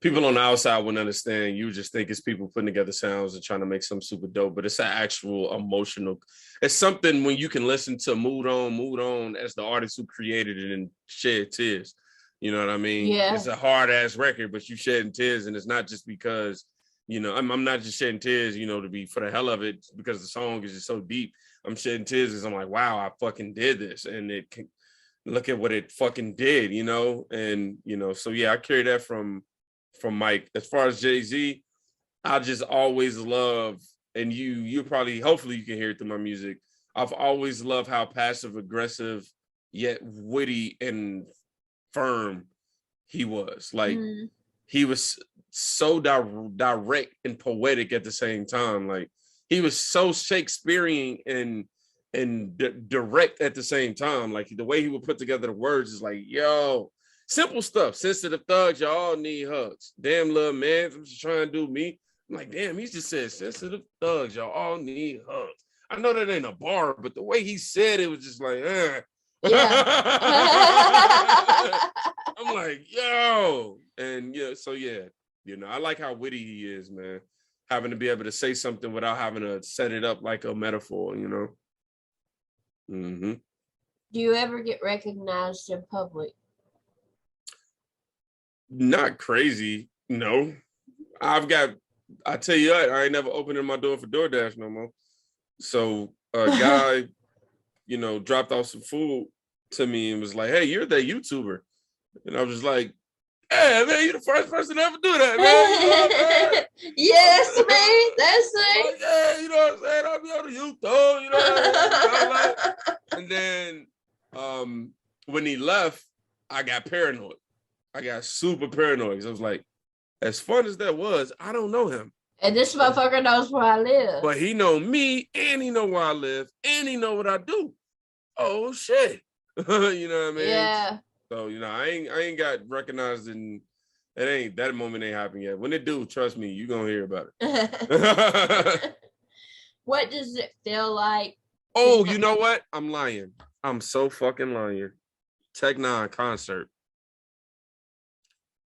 B: People on the outside wouldn't understand. You would just think it's people putting together sounds and trying to make something super dope, but it's an actual emotional. It's something when you can listen to Mood On as the artist who created it and shed tears. You know what I mean?
A: Yeah.
B: It's a hard ass record, but you shedding tears, and it's not just because, I'm not just shedding tears, to be for the hell of it, because the song is just so deep. I'm shedding tears because I'm like, wow, I fucking did this, and it can look at what it fucking did, and so yeah, I carry that from Mike. As far as Jay-Z, I just always love, and you probably, hopefully you can hear it through my music, I've always loved how passive aggressive yet witty and firm he was. Like he was so direct and poetic at the same time. Like he was so Shakespearean and direct at the same time. Like the way he would put together the words is like, yo, simple stuff. Sensitive thugs, y'all need hugs. Damn little man, I'm just trying to do me. I'm like, damn, he just said sensitive thugs, y'all all need hugs. I know that ain't a bar, but the way he said it was just like, Yeah. I'm like, yo. And so yeah, I like how witty he is, man. Having to be able to say something without having to set it up like a metaphor, Mm-hmm.
A: Do you ever get recognized in public?
B: Not crazy, no. I tell you what, I ain't never opening my door for DoorDash no more. So a guy, dropped off some food to me and was like, "Hey, you're that YouTuber," and I was just like, "Yeah, man, you're the first person to ever do that, man." You know what I'm saying?
A: Yes, man, that's it.
B: Like, yeah, you know what I'm saying? I'll be on the YouTube, you know what I'm saying? And then when he left, I got paranoid. I got super paranoid because I was like, as fun as that was, I don't know him.
A: And this motherfucker knows where I live.
B: But he know me, and he know where I live, and he know what I do. Oh shit. You know what I mean?
A: Yeah.
B: So, I ain't got recognized, and that moment ain't happened yet. When it do, trust me, you gonna hear about it.
A: What does it feel like?
B: Oh, you know what? I'm lying. I'm so fucking lying. Tech Nine concert.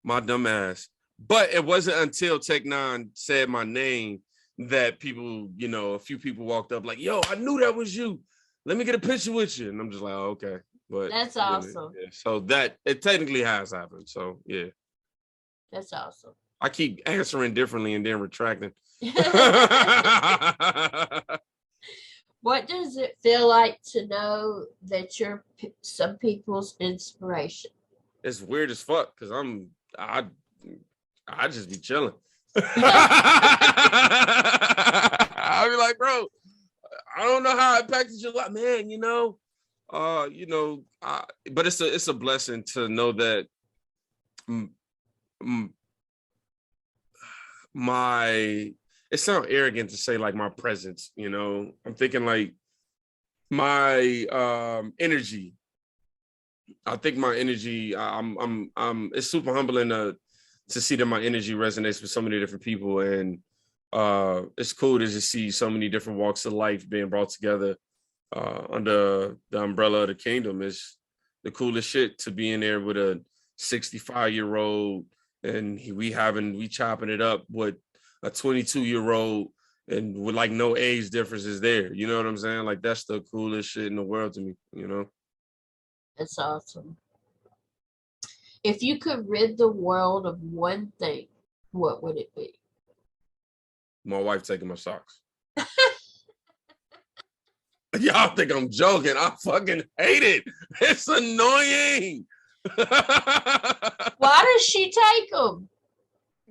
B: My dumb ass. But it wasn't until Tech Nine said my name that people, a few people walked up like, "Yo, I knew that was you. Let me get a picture with you." And I'm just like, "Oh, okay." But
A: that's awesome.
B: Yeah. So that it technically has happened. So yeah.
A: That's awesome.
B: I keep answering differently and then retracting.
A: What does it feel like to know that you're some people's inspiration?
B: It's weird as fuck because I just be chilling. I'll be like, bro, I don't know how it impacted your life, man. But it's a blessing to know that it sounds arrogant to say like my presence. I'm thinking like my energy. I think my energy. I'm. It's super humbling to see that my energy resonates with so many different people, and it's cool to just see so many different walks of life being brought together under the umbrella of the kingdom. Is the coolest shit to be in there with a 65-year-old, and we chopping it up with a 22-year-old, and with like no age differences there. You know what I'm saying? Like that's the coolest shit in the world to me.
A: It's awesome. If you could rid the world of one thing, what would it be?
B: My wife taking my socks. Y'all think I'm joking. I fucking hate it. It's annoying.
A: Why does she take them?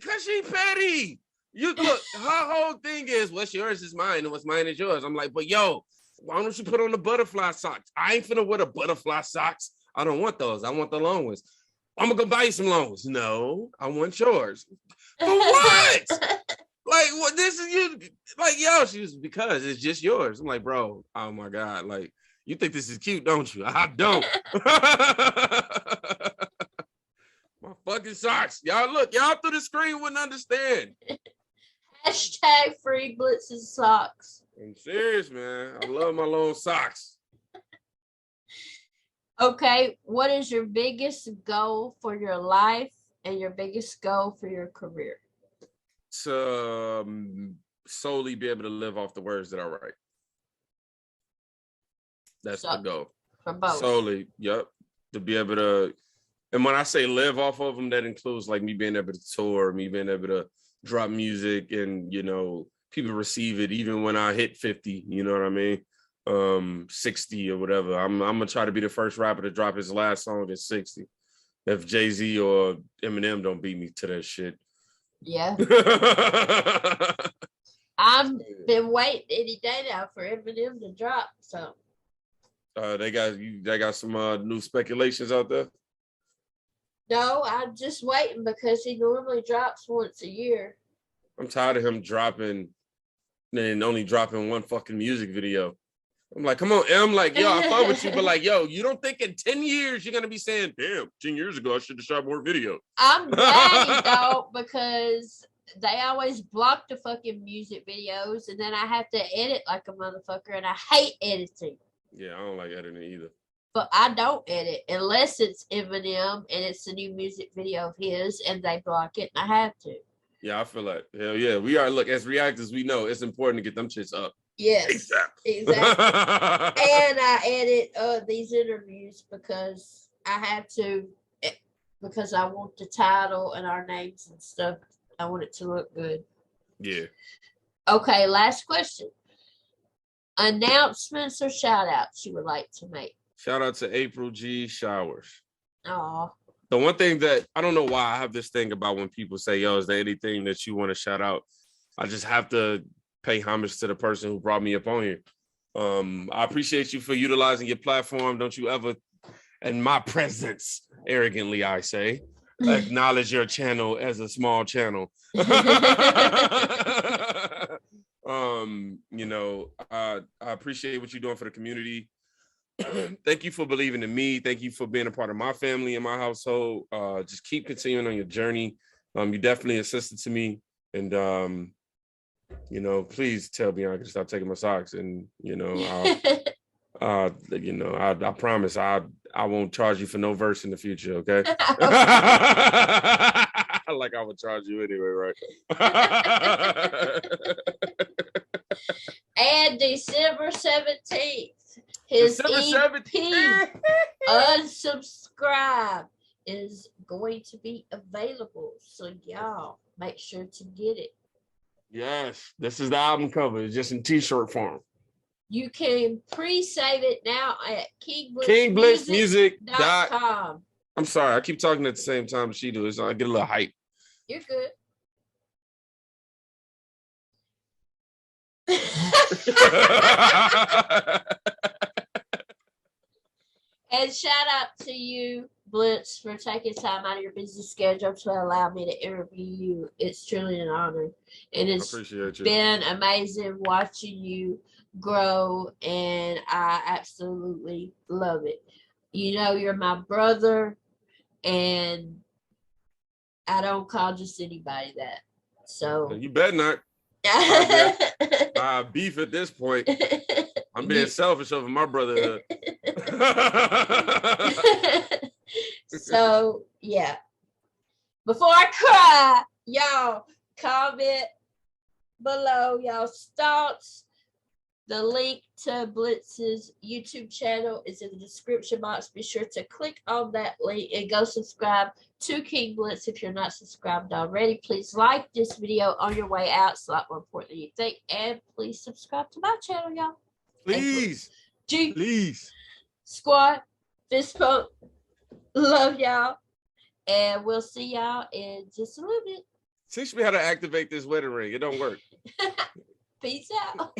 B: Because she petty. You look, her whole thing is what's yours is mine and what's mine is yours. I'm like, but yo, why don't you put on the butterfly socks? I ain't finna wear the butterfly socks. I don't want those. I want the long ones. I'm gonna go buy you some long ones. No, I want yours. For what? Like, what? This is you. Like, yo, she was because it's just yours. I'm like, bro, oh my God. Like, you think this is cute, don't you? I don't. My fucking socks. Y'all through the screen wouldn't understand.
A: Hashtag free Blitz's socks.
B: I'm serious, man. I love my long socks.
A: Okay, what is your biggest goal for your life and your biggest goal for your career?
B: To solely be able to live off the words that I write. That's the goal.
A: For both.
B: Solely, yep. To be able to, and when I say live off of them, that includes like me being able to tour, me being able to drop music, and people receive it even when I hit 50. You know what I mean? 60 or whatever. I'm gonna try to be the first rapper to drop his last song at 60. If Jay-Z or Eminem don't beat me to that shit.
A: Yeah. I've been waiting any day now for Eminem to drop. So
B: they got some new speculations out there.
A: No, I'm just waiting because he normally drops once a year.
B: I'm tired of him dropping and only dropping one fucking music video. I'm like, come on, M. Like, yo, I fuck with you, but like, yo, you don't think in 10 years you're gonna be saying, damn, 10 years ago I should have shot more videos.
A: I'm glad you don't, because they always block the fucking music videos, and then I have to edit like a motherfucker, and I hate editing.
B: Yeah, I don't like editing either.
A: But I don't edit unless it's Eminem and it's a new music video of his, and they block it, and I have to.
B: Yeah, I feel like, hell yeah, we are. Look, as reactors, we know it's important to get them shits up.
A: Yes, exactly. And I edit these interviews because I have to, because I want the title and our names and stuff. I want it to look good.
B: Yeah.
A: Okay, last question. Announcements or shout outs you would like to make?
B: Shout out to April G. Showers.
A: Oh.
B: The one thing that I don't know why I have this thing about when people say, yo, is there anything that you want to shout out? I just have to pay homage to the person who brought me up on here. I appreciate you for utilizing your platform. Don't you ever, in my presence, arrogantly, I say, acknowledge your channel as a small channel. You know, I appreciate what you're doing for the community. Thank you for believing in me. Thank you for being a part of my family and my household. Just keep continuing on your journey. You definitely assisted to me. And, you know, please tell Bianca to stop taking my socks. And, you know, I promise I won't charge you for no verse in the future, okay? Like I would charge you anyway, right?
A: And December 17th, his EP, Unsubscribe, is going to be available. So y'all make sure to get it.
B: Yes, this is the album cover. It's just in t-shirt form.
A: You can pre-save it now at
B: KingBlitzMusic.com. I'm sorry, I keep talking at the same time she does, so I get a little hype.
A: You're good. And shout out to you, Blitz, for taking time out of your busy schedule to allow me to interview you. It's truly an honor. And it's been amazing watching you grow, and I absolutely love it. You know, you're my brother, and I don't call just anybody that. So
B: you better not. I beef at this point. I'm being selfish over my brotherhood.
A: So yeah. Before I cry, y'all comment below y'all's thoughts. The link to Blitz's YouTube channel is in the description box. Be sure to click on that link and go subscribe to King Blitz if you're not subscribed already. Please like this video on your way out. It's a lot more important than you think. And please subscribe to my channel, y'all.
B: Please. Please.
A: Squad, fist pump. Love y'all. And we'll see y'all in just a little bit.
B: Teach me how to activate this wedding ring. It don't work.
A: Peace out.